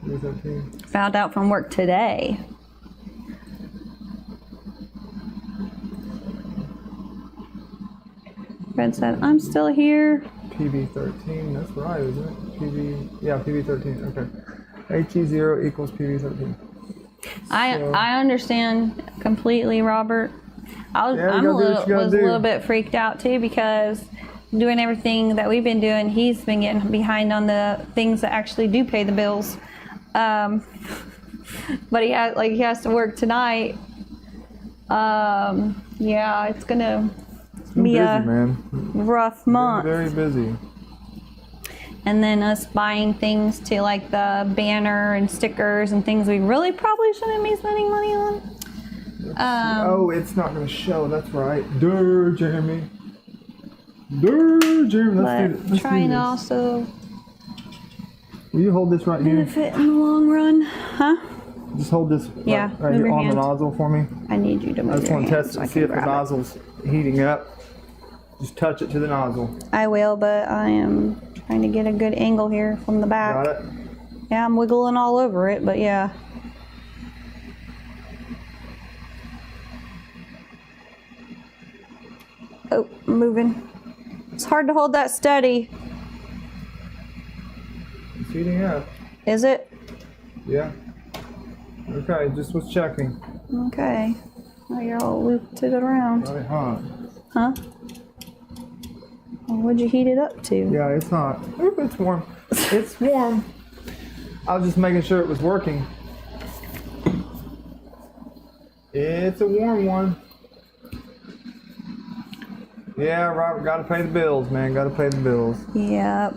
313. found out from work today. Fred said, I'm still here. PB13, that's right, isn't it? PB13, okay. HE0 equals PB13. I understand completely, Robert. Yeah, you I'm gotta a do what little you gotta was a do. little bit freaked out too because doing everything that we've been doing, he's been getting behind on the things that actually do pay the bills. But he has to work tonight. Yeah, it's gonna I'm be busy, a man. rough month. Very busy. And then us buying things to like the banner and stickers and things we really probably shouldn't be spending money on. Oh, it's not gonna show, that's right. Durr, Jeremy. Durr, Jeremy. Let's Trying do to this. also Will you hold this right here? benefit in the long run, huh? Just hold this Yeah, right move here your on the hand. nozzle for me. I need you to move I just your want to hand test so it I and see can if the grab it. nozzle's heating up. Just touch it to the nozzle. I will, but I am trying to get a good angle here from the back. Got it? Yeah, I'm wiggling all over it, but yeah. Oh, moving. It's hard to hold that steady. It's heating up. Is it? Yeah. Okay, just was checking. Okay. Now you're all looped it around. Really hot. Huh? Well, what'd you heat it up to? Yeah, it's hot. Oop, it's warm. It's warm. I was just making sure it was working. It's a warm one. Yeah, Robert, gotta pay the bills, man. Gotta pay the bills. Yep.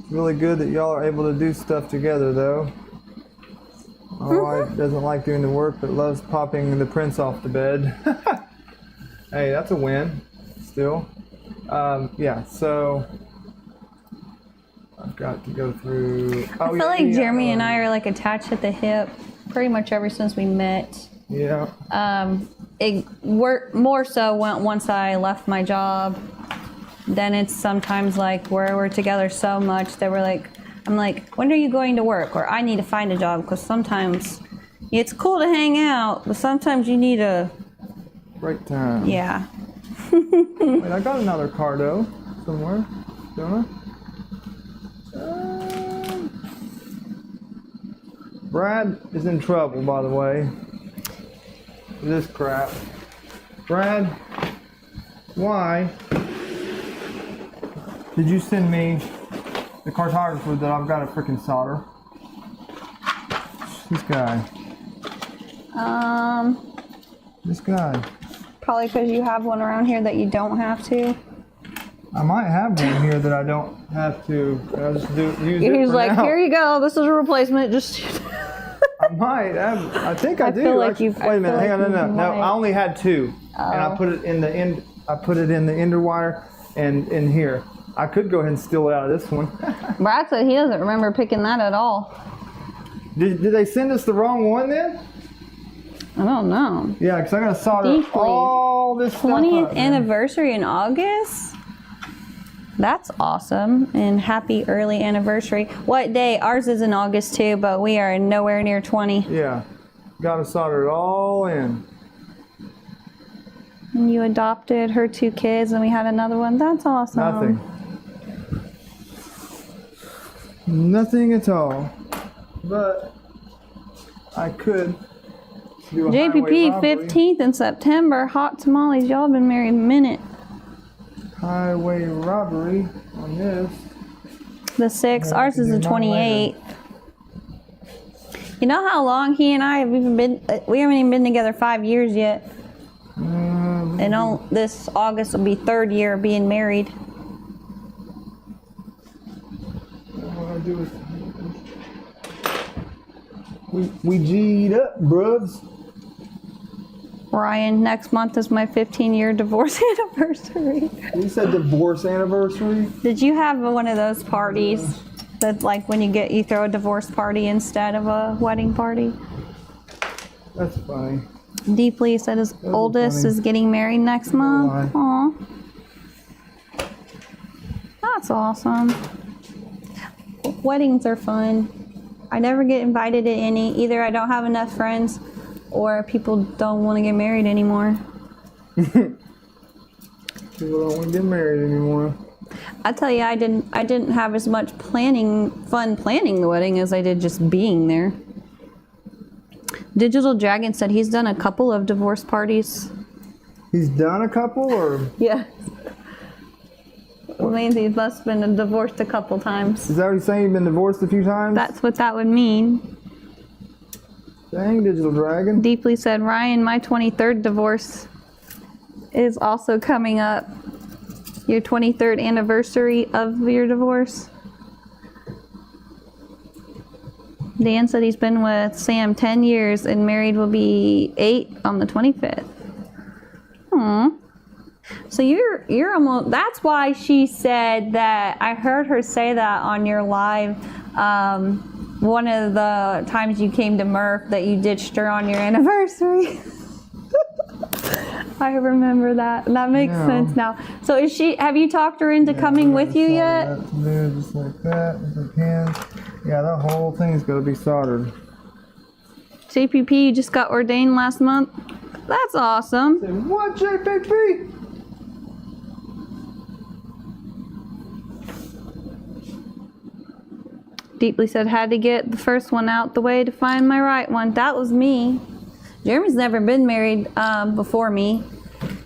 It's really good that y'all are able to do stuff together, though. My wife doesn't like doing the work, but loves popping the prints off the bed. Hey, that's a win, still. Yeah, so I've got to go through. I feel like Jeremy and I are like attached at the hip pretty much ever since we met. Yeah. It worked more so once I left my job. Then it's sometimes like where we're together so much that I'm like, when are you going to work? Or I need to find a job, because sometimes it's cool to hang out, but sometimes you need a break time. Yeah. Wait, I got another card though, somewhere, don't I? Brad is in trouble, by the way. This crap. Brad, why did you send me the cartographer that I've got to freaking solder? This guy. This guy. Probably because you have one around here that you don't have to. I might have one here that I don't have to. I'll just use it. He's for like, now. here you go. This is a replacement. Just. I might have. I think I do. Feel like Wait a minute. Hang on. No. I only had two, and I put it in the end. I put it in the ender wire and in here. I could go ahead and steal it out of this one. Brad said he doesn't remember picking that at all. Did they send us the wrong one then? I don't know. Yeah, because I got to solder all this stuff 20th up, anniversary in August? That's awesome. And happy early anniversary. What day? Ours is in August too, but we are nowhere near 20. Yeah. Got to solder it all in. And you adopted her 2 kids and we had another one. That's awesome. Nothing at all. But I could do a JPP 15th in September. Hot tamales. Y'all been married a minute. Highway robbery on this. The 6th. Ours is the 28th. You know how long he and I have even been? We haven't even been together 5 years yet. And this August will be 3rd year of being married. What I do is we G'd up, bruvs. Ryan, next month is my 15-year divorce anniversary. You said divorce anniversary? Did you have one of those parties that, like, when you throw a divorce party instead of a wedding party? That's funny. Deeply said his oldest is getting married next month. Aw. That's awesome. Weddings are fun. I never get invited to any. Either I don't have enough friends or people don't want to get married anymore. People don't want to get married anymore. I tell you, I didn't have as much fun planning the wedding as I did just being there. Digital Dragon said he's done a couple of divorce parties. He's done a couple, or? Yeah. It means he must have been divorced a couple times. Is that what you're saying? You've been divorced a few times? That's what that would mean. Dang, Digital Dragon. Deeply said, Ryan, my 23rd divorce is also coming up. Your 23rd anniversary of your divorce. Dan said he's been with Sam 10 years and married will be 8 on the 25th. Aww. So you're almost, that's why she said that, I heard her say that on your live, one of the times you came to Murph that you ditched her on your anniversary. I remember that. That makes sense now. So have you talked her into coming with you yet? Just like that, with the hands. Yeah, that whole thing's got to be soldered. JPP just got ordained last month. That's awesome. Say, what, JPP? Deeply said, had to get the first one out the way to find my right one. That was me. Jeremy's never been married before me.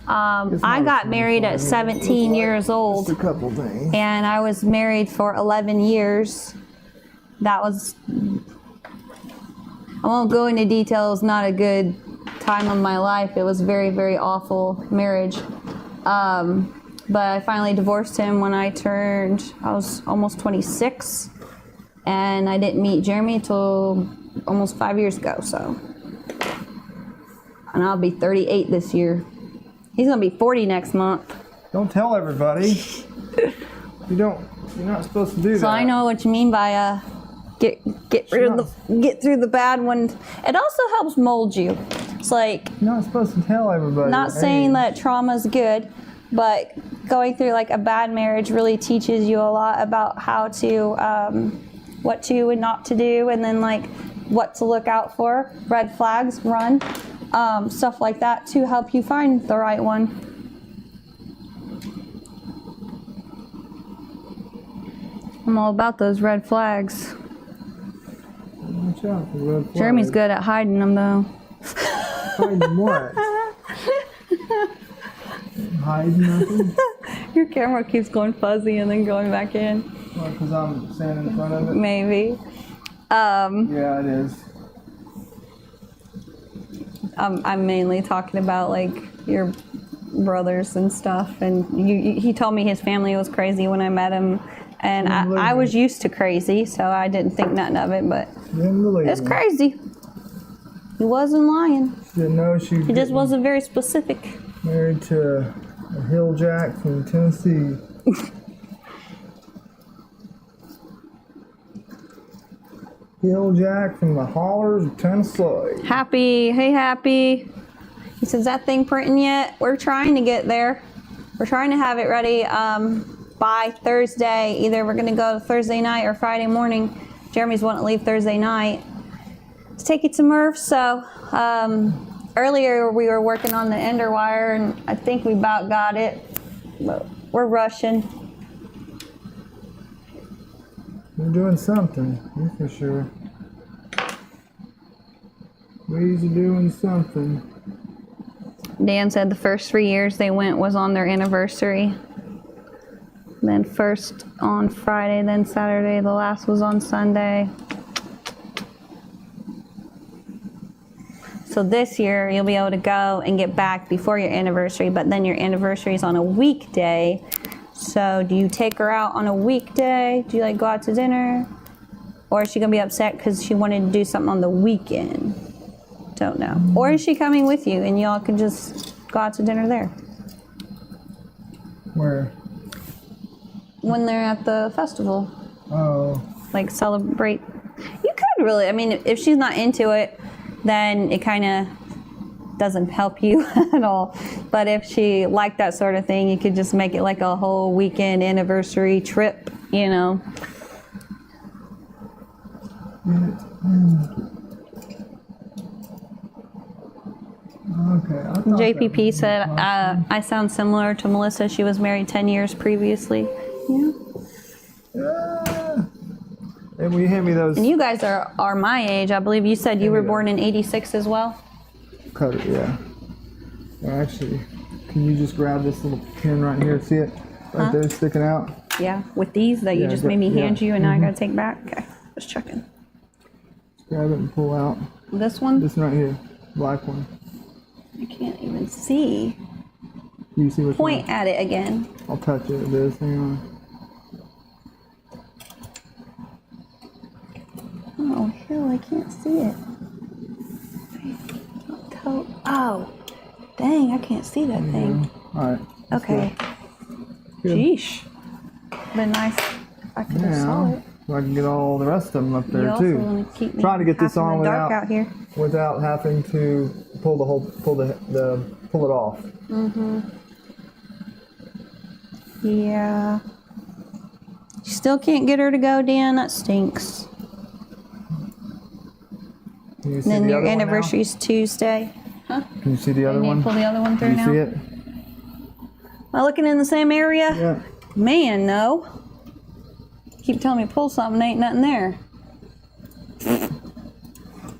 I got married at 17 years old. Just a couple things. And I was married for 11 years. That was, I won't go into details, not a good time of my life. It was very, very awful marriage. But I finally divorced him when I was almost 26. And I didn't meet Jeremy until almost 5 years ago, so. And I'll be 38 this year. He's gonna be 40 next month. Don't tell everybody. You're not supposed to do that. So I know what you mean by get through the bad one. It also helps mold you. It's like You're not supposed to tell everybody. not saying that trauma's good, but going through like a bad marriage really teaches you a lot about how to what to and not to do, and then like what to look out for, red flags, run, stuff like that to help you find the right one. I'm all about those red flags. Watch out for red flags. Jeremy's good at hiding them though. Hiding what? Hiding nothing? Your camera keeps going fuzzy and then going back in. Well, because I'm standing in front of it? Maybe. Yeah, it is. I'm mainly talking about like your brothers and stuff, and he told me his family was crazy when I met him, and I was used to crazy, so I didn't think nothing of it, but it's crazy. He wasn't lying. Didn't know she He just wasn't very specific. married to a hill jack from Tennessee. Hill jack from the hollers of Tennessee. Happy, hey Happy. He says, that thing printing yet? We're trying to get there. We're trying to have it ready by Thursday. Either we're gonna go Thursday night or Friday morning. Jeremy's wanting to leave Thursday night to take it to Murph. So earlier we were working on the ender wire, and I think we about got it, but we're rushing. We're doing something, that's for sure. We're doing something. Dan said the first 3 years they went was on their anniversary. Then first on Friday, then Saturday, the last was on Sunday. So this year you'll be able to go and get back before your anniversary, but then your anniversary is on a weekday. So do you take her out on a weekday? Do you like go out to dinner? Or is she gonna be upset because she wanted to do something on the weekend? Don't know. Or is she coming with you and y'all can just go out to dinner there? Where? When they're at the festival. Oh. Like celebrate. You could really, I mean, if she's not into it, then it kind of doesn't help you at all. But if she liked that sort of thing, you could just make it like a whole weekend anniversary trip, you know. Okay. JPP said, I sound similar to Melissa. She was married 10 years previously. Yeah. And will you hand me those? And you guys are my age. I believe you said you were born in 86 as well? Cut it, yeah. Actually, can you just grab this little pin right here? See it? Right there sticking out? Yeah, with these that you just made me hand you and now I gotta take back? Okay, just checking. Just grab it and pull out. This one? This one right here, black one. I can't even see. You see which Point one? at it again. I'll touch it. It is. Hang on. Oh, hell, I can't see it. Oh, dang, I can't see that thing. All right. Okay. Good. Sheesh. Been nice if I could have saw it. So I can get all the rest of them up there You also too. want to keep me Trying to get this half in on the dark without out here. without having to pull it off. Yeah. You still can't get her to go, Dan? That stinks. Can you see Then the your other one now? anniversary's Tuesday. Huh? Can you see the other You need one? to pull the other one through Can you now? see it? Am I looking in the same area? Yeah. Man, no. Keep telling me to pull something, ain't nothing there.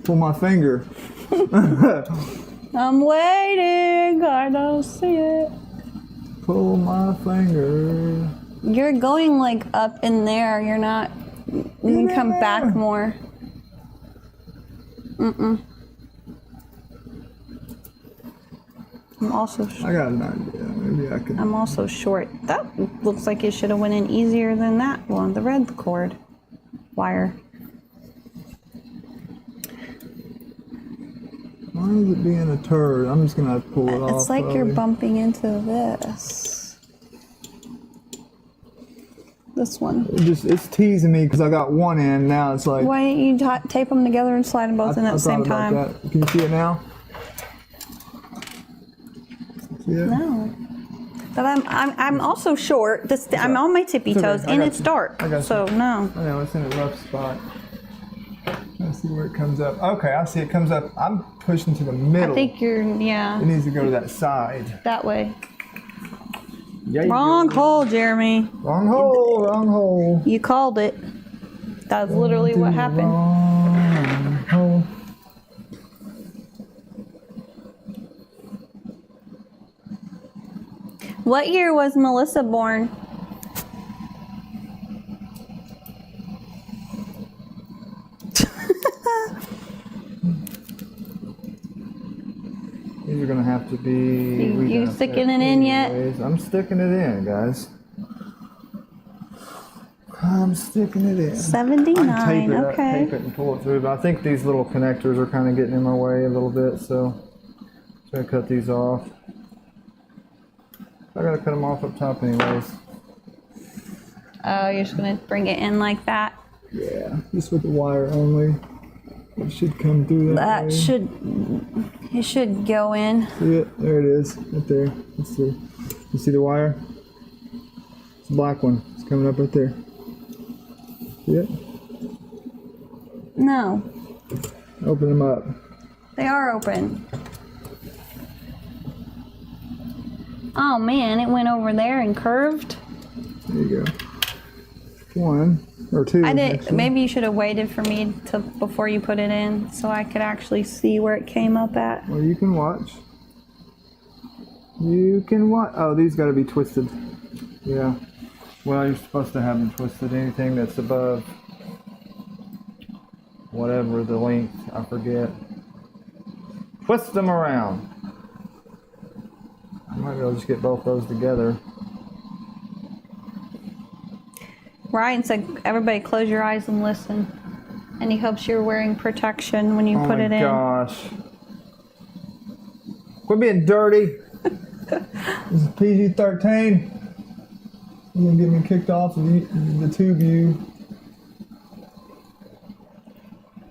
Pull my finger. I'm waiting. I don't see it. Pull my finger. You're going like up in there. You're not. You can come back more. I'm also. I got an idea. Maybe I can. I'm also short. That looks like it should have went in easier than that one. The red cord wire. Why is it being a turd? I'm just gonna have to pull it off. It's like you're bumping into this. This one. It's teasing me because I got one in. Now it's like. Why don't you tape them together and slide them both in at the same time? That. Can you see it now? See it? No. But I'm also short. I'm on my tippy toes and it's dark. So no. I know it's in a rough spot. Let's see where it comes up. Okay, I see it comes up. I'm pushing to the middle. I think you're, yeah. It needs to go to that side. That way. Yeah, Wrong hole, Jeremy. Wrong hole, wrong hole. You called it. That's literally what happened. Wrong hole. What year was Melissa born? These are gonna have to be. You sticking it in yet? I'm sticking it in, guys. I'm sticking it in. 79. Okay. Tape it and pull it through. But I think these little connectors are kind of getting in my way a little bit, so I'm gonna cut these off. I gotta cut them off up top, anyways. Oh, you're just gonna bring it in like that? Yeah, just with the wire only. It should come through that way. It should go in. See it? There it is, right there. Let's see. You see the wire? It's a black one. It's coming up right there. See it? No. Open them up. They are open. Oh man, it went over there and curved. There you go. One or two. I did. Maybe you should have waited for me before you put it in, so I could actually see where it came up at. Well, you can watch. You can watch. Oh, these got to be twisted. Yeah. Well, you're supposed to have them twisted. Anything that's above whatever the length, I forget. Twist them around. I might be able to just get both those together. Ryan said, everybody close your eyes and listen. And he hopes you're wearing protection when you put it in. Oh my gosh. Quit being dirty. This is PG-13. You're going to get me kicked off of the tube view.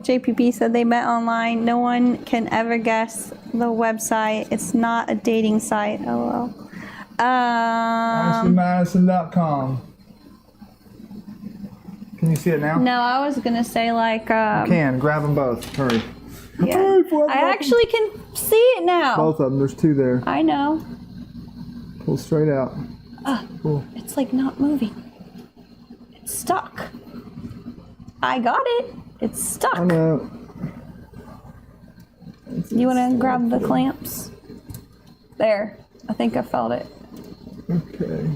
JPP said they met online. No one can ever guess the website. It's not a dating site. LOL. AshleyMadison.com. Can you see it now? No, I was gonna say like. You can grab them both. Hurry. Yeah. I actually can see it now. Both of them. There's two there. I know. Pull straight out. Cool. It's like not moving. It's stuck. I got it. It's stuck. I know. You want to grab the clamps? There. I think I felt it. Okay.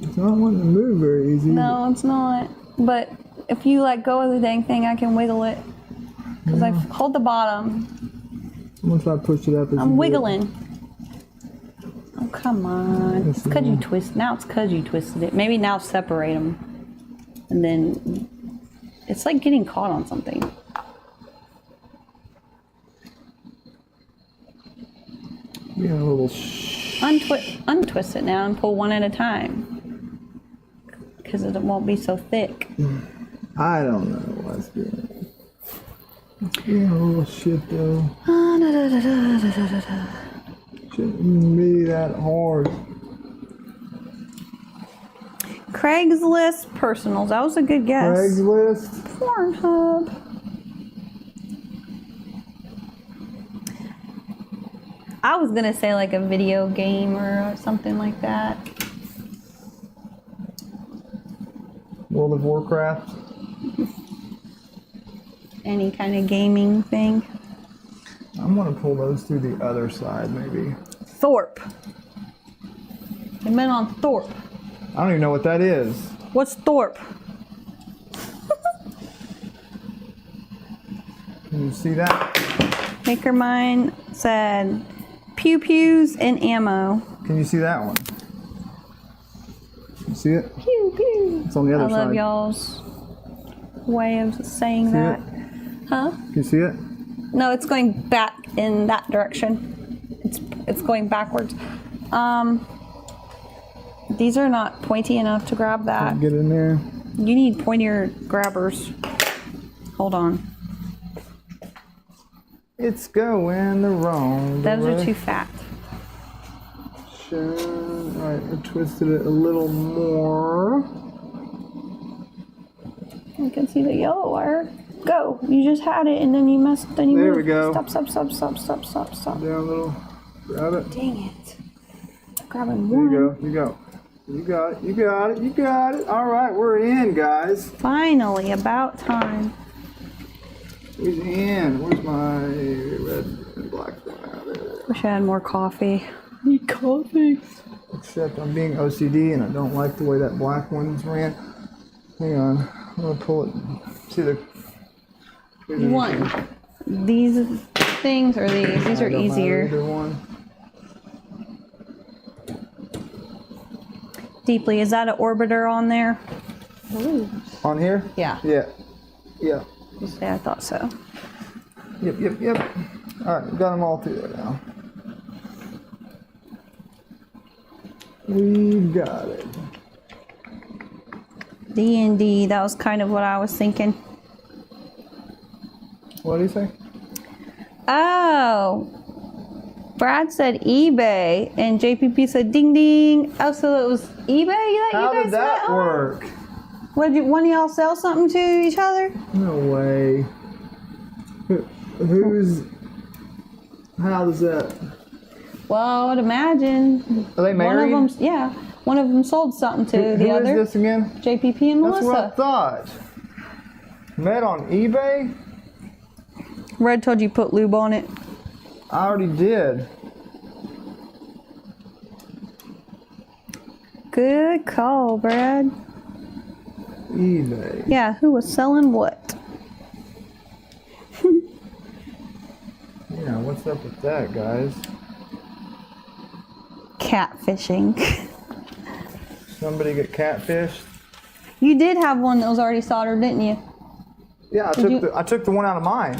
It's not wanting to move very easy. No, it's not. But if you let go of the dang thing, I can wiggle it. Because I hold the bottom. I'm going to try to push it up. I'm wiggling. Oh, come on. It's because you twist. Now it's because you twisted it. Maybe now separate them. And then it's like getting caught on something. Yeah, a little Untwist it now and pull one at a time. Because it won't be so thick. I don't know what's doing it. It's being a little shit though. Shouldn't even be that hard. Craigslist personals. That was a good guess. Craigslist. Pornhub. I was gonna say like a video game or something like that. World of Warcraft. any kind of gaming thing. I'm gonna pull those through the other side, maybe. Thorpe. I've been on Thorpe. I don't even know what that is. What's Thorpe? Can you see that? Maker Mine said pew pews and ammo. Can you see that one? You see it? Pew pew. It's on the other side. I love y'all's way of saying See that. it? Huh? Can you see it? No, it's going back in that direction. It's going backwards. These are not pointy enough to grab that. Get in there. You need pointier grabbers. Hold on. It's going the wrong Those way. are too fat. Alright, I twisted it a little more. You can see the yellow wire. Go. You just had it and then you messed. Then you There moved. we go. Stop. Down a little. Grab it. Dang it. Grabbing There one. you go. You go. You got it. You got it. You got it. All right, we're in, guys. Finally, about time. Who's in? Where's my red and black one? Wish I had more coffee. Need coffee. Except I'm being OCD and I don't like the way that black one's ran. Hang on. I'm gonna pull it. See the. You want these things or these? These are easier. Either one. Deeply, is that an orbiter on there? Ooh. On here? Yeah. Yeah. Yeah. Yeah, I thought so. Yep. All right, got them all through there now. We got it. D&D, that was kind of what I was thinking. What do you say? Oh, Brad said eBay and JPP said ding ding. Oh, so it was eBay that How you guys did that met on? work? What, did one of y'all sell something to each other? No way. Who's? How does that? Well, I would imagine. Are they married? One of them, yeah. One of them sold something to the Who other. is this again? JPP and That's what I Melissa. thought. Met on eBay? Red told you put lube on it. I already did. Good call, Brad. eBay. Yeah, who was selling what? Yeah, what's up with that, guys? Catfishing. Somebody get catfished? You did have one that was already soldered, didn't you? Yeah, I took the one out of mine.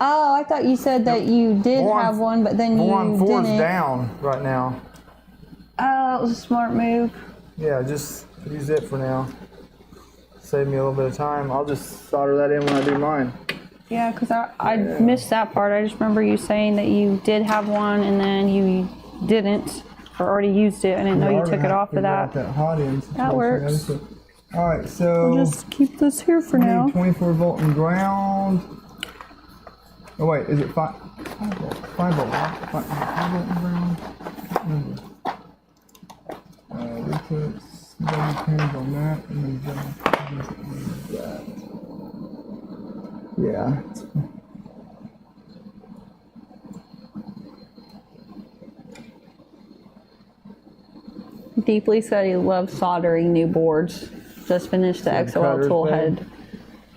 Oh, I thought you said that you did Voron- have one, but then you Voron 4's didn't. down right now. Oh, that was a smart move. Yeah, just use it for now. Save me a little bit of time. I'll just solder that in when I do mine. Yeah, because I missed that part. I just remember you saying that you did have one and then you didn't, or already used it. I didn't know you took it off of that. That works. All right, so We'll just keep this here for we now. need 24 volt and ground. Oh wait, is it 5 volt? 5 volt, right? 5 volt and ground. We put double pins on that and then double pins on that. Yeah. Deeply said he loves soldering new boards. Just finished the XOL cutters tool thing? head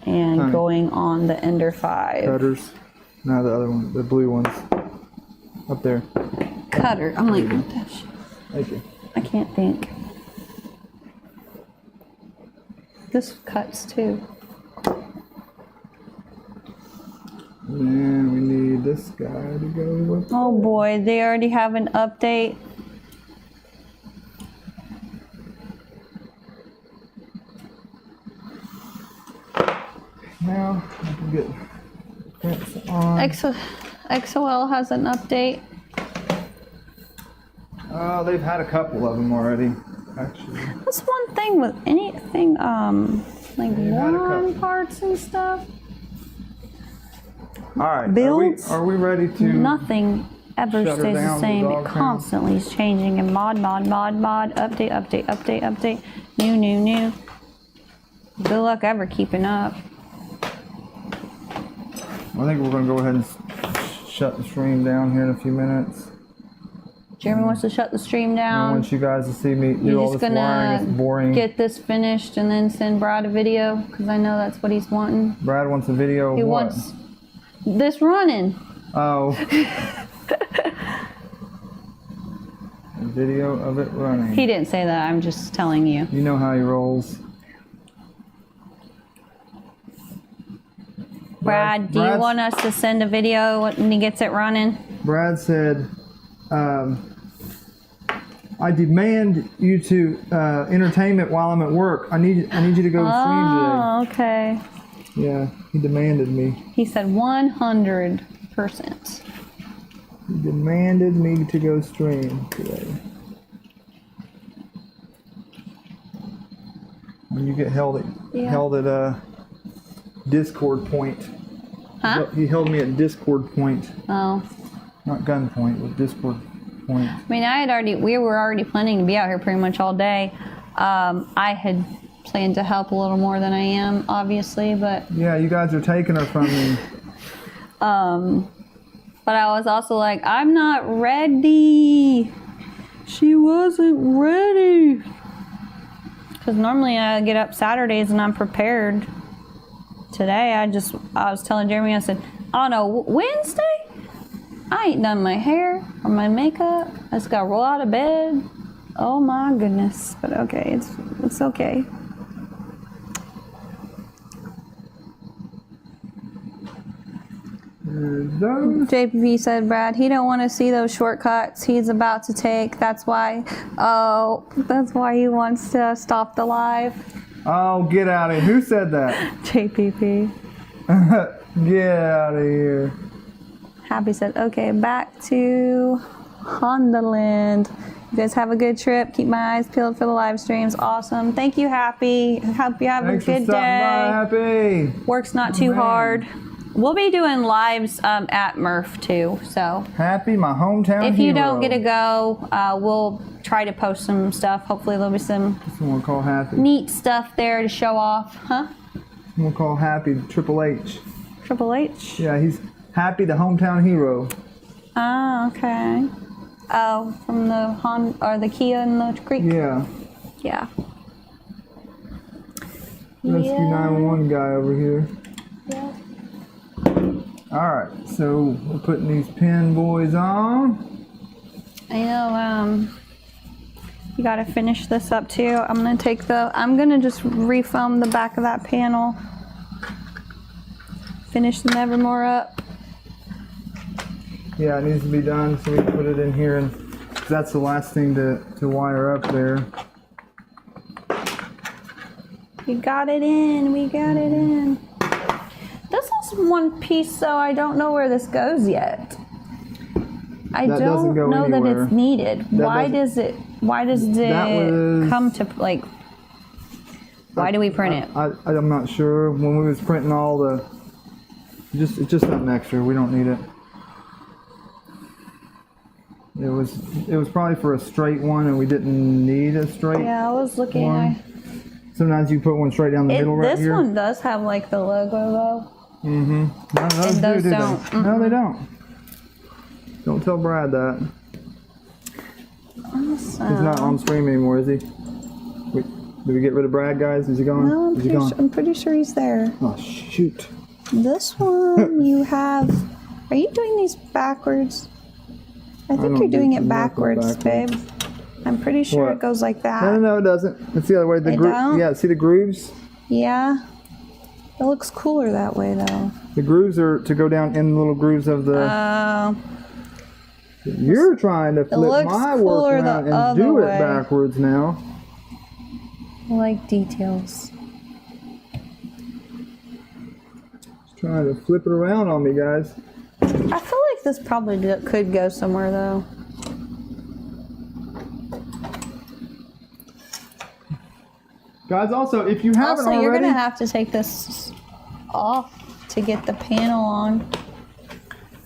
and Huh. going on the Ender 5. Cutters. No, the other one, the blue ones. Up there. Cutter. I'm like, what the shit? Thank you. I can't think. This cuts too. And then we need this guy to go with. Oh boy, they already have an update. Now I can get prints on. XOL has an update. Oh, they've had a couple of them already, actually. That's one thing with anything, like had a Voron couple. parts and stuff. All right. Builds? Are we ready to? Nothing ever Shut her stays down, the same. the It dog pound. constantly is changing and mod, update, new. Good luck ever keeping up. I think we're going to go ahead and shut the stream down here in a few minutes. Jeremy wants to shut the stream I down. want you guys to see me do all this wiring. It's boring. Get this finished and then send Brad a video because I know that's what he's wanting. Brad wants a video of He what? wants this running. Oh. A video of it running. He didn't say that. I'm just telling you. You know how he rolls. Brad, do you want us to send a video when he gets it running? Brad said, I demand you to entertainment while I'm at work. I need you to go stream today. Oh, okay. Yeah, he demanded me. He said 100%. He demanded me to go stream today. When you get held at a Discord point. Huh? He held me at Discord point. Oh. Not gunpoint, but Discord point. I mean, we were already planning to be out here pretty much all day. I had planned to help a little more than I am, obviously, but... Yeah, you guys are taking her from me. But I was also like, I'm not ready. She wasn't ready. Because normally I get up Saturdays and I'm prepared. Today, I was telling Jeremy, I said, on a Wednesday, I ain't done my hair or my makeup. I just got to roll out of bed. Oh my goodness. But okay, it's okay. JPP said, Brad, he don't want to see those shortcuts he's about to take. That's why he wants to stop the live. Oh, get out of here. Who said that? JPP. Get out of here. Happy said, okay, back to Honda Land. You guys have a good trip. Keep my eyes peeled for the live streams. Awesome. Thank you, Happy. Hope you have Thanks a good for stopping day. by, Happy. Work's not too hard. We'll be doing lives at MRRF too, so. Happy, my hometown If you hero. don't get to go, we'll try to post some stuff. Hopefully there'll be some Someone call Happy. neat stuff there to show off. Huh? Someone call Happy Triple H. Triple H? Yeah, he's Happy, the hometown hero. Oh, okay. Oh, from the the Kia in the creek? Yeah. Yeah. Rescue 911 guy over here. Yeah. Alright, so we're putting these pin boys on. I know, you gotta finish this up too. I'm gonna just refilm the back of that panel. Finish the Nevermore up. Yeah, it needs to be done, so we can put it in here, and that's the last thing to wire up there. We got it in, we got it in. This is one piece, so I don't know where this goes yet. I don't know anywhere. that it's needed. Why does it come to, like, why do we print it? I'm not sure. When we was printing all the, it's just something extra. We don't need it. It was probably for a straight one, and we didn't need a straight. Yeah, I was looking. One. Sometimes you put one straight down the middle right here. This one does have like the logo though. Mm-hmm. None of those do they? No, they don't. Don't tell Brad that. Awesome. He's not on stream anymore, is he? Did we get rid of Brad, guys? Is he gone? No, I'm pretty sure he's there. Oh, shoot. This one you have. Are you doing these backwards? I think you're doing it backwards, babe. I'm pretty sure it goes like that. No, it doesn't. It's the other way. Yeah, see the grooves? Yeah. It looks cooler that way, though. The grooves are to go down in the little grooves of the... You're trying to flip my work around and do it backwards now. I like details. Just trying to flip it around on me, guys. I feel like this probably could go somewhere, though. Guys, also, if you haven't already... you're going to have to take this off to get the panel on.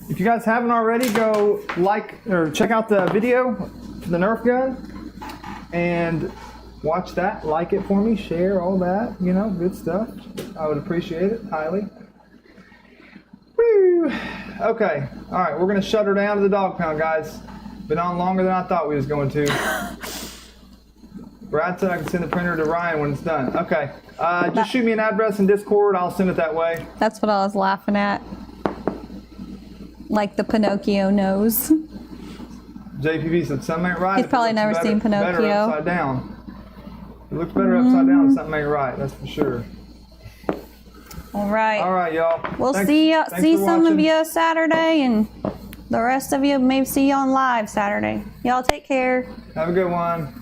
If you guys haven't already, go like or check out the video for the Nerf gun and watch that. Like it for me, share all that, good stuff. I would appreciate it highly. Woo! Okay. All right. We're gonna shut her down to the dog pound, guys. Been on longer than I thought we was going to. Brad said I can send the printer to Ryan when it's done. Okay. Just shoot me an address in Discord. I'll send it that way. That's what I was laughing at. Like the Pinocchio nose. JPP said something ain't right. He's probably never seen Better Pinocchio. upside down. It looks better upside down than something ain't right. That's for sure. All right. All right, y'all. We'll Thanks see for some of watching. you Saturday, and the rest of you maybe see you on live Saturday. Y'all take care. Have a good one.